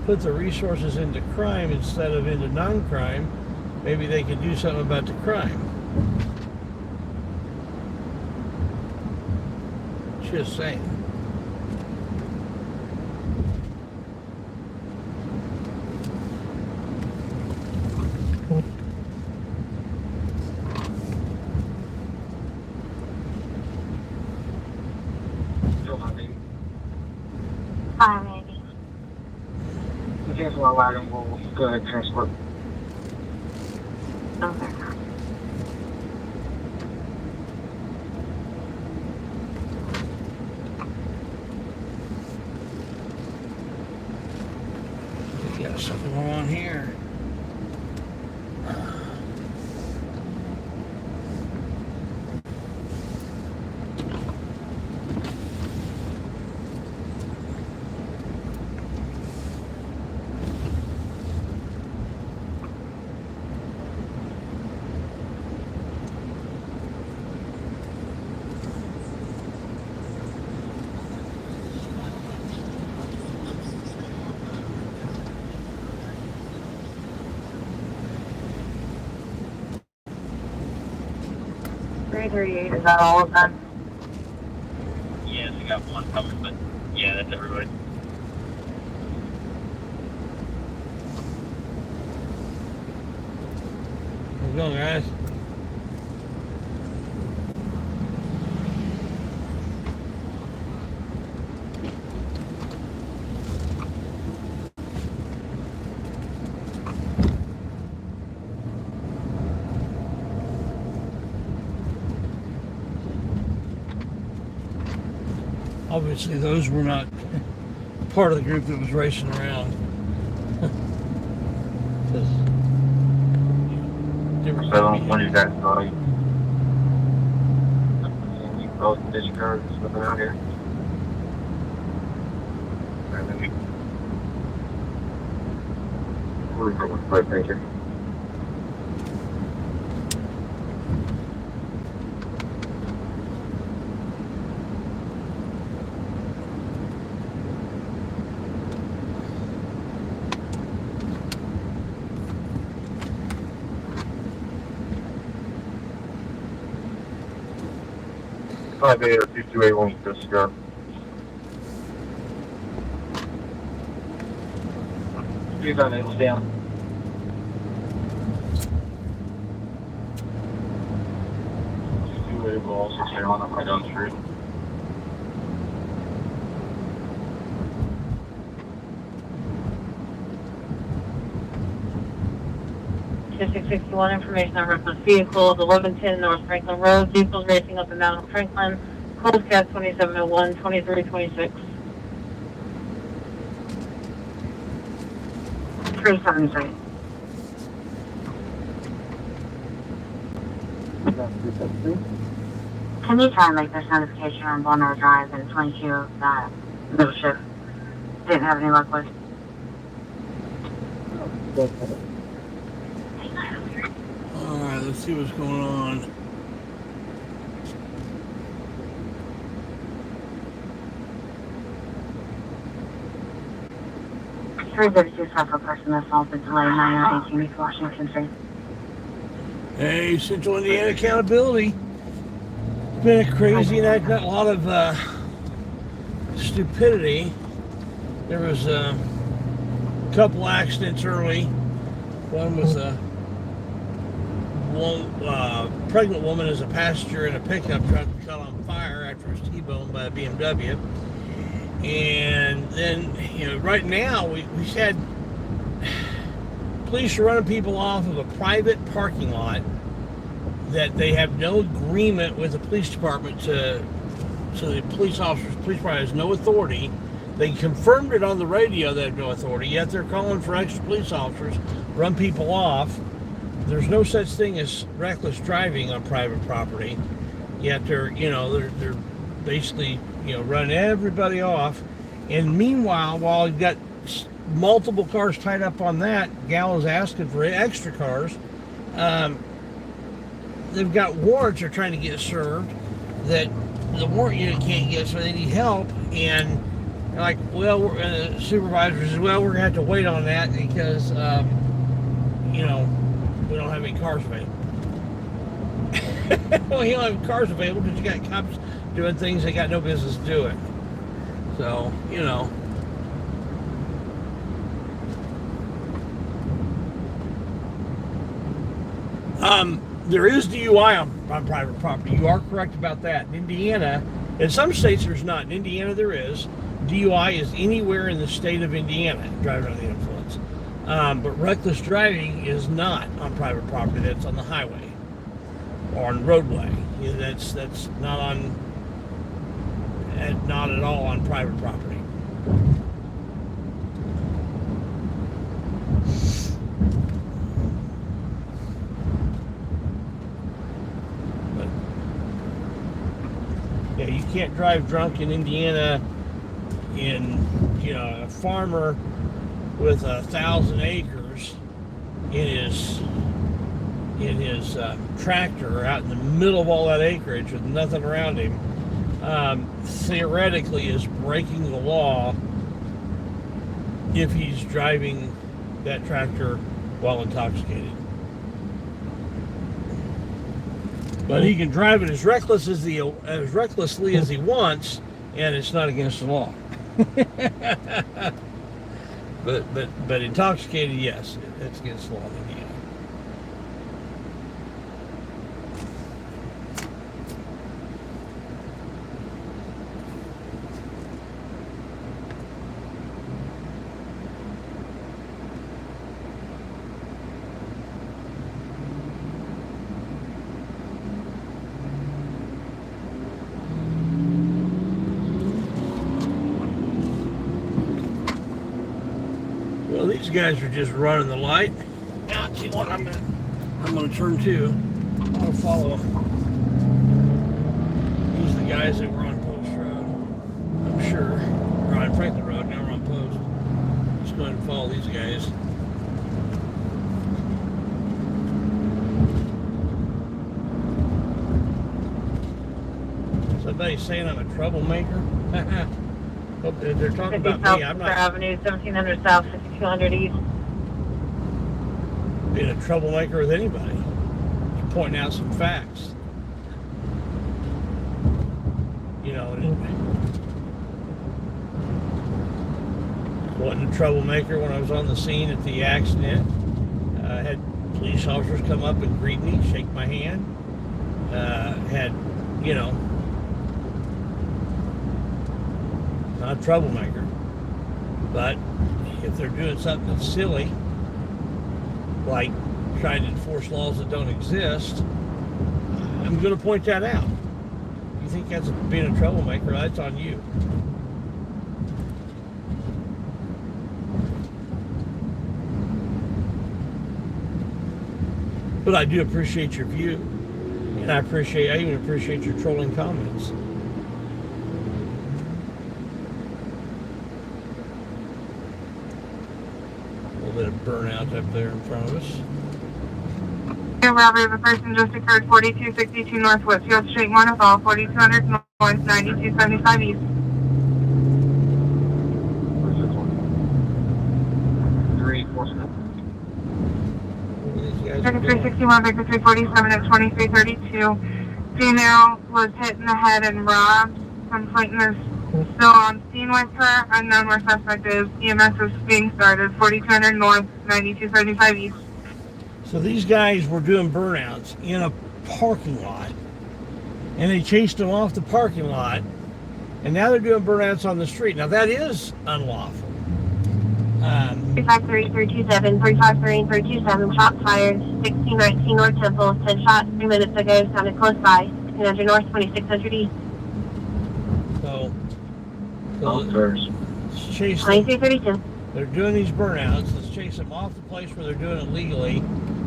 Speaker 1: put the resources into crime instead of into non-crime, maybe they could do something about the crime. Just saying.
Speaker 12: Maybe.
Speaker 2: Here's one wagon, we'll go ahead and transport.
Speaker 12: Okay.
Speaker 1: We got something going on here.
Speaker 12: Is that all of them?
Speaker 2: Yes, we got one coming, but yeah, that's everybody.
Speaker 1: How's it going, guys? obviously those were not part of the group that was racing around.
Speaker 2: What do you guys going? Both discharges living out here. Right, thank you. Five eight or 2281 disregard. He's on it, down. Two-way will also stay on up right down the street.
Speaker 9: District 61 information on reckless vehicles, 1110 North Franklin Road, vehicles racing up and down on Franklin, code cat 2701, 2326. 373. Can you try and make this notification on Bonner Drive and 22 that middle shift didn't have any luck with?
Speaker 1: Alright, let's see what's going on.
Speaker 9: Suffer person assaulted delay 918 East Washington Street.
Speaker 1: Hey, Central Indiana Accountability. It's been a crazy night, got a lot of stupidity. There was a couple accidents early. One was a pregnant woman as a passenger in a pickup truck caught on fire after it was T-boned by a BMW. And then, right now we had police are running people off of a private parking lot that they have no agreement with the police department so the police department has no authority. They confirmed it on the radio they have no authority, yet they're calling for extra police officers, run people off. There's no such thing as reckless driving on private property, yet they're basically, running everybody off. And meanwhile, while you've got multiple cars tied up on that, gal is asking for extra cars. They've got warrants they're trying to get served that the warrant unit can't get, so they need help. And they're like, well, the supervisor says, well, we're going to have to wait on that because, we don't have any cars available. Well, you don't have cars available because you got cops doing things they got no business doing. So, there is DUI on private property. You are correct about that. In Indiana, in some states there's not. In Indiana there is. DUI is anywhere in the state of Indiana, driving under the influence. But reckless driving is not on private property. That's on the highway or on roadway. That's not at all on private property. But yeah, you can't drive drunk in Indiana. A farmer with 1,000 acres in his tractor out in the middle of all that acreage with nothing around him, theoretically is breaking the law if he's driving that tractor while intoxicated. But he can drive it as recklessly as he wants, and it's not against the law. but intoxicated, yes, it's against the law in Indiana. these guys are just running the light. Now, see what I'm gonna turn to. I'm gonna follow. These are the guys that were on Post Road. I'm sure. We're on Franklin Road. Now we're on Post. Just go ahead and follow these guys. Somebody saying I'm a troublemaker? Hope they're talking about me. I'm not
Speaker 12: Avenue, 1700 South, 5200 East.
Speaker 1: being a troublemaker with anybody. Just pointing out some facts. You know, wasn't a troublemaker when I was on the scene at the accident. I had police officers come up and greet me, shake my hand. Had, you know, not a troublemaker. But if they're doing something that's silly, like trying to enforce laws that don't exist, I'm going to point that out. You think that's being a troublemaker, that's on you. But I do appreciate your view, and I even appreciate your trolling comments. A little bit of burnout up there in front of us.
Speaker 12: Robbery of a person just occurred 4262 Northwest Field Street, Monteval, 4200 North, 9275 East. Baker 361, Baker 347 at 2332. Female was hit in the head and robbed. Complainant is still on scene with her. Unknown where suspect is. EMS is being started. 4200 North, 9275 East.
Speaker 1: So these guys were doing burnouts in a parking lot, and they chased them off the parking lot, and now they're doing burnouts on the street. Now that is unlawful.
Speaker 12: 353-327, 353-327, shots fired, 1619 North Temple, 10 shots 3 minutes ago, sounded close by, 1600 North, 2600 East.
Speaker 1: So let's chase them.
Speaker 12: 2332.
Speaker 1: They're doing these burnouts. Let's chase them off the place where they're doing it legally,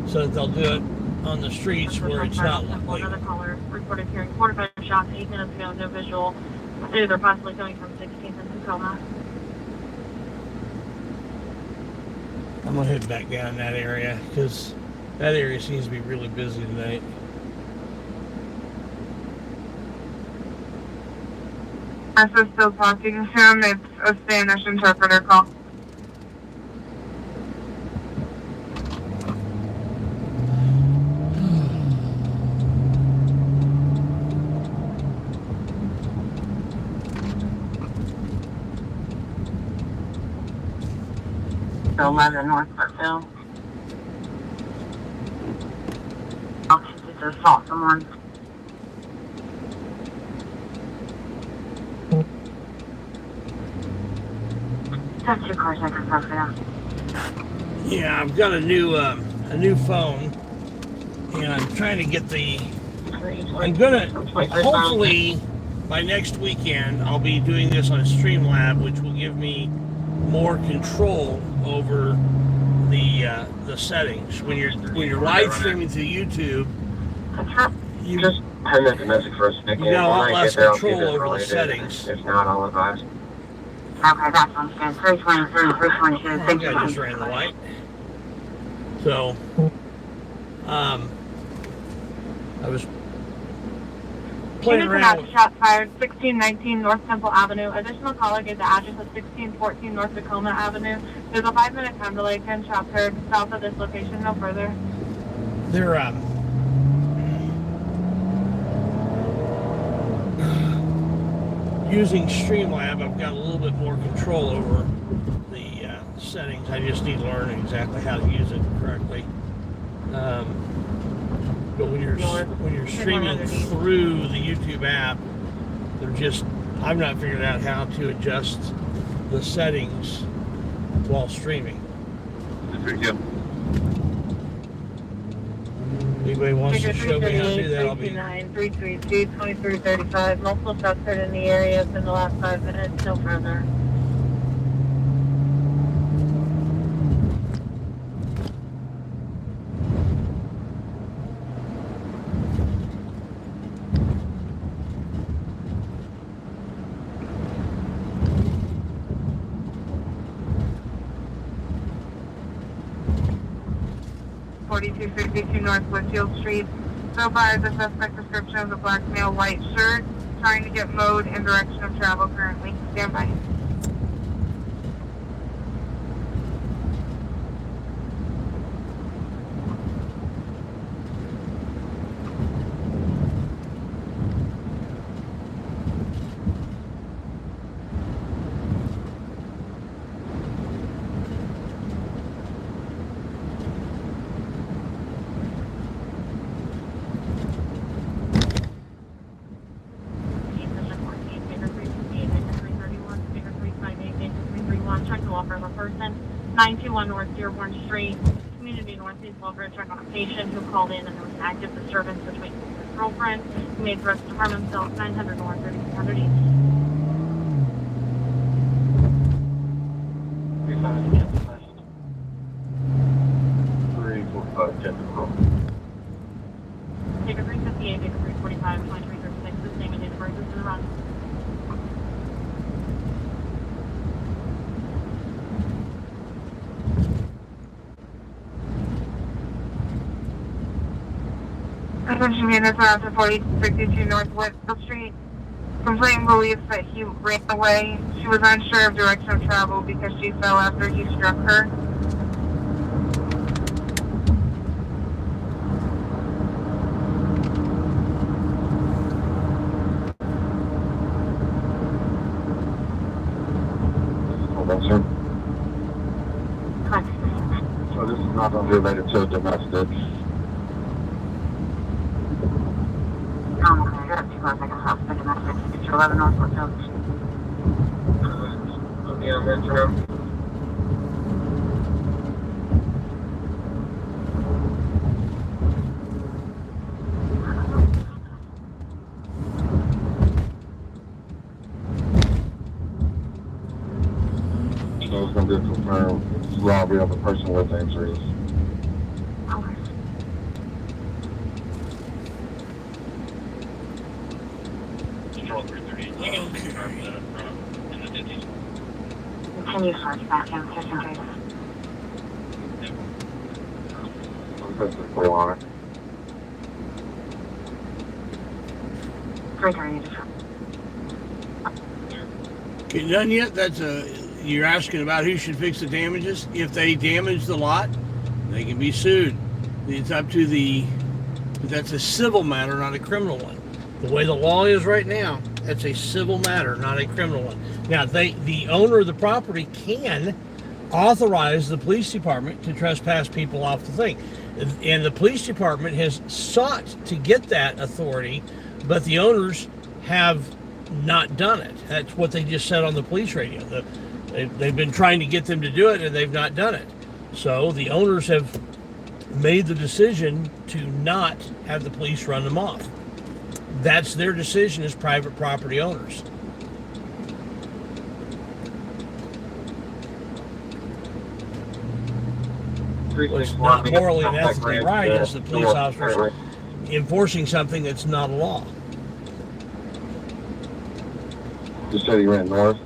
Speaker 1: so that they'll do it on the streets where it's not legal.
Speaker 12: Another caller reported hearing 45 shots 8 minutes ago, no visual. They're possibly coming from 16th and Tacoma.
Speaker 1: I'm gonna head back down in that area because that area seems to be really busy tonight.
Speaker 12: I'm still talking to him. It's a Spanish interpreter call. So 11 North Parkville. Oh, it's assault someone. That's 2 cars I can park now.
Speaker 1: Yeah, I've got a new phone, and I'm trying to get hopefully by next weekend I'll be doing this on Streamlab, which will give me more control over the settings. When you're live streaming to YouTube, you
Speaker 7: Just heading that domestic for a second.
Speaker 1: you got a lot
Speaker 7: When I
Speaker 1: less
Speaker 7: get there, I'll see if
Speaker 1: control
Speaker 7: it's
Speaker 1: over the
Speaker 7: related.
Speaker 1: settings.
Speaker 7: If not, I'll advise.
Speaker 12: Okay, that sounds good. 323, 322.
Speaker 1: I
Speaker 12: Thank
Speaker 1: think
Speaker 12: you.
Speaker 1: I just ran the light. So, I was playing
Speaker 12: Units
Speaker 1: around
Speaker 12: about
Speaker 1: with.
Speaker 12: shots fired, 1619 North Temple Avenue. Additional caller gave the address of 1614 North Tacoma Avenue. There's a 5-minute time delay. 10 shots heard south of this location. No further.
Speaker 1: They're using Streamlab. I've got a little bit more control over the settings. I just need to learn exactly how to use it correctly. But when you're streaming through the YouTube app, I've not figured out how to adjust the settings while streaming. Anybody wants to show me how to do that, I'll be.
Speaker 12: 332, 2335. Multiple shots heard in the area in the last 5 minutes. No further.
Speaker 2: 4262 North Whitfield Street. So by the suspect description of the black male, white shirt, trying to get mode and direction of travel currently. Stand by.
Speaker 12: Check the welfare of a person. 921 North Dearborn Street, Community Northeast Welfare check on a patient who called in and there was an active disturbance between his girlfriend. He made threats to harm himself. 900 North 3400 East. Take a 358, take a 345, 2336. This name and date of birth is in the run.
Speaker 2: Attention units are after 4062 North Whitfield Street. Complainant believes that he ran away. She was unsure of direction of travel because she fell after he struck her.
Speaker 7: Hold on, sir. So this is not related to domestic.
Speaker 12: Okay, I got 2 cars I can help. Second message. It's 11 North Whitfield Street.
Speaker 2: Yeah, Metro.
Speaker 7: So it's going to be confirmed robbery of a person with injuries.
Speaker 12: Continue search back in, just in case.
Speaker 7: This is full on it.
Speaker 12: 330.
Speaker 1: Okay, done yet? You're asking about who should fix the damages. If they damage the lot, they can be sued. It's up to but that's a civil matter, not a criminal one. The way the law is right now, that's a civil matter, not a criminal one. Now, the owner of the property can authorize the police department to trespass people off the thing. And the police department has sought to get that authority, but the owners have not done it. That's what they just said on the police radio. They've been trying to get them to do it, and they've not done it. So the owners have made the decision to not have the police run them off. That's their decision as private property owners. What's not morally and ethically right is the police officers enforcing something that's not a law.
Speaker 7: You said he ran north?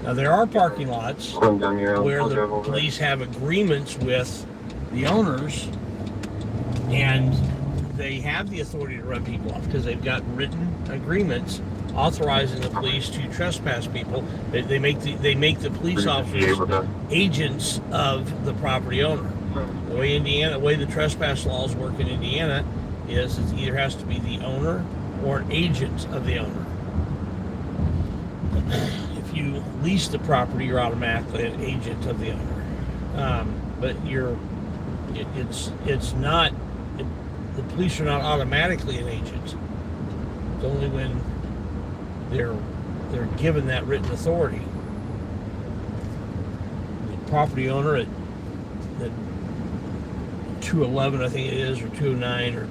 Speaker 1: Now, there are parking lots where the police have agreements with the owners, and they have the authority to run people off because they've got written agreements authorizing the police to trespass people. They make the police officers agents of the property owner. The way the trespass laws work in Indiana is it either has to be the owner or an agent of the owner. If you lease the property, you're automatically an agent of the owner. But it's not. The police are not automatically an agent. It's only when they're given that written authority. The property owner at 211, I think it is, or 209, or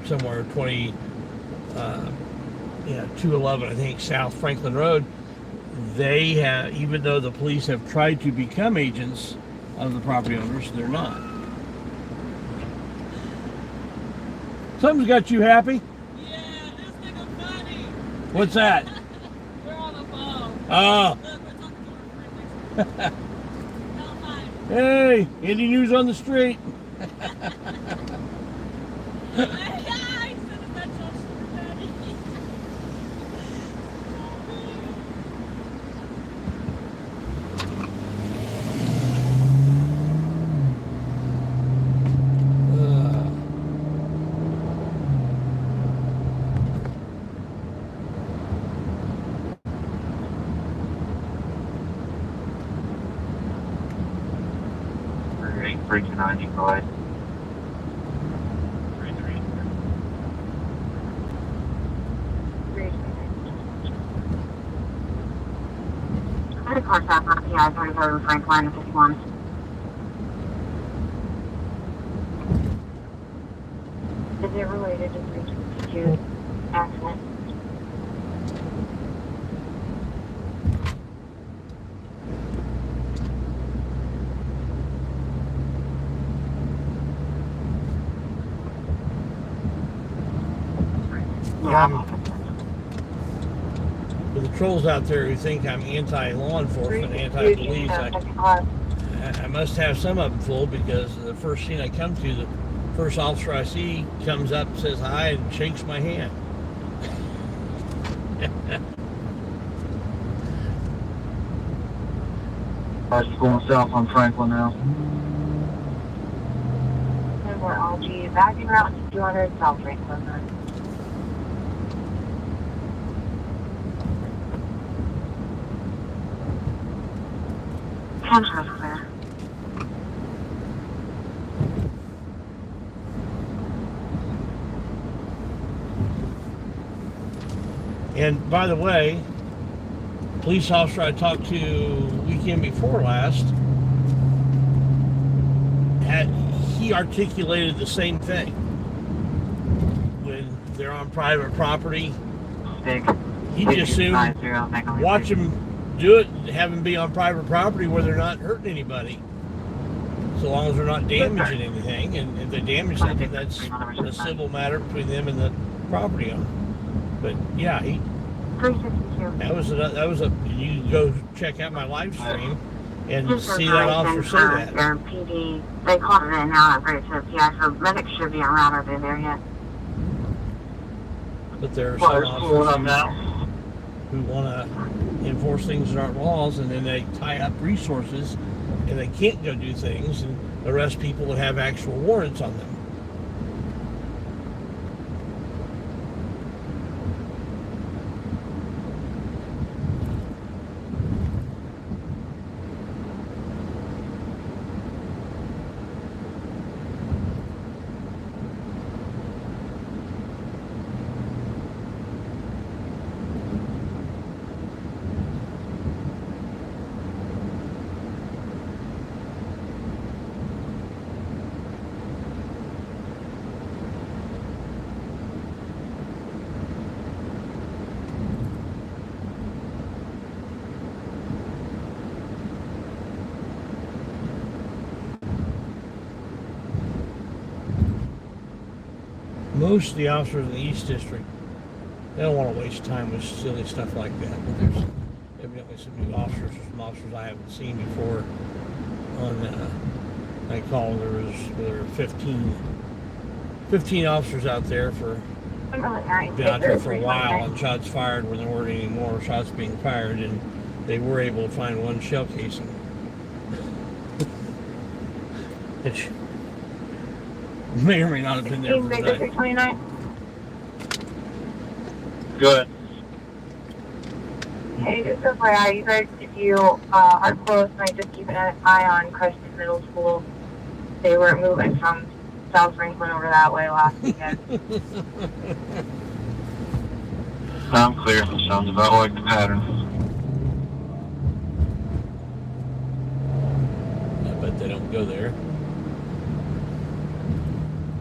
Speaker 1: somewhere 211, I think, South Franklin Road. They have, even though the police have tried to become agents of the property owners, they're not. Something's got you happy?
Speaker 4: Yeah, this nigga funny.
Speaker 1: What's that?
Speaker 4: We're on the phone.
Speaker 1: Oh.
Speaker 4: Look, we're talking to our friends.
Speaker 1: Hey, Indy news on the street.
Speaker 2: Breaking 95.
Speaker 12: I had a car stop on PI 37 Franklin at 51. Is it related to 322 accident?
Speaker 1: For the trolls out there who think I'm anti-law enforcement, anti-police, I must have some of them full, because the first scene I come to, the first officer I see comes up, says hi, and shakes my hand.
Speaker 2: Cars going south on Franklin now.
Speaker 12: And we're all G back in route to 200 South Franklin. Hampshire's clear.
Speaker 1: And by the way, police officer I talked to weekend before last, he articulated the same thing. When they're on private property, he just assumed watch them do it, have them be on private property where they're not hurting anybody, so long as they're not damaging anything. And if they damage something, that's a civil matter between them and the property owner. But yeah, that was a you can go check out my live stream and see that officer say that.
Speaker 12: Their PD, they called it in now, upgraded to a PI, so medics should be around over there yet.
Speaker 1: But there are some officers who want to enforce things that aren't laws, and then they tie up resources and they can't go do things and arrest people that have actual warrants on them. Most of the officers in the East District, they don't want to waste time with silly stuff like that. But there's evidently some new officers, some officers I haven't seen before. I call there were 15 officers out there for been out there for a while, and shots fired when there weren't any more shots being fired, and they were able to find one shell casing. Which may or may not have been there for the night.
Speaker 12: 29.
Speaker 2: Good.
Speaker 12: Hey, just FYI, you guys, if you are close, might just keep an eye on Creston Middle School. They were moving from South Franklin over that way last weekend.
Speaker 2: I'm clear. Sounds about like the pattern.
Speaker 1: I bet they don't go there.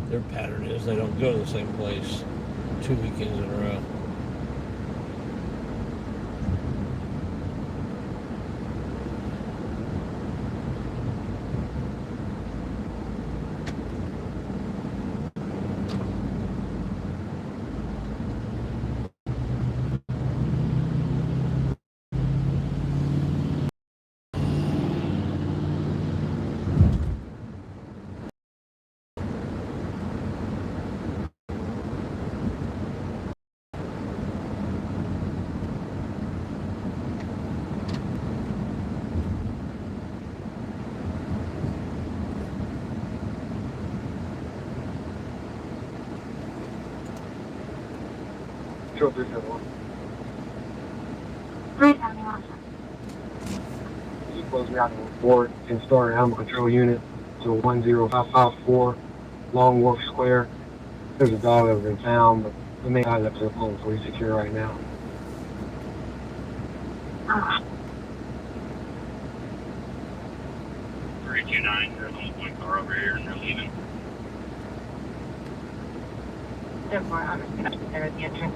Speaker 1: Their pattern is they don't go to the same place 2 weekends in a row.
Speaker 2: 2371.
Speaker 12: 371.
Speaker 2: Close route report and start animal control unit to 10554 Long Wharf Square. There's a dog that was in town, but the main guy's up to the phone, so he's secure right now.
Speaker 7: 329, there's only one car over here and they're leaving.
Speaker 12: 400 there at the entrance.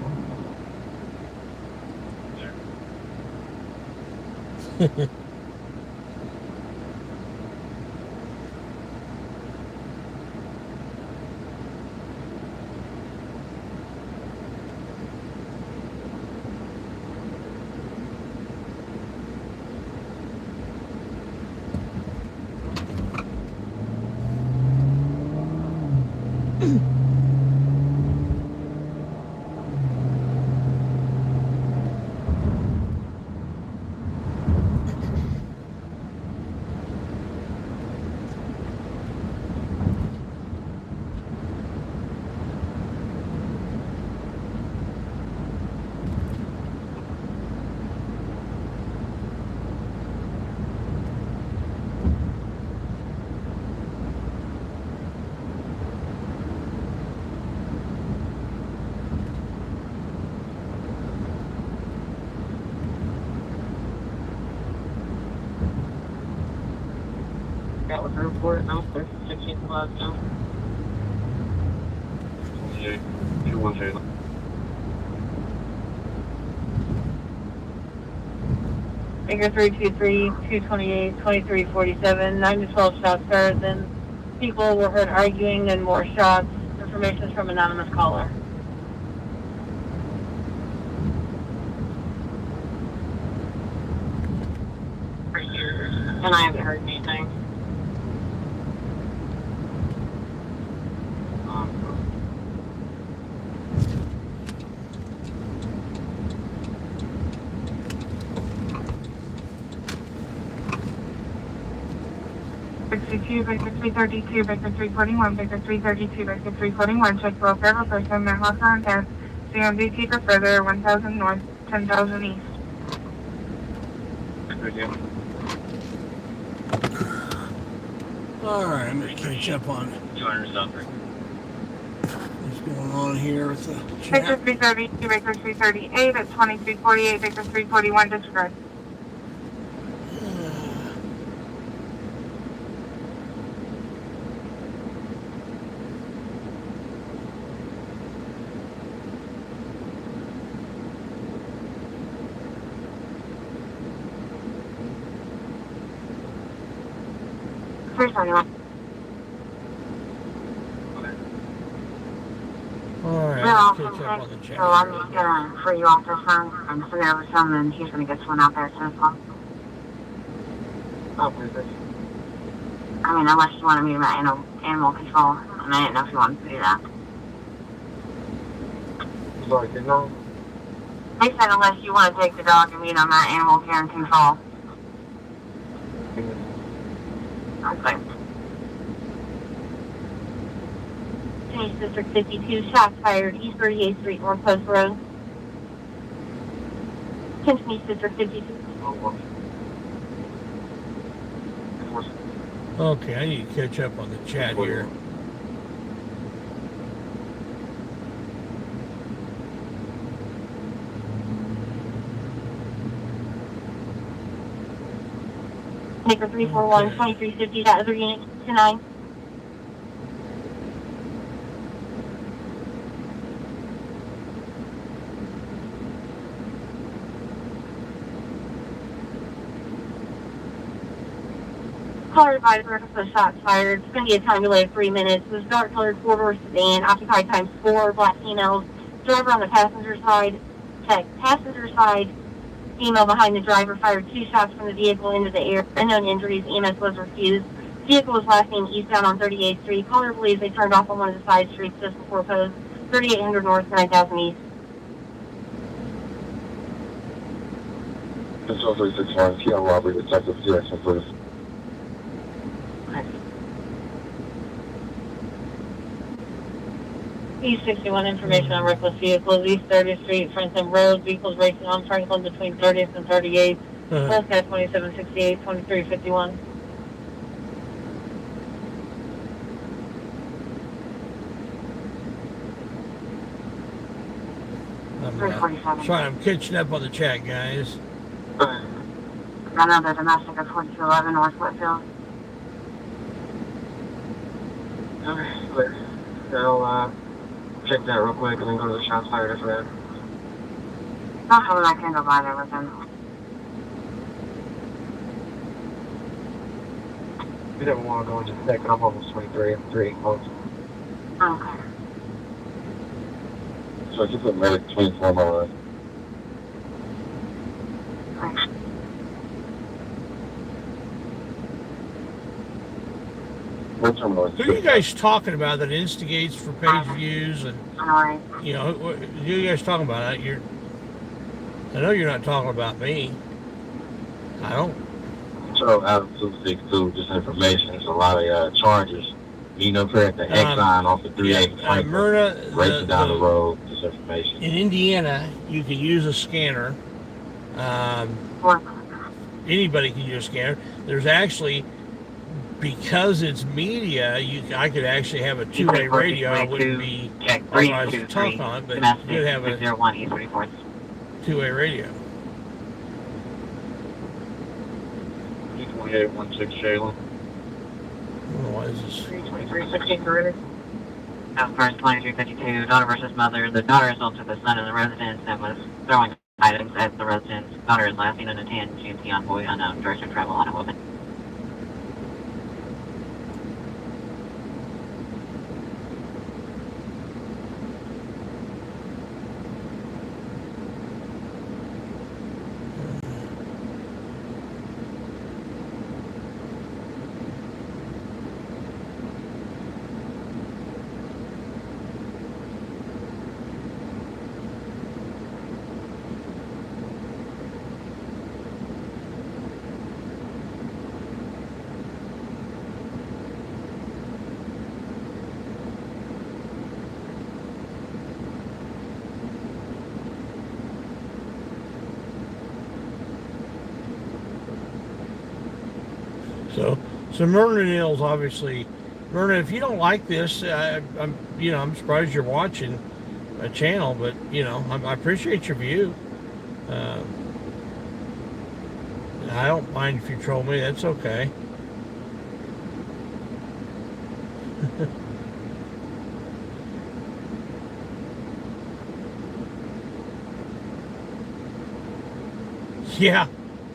Speaker 9: That was a report. I'm 16 miles down.
Speaker 7: 212.
Speaker 12: Baker 323, 228, 2347, 9 to 12 shots heard. Then people were heard arguing and more shots. Information from anonymous caller.
Speaker 9: And I haven't heard anything.
Speaker 12: Baker 332, Baker 341, Baker 332, Baker 341, check for a person, Manhattan on test, CMV keeper further, 1000 north, 10,000 east.
Speaker 1: Alright, I'm gonna catch up on
Speaker 7: 200 something.
Speaker 1: what's going on here with the
Speaker 12: Baker
Speaker 1: chat.
Speaker 12: 332, Baker 338, at 2348, Baker 341, disregard.
Speaker 1: Alright, let's catch up on the chat.
Speaker 12: So I'm just gonna free you off this phone and send it over to him, and he's gonna get someone out there as soon as possible. I mean, unless you want to meet him at animal control, and I didn't know if you wanted to do that.
Speaker 2: Sorry, didn't know.
Speaker 12: They said unless you want to take the dog and meet him at animal care and control. Okay. Chinese District 52, shots fired, East 38th Street, North Post Road. Chinese District 52.
Speaker 1: Okay, I need to catch up on the chat here.
Speaker 12: Baker 341, 2350, that other unit tonight. Caller advisor, so shots fired. It's going to be a time delay of 3 minutes. This dark colored four-door sedan, occupied times 4, black females. Driver on the passenger side, check. Passenger side, female behind the driver fired 2 shots from the vehicle into the air. Unknown injuries, EMS was refused. Vehicle was last seen eastbound on 38th Street. Caller believes they turned off on one of the side streets just before post. 3800 north, 9000 east.
Speaker 7: This is 36 T on robbery, detective Jackson, please.
Speaker 9: East 61 information on reckless vehicles, East 30th Street, Franklin Road, vehicles racing on Franklin between 30th and 38th, both at 2768, 2351.
Speaker 1: Sorry, I'm catching up on the chat, guys.
Speaker 12: Another domestic at 4211 North Whitfield.
Speaker 2: Okay, clear. I'll check that real quick and then go to the shots fired after that.
Speaker 12: Not sure I can go by there with him.
Speaker 2: We never want to go into the second. I'm almost 23. 3 close.
Speaker 12: Okay.
Speaker 7: So I just put medic 24 mile.
Speaker 1: Who are you guys talking about that instigates for page views and you know who are you guys talking about? I know you're not talking about me. I don't.
Speaker 7: So out of 262, just information. There's a lot of charges. You know, correct the Exxon off the 380
Speaker 1: Myrna,
Speaker 7: racing down the road. Just information.
Speaker 1: In Indiana, you can use a scanner. Anybody can use a scanner. There's actually, because it's media, I could actually have a two-way radio. I wouldn't be authorized to talk on it, but you could have a two-way radio.
Speaker 2: 2816 Shayla.
Speaker 1: Why is this?
Speaker 9: 2316 Southwest 2352, daughter versus mother. The daughter assaulted the son in the residence and was throwing items at the residence. Daughter is last seen in a tan GMC envoy unknown. Direction travel on a woman.
Speaker 1: So Myrna Nils, obviously, Myrna, if you don't like this, I'm surprised you're watching a channel, but I appreciate your view. I don't mind if you troll me. That's okay. Yeah.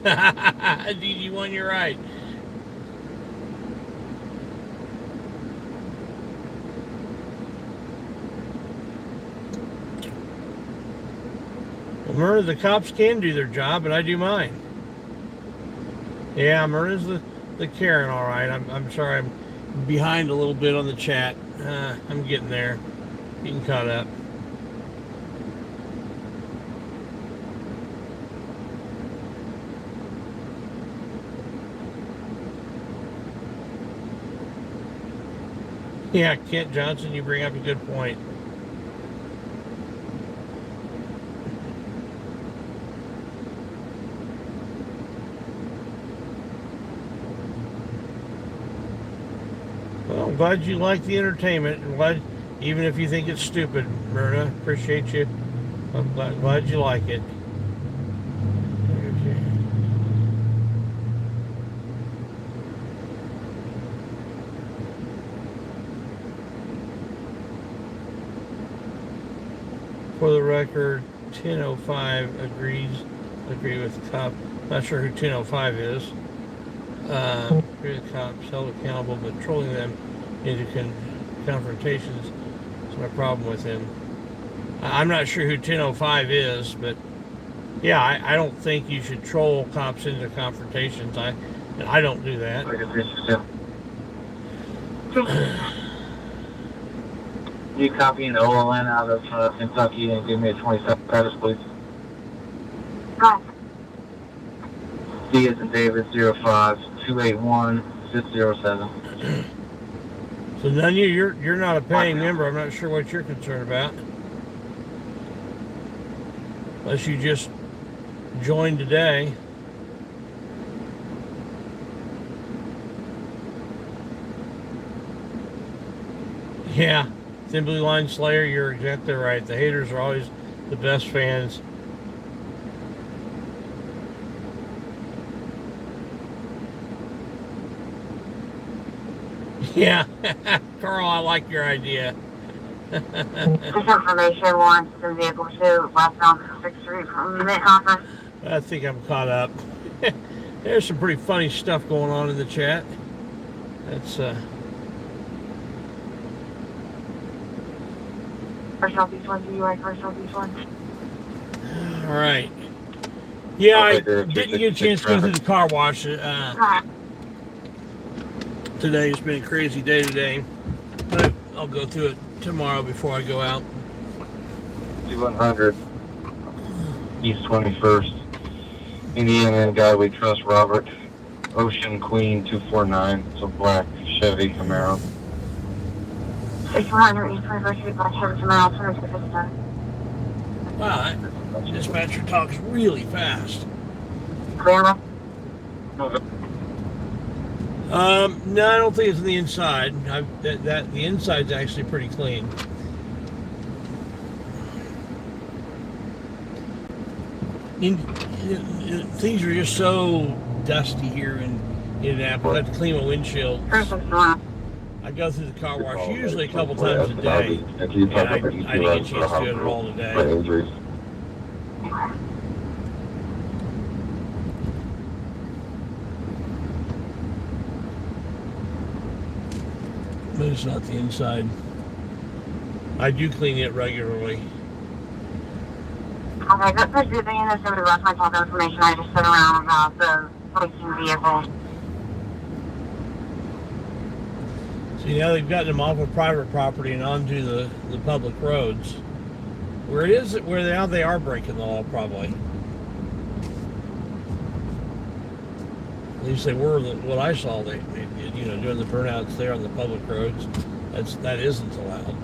Speaker 1: DG1, you're right. Well, Myrna, the cops can do their job, but I do mine. Yeah, Myrna's the Karen, all right. I'm sorry, I'm behind a little bit on the chat. I'm getting there, getting caught up. Yeah, Kent Johnson, you bring up a good point. Well, I'm glad you like the entertainment. I'm glad, even if you think it's stupid, Myrna, appreciate you. I'm glad you like it. Okay. For the record, 1005 agree with cop. Not sure who 1005 is. Agree with cops, held accountable, but trolling them into confrontations is my problem with him. I'm not sure who 1005 is, but yeah, I don't think you should troll cops into confrontations. I don't do that.
Speaker 2: You copying the OLN out of Kentucky and give me a 27 credits, please.
Speaker 12: Right.
Speaker 2: D as in David 05 281 607.
Speaker 1: So none of you're not a paying member. I'm not sure what you're concerned about. Unless you just joined today. Yeah, Thin Blue Line Slayer, you're exactly right. The haters are always the best fans. Yeah, Carl, I like your idea.
Speaker 12: This information warrants the vehicle to westbound 6th Street from Mid-Conference.
Speaker 1: I think I'm caught up. There's some pretty funny stuff going on in the chat. That's
Speaker 12: First Southeast 1, do you right? First Southeast 1.
Speaker 1: all right. Yeah, I didn't get a chance to go through the car wash. Today's been a crazy day today. But I'll go through it tomorrow before I go out.
Speaker 7: 2100 East 21st. Indiana guy we trust, Robert. Ocean Queen 249. It's a black Chevy Camaro.
Speaker 12: 6100 East 21st Street, black Chevy Camaro, 2257.
Speaker 1: Wow, that dispatcher talks really fast.
Speaker 12: Clear.
Speaker 1: No, I don't think it's on the inside. The inside's actually pretty clean. Things are just so dusty here in Indianapolis. I have to clean my windshield. I go through the car wash usually a couple times a day. And I didn't get a chance to do it at all today. But it's not the inside. I do clean it regularly.
Speaker 12: Okay, that's the thing. There's somebody left my contact information. I just sent around about the leasing vehicle.
Speaker 1: See, now they've gotten them off of private property and onto the public roads. Where now they are breaking the law, probably. At least they were. What I saw, they doing the burnouts there on the public roads. That isn't allowed.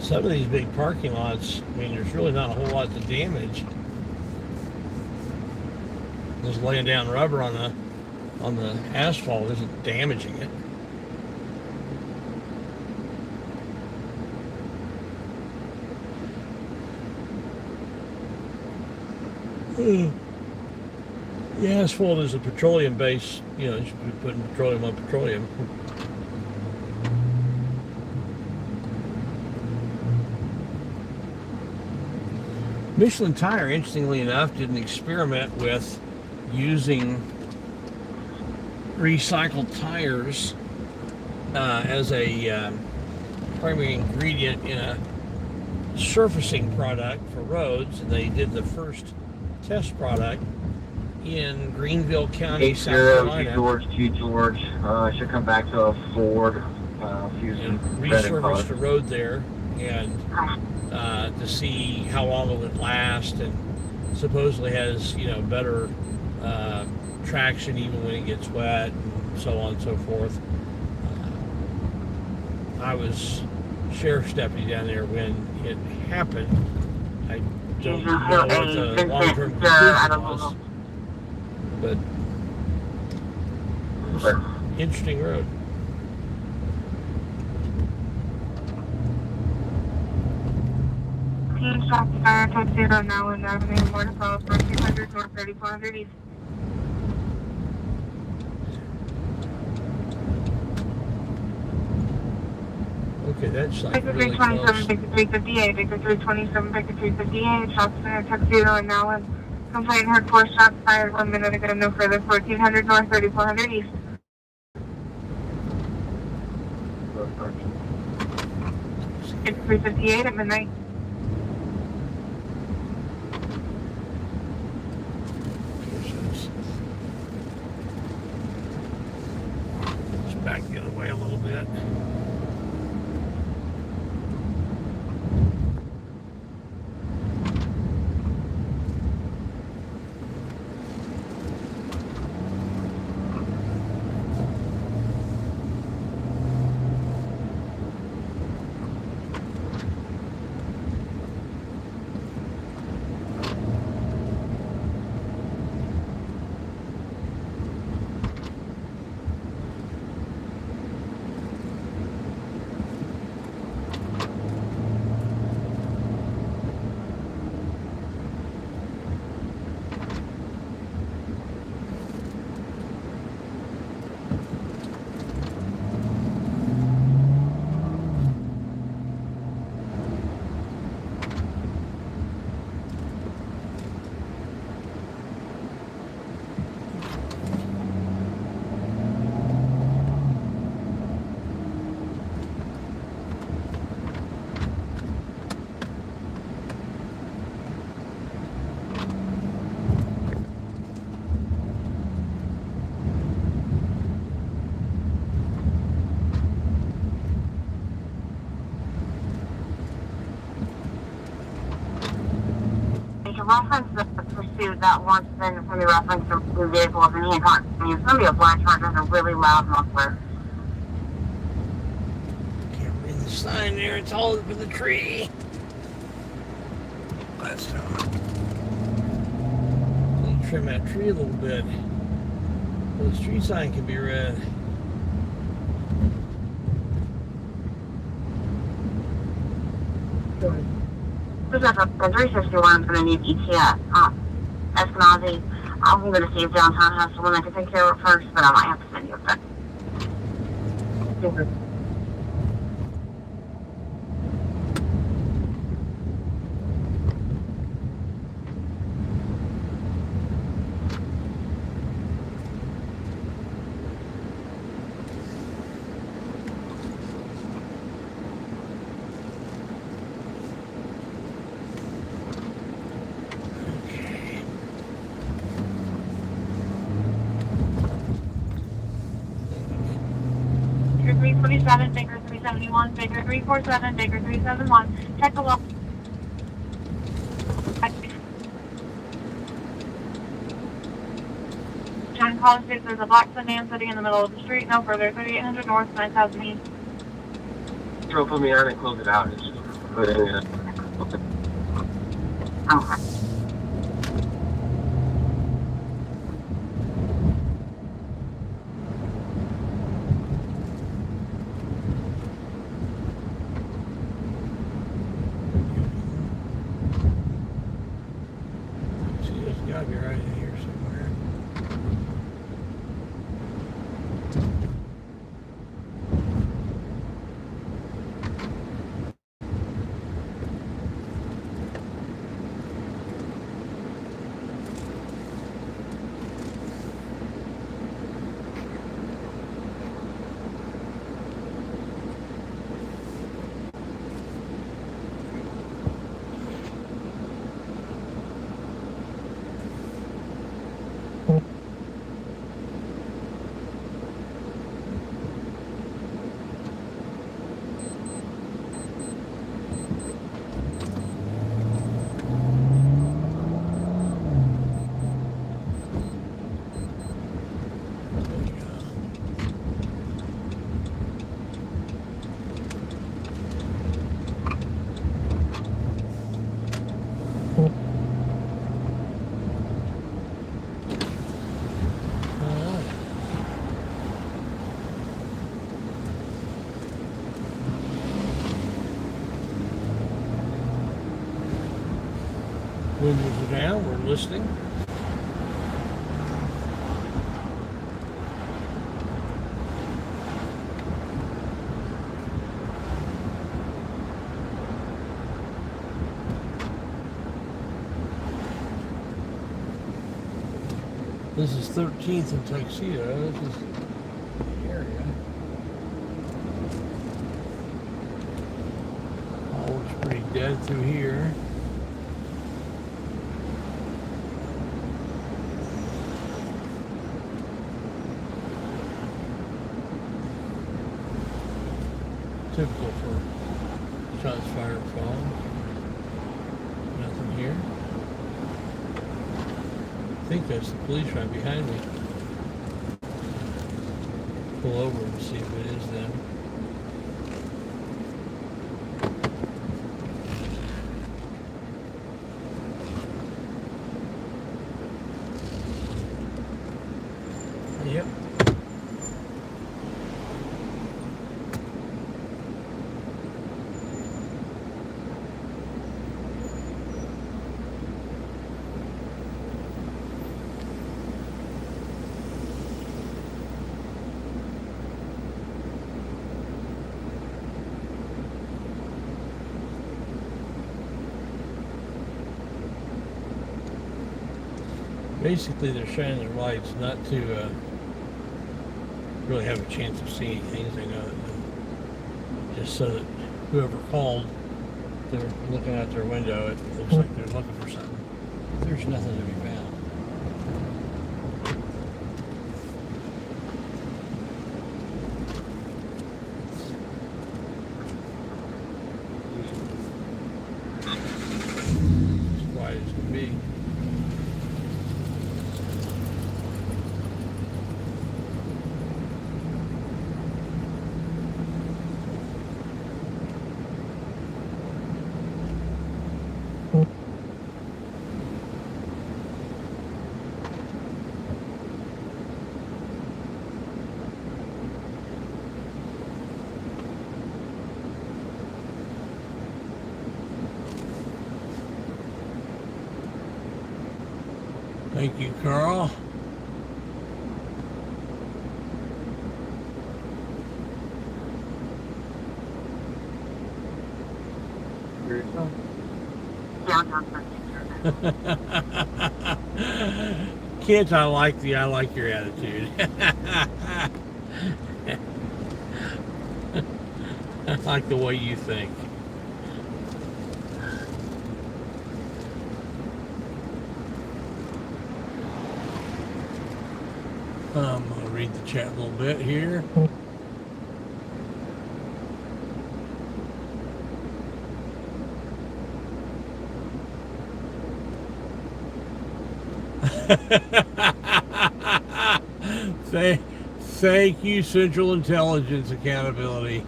Speaker 1: Some of these big parking lots, I mean, there's really not a whole lot to damage. Just laying down rubber on the asphalt isn't damaging it. The asphalt is a petroleum base. You should be putting petroleum on petroleum. Michelin Tire, interestingly enough, did an experiment with using recycled tires as a primary ingredient in a surfacing product for roads. And they did the first test product in Greenville County, South Carolina.
Speaker 2: George. Should come back to a Ford Fusion.
Speaker 1: Resurfaced a road there and to see how long it would last, and supposedly has better traction even when it gets wet, and so on and so forth. I was sheriff's deputy down there when it happened. I don't know what the long-term conclusion was, but it's an interesting road.
Speaker 12: Team Shop Fire Type 0 now in Avenue Morning Call 1400 North 3400 East.
Speaker 1: Okay, that's like
Speaker 12: Baker
Speaker 1: really
Speaker 12: 327,
Speaker 1: close.
Speaker 12: Baker 358, Baker 327, Baker 358, Shop Center Type 0 and now in complaint heard 4 shots fired 1 minute ago, no further, 1400 North 3400 East. Baker 358 at midnight. reference the pursuit that once been from the reference to the vehicles and Hancock. I mean, it's going to be a black truck with a really loud muffler.
Speaker 1: Can't read the sign there. It's all up in the tree. Let's trim that tree a little bit. The street sign can be read.
Speaker 12: This is a 361 is going to need ETA. Eskenazi, I'm going to see if downtown has someone that can take care of it first, but I might have to send you a text. Baker 347, Baker 371, Baker 347, Baker 371. Check the wall. John Collins Street, there's a black sedan sitting in the middle of the street, no further, 3800 north, 9000 east.
Speaker 2: You'll put me on and close it out. Just put it in.
Speaker 12: Okay.
Speaker 1: See, it's got to be right in here somewhere. Windows are down. We're listening. This is 13th and Tuxedo. This is the area. All looks pretty dead through here. Typical for shots fired falling. Nothing here. I think that's the police right behind me. Pull over and see if it is them. Yep. Basically, they're shining their lights not to really have a chance of seeing things. They know that just so that whoever called, they're looking out their window. It looks like they're looking for something. There's nothing to be found. It's bright as can be. Thank you, Carl. Kids, I like your attitude. I like the way you think. I'm going to read the chat a little bit here. Thank you, Central Intelligence Accountability.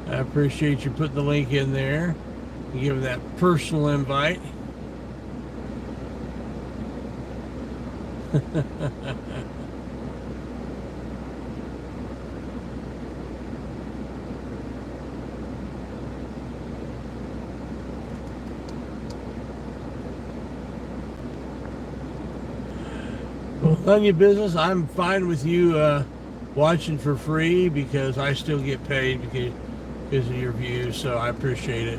Speaker 1: I appreciate you putting the link in there. You give that personal invite. Well, none of your business. I'm fine with you watching for free because I still get paid because of your views, so I appreciate it.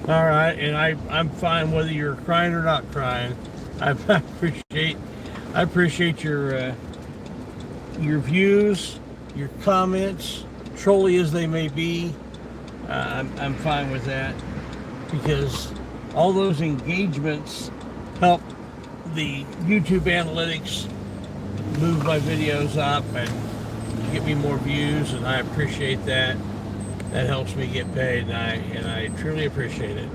Speaker 1: All right, and I'm fine whether you're crying or not crying. I appreciate your views, your comments, trolly as they may be. I'm fine with that because all those engagements help the YouTube analytics move my videos up and get me more views, and I appreciate that. That helps me get paid, and I truly appreciate it.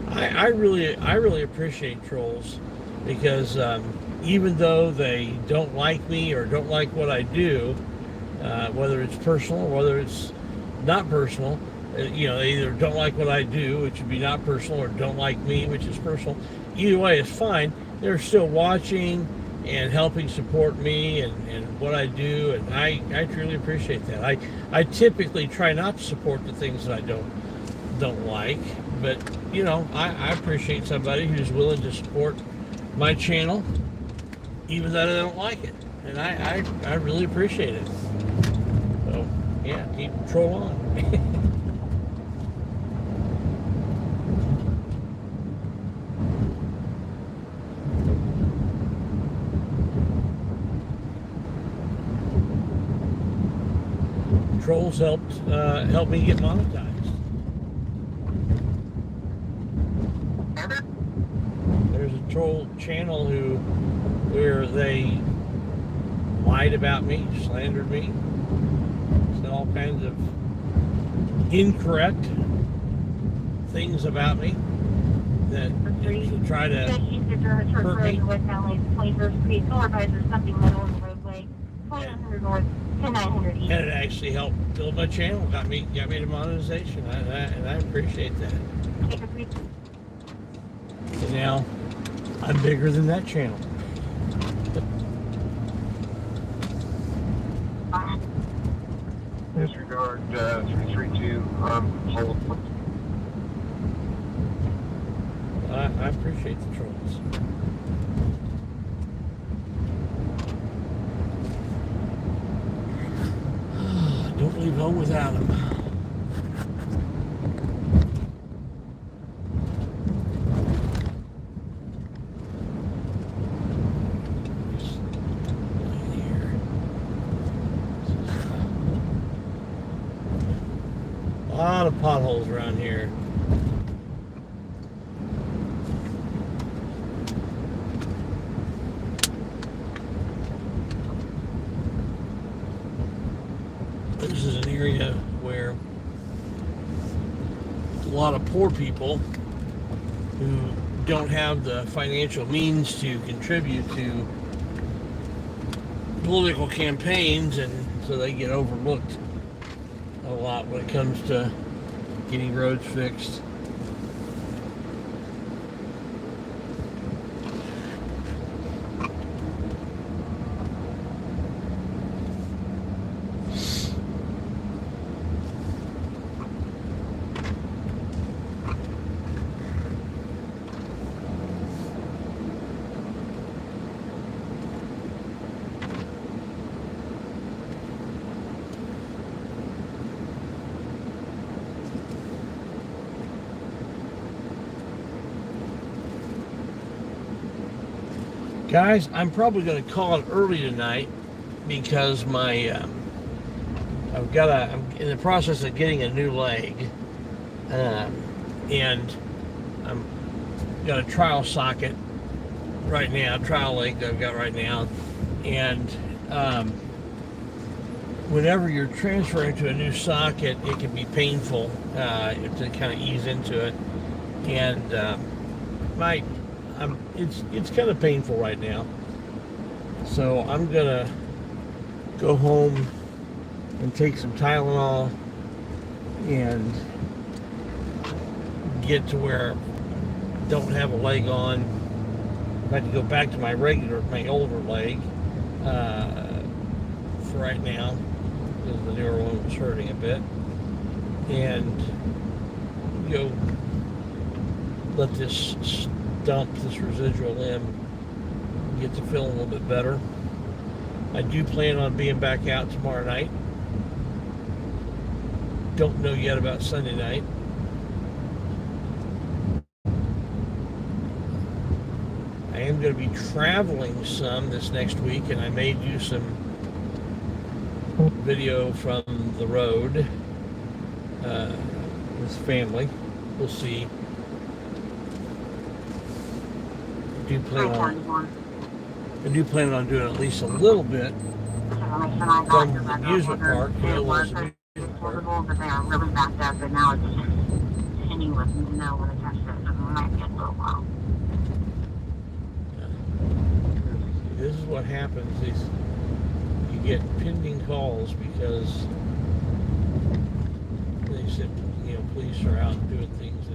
Speaker 1: I really appreciate trolls because even though they don't like me or don't like what I do, whether it's personal or whether it's not personal, they either don't like what I do, which would be not personal, or don't like me, which is personal. Either way, it's fine. They're still watching and helping support me and what I do, and I truly appreciate that. I typically try not to support the things that I don't like, but I appreciate somebody who's willing to support my channel even though I don't like it, and I really appreciate it. So yeah, keep troll on. Trolls help me get monetized. There's a troll channel where they lied about me, slandered me, said all kinds of incorrect things about me that to try to hurt me. And it actually helped build my channel, got me to monetization, and I appreciate that. And now I'm bigger than that channel.
Speaker 7: Disregard 332. Hold.
Speaker 1: I appreciate the trolls. Don't leave home without them. A lot of potholes around here. area where a lot of poor people who don't have the financial means to contribute to political campaigns, and so they get overlooked a lot when it comes to getting roads fixed. Guys, I'm probably going to call it early tonight because I'm in the process of getting a new leg, and I'm got a trial socket right now, trial leg that I've got right now, and whenever you're transferring to a new socket, it can be painful to kind of ease into it, and it's kind of painful right now. So I'm gonna go home and take some Tylenol and get to where I don't have a leg on. I had to go back to my older leg for right now because the newer one was hurting a bit, and go let this residual limb get to feel a little bit better. I do plan on being back out tomorrow night. Don't know yet about Sunday night. I am going to be traveling some this next week, and I may do some video from the road with family. We'll see. I do plan on doing at least a little bit from the amusement park.
Speaker 9: But they are really backed up, and now it's continuous, and you know when it touches it, it might be a little while.
Speaker 1: This is what happens. You get pending calls because they said, police are out doing things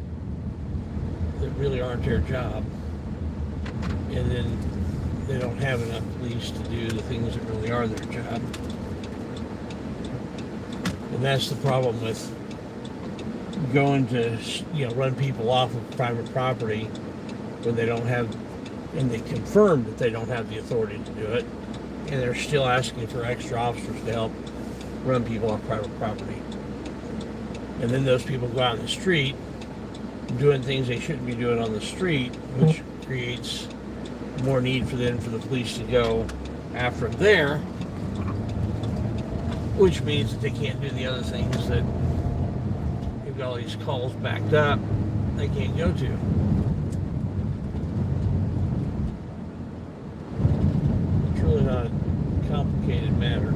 Speaker 1: that really aren't their job, and then they don't have enough police to do the things that really are their job. And that's the problem with going to, run people off of private property when they don't have, and they confirm that they don't have the authority to do it, and they're still asking for extra officers to help run people off private property. And then those people go out in the street doing things they shouldn't be doing on the street, which creates more need for the police to go after them there, which means that they can't do the other things that they've got all these calls backed up they can't go to. It's really not a complicated matter.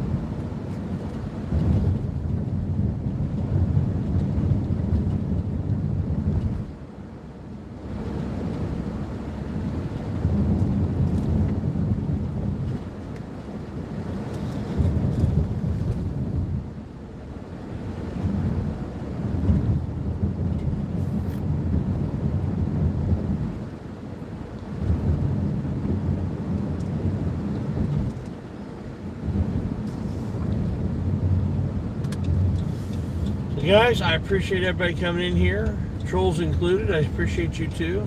Speaker 1: Guys, I appreciate everybody coming in here, trolls included. I appreciate you too.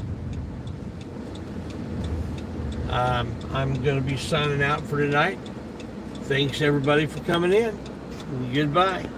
Speaker 1: I'm going to be signing out for tonight. Thanks everybody for coming in. Goodbye.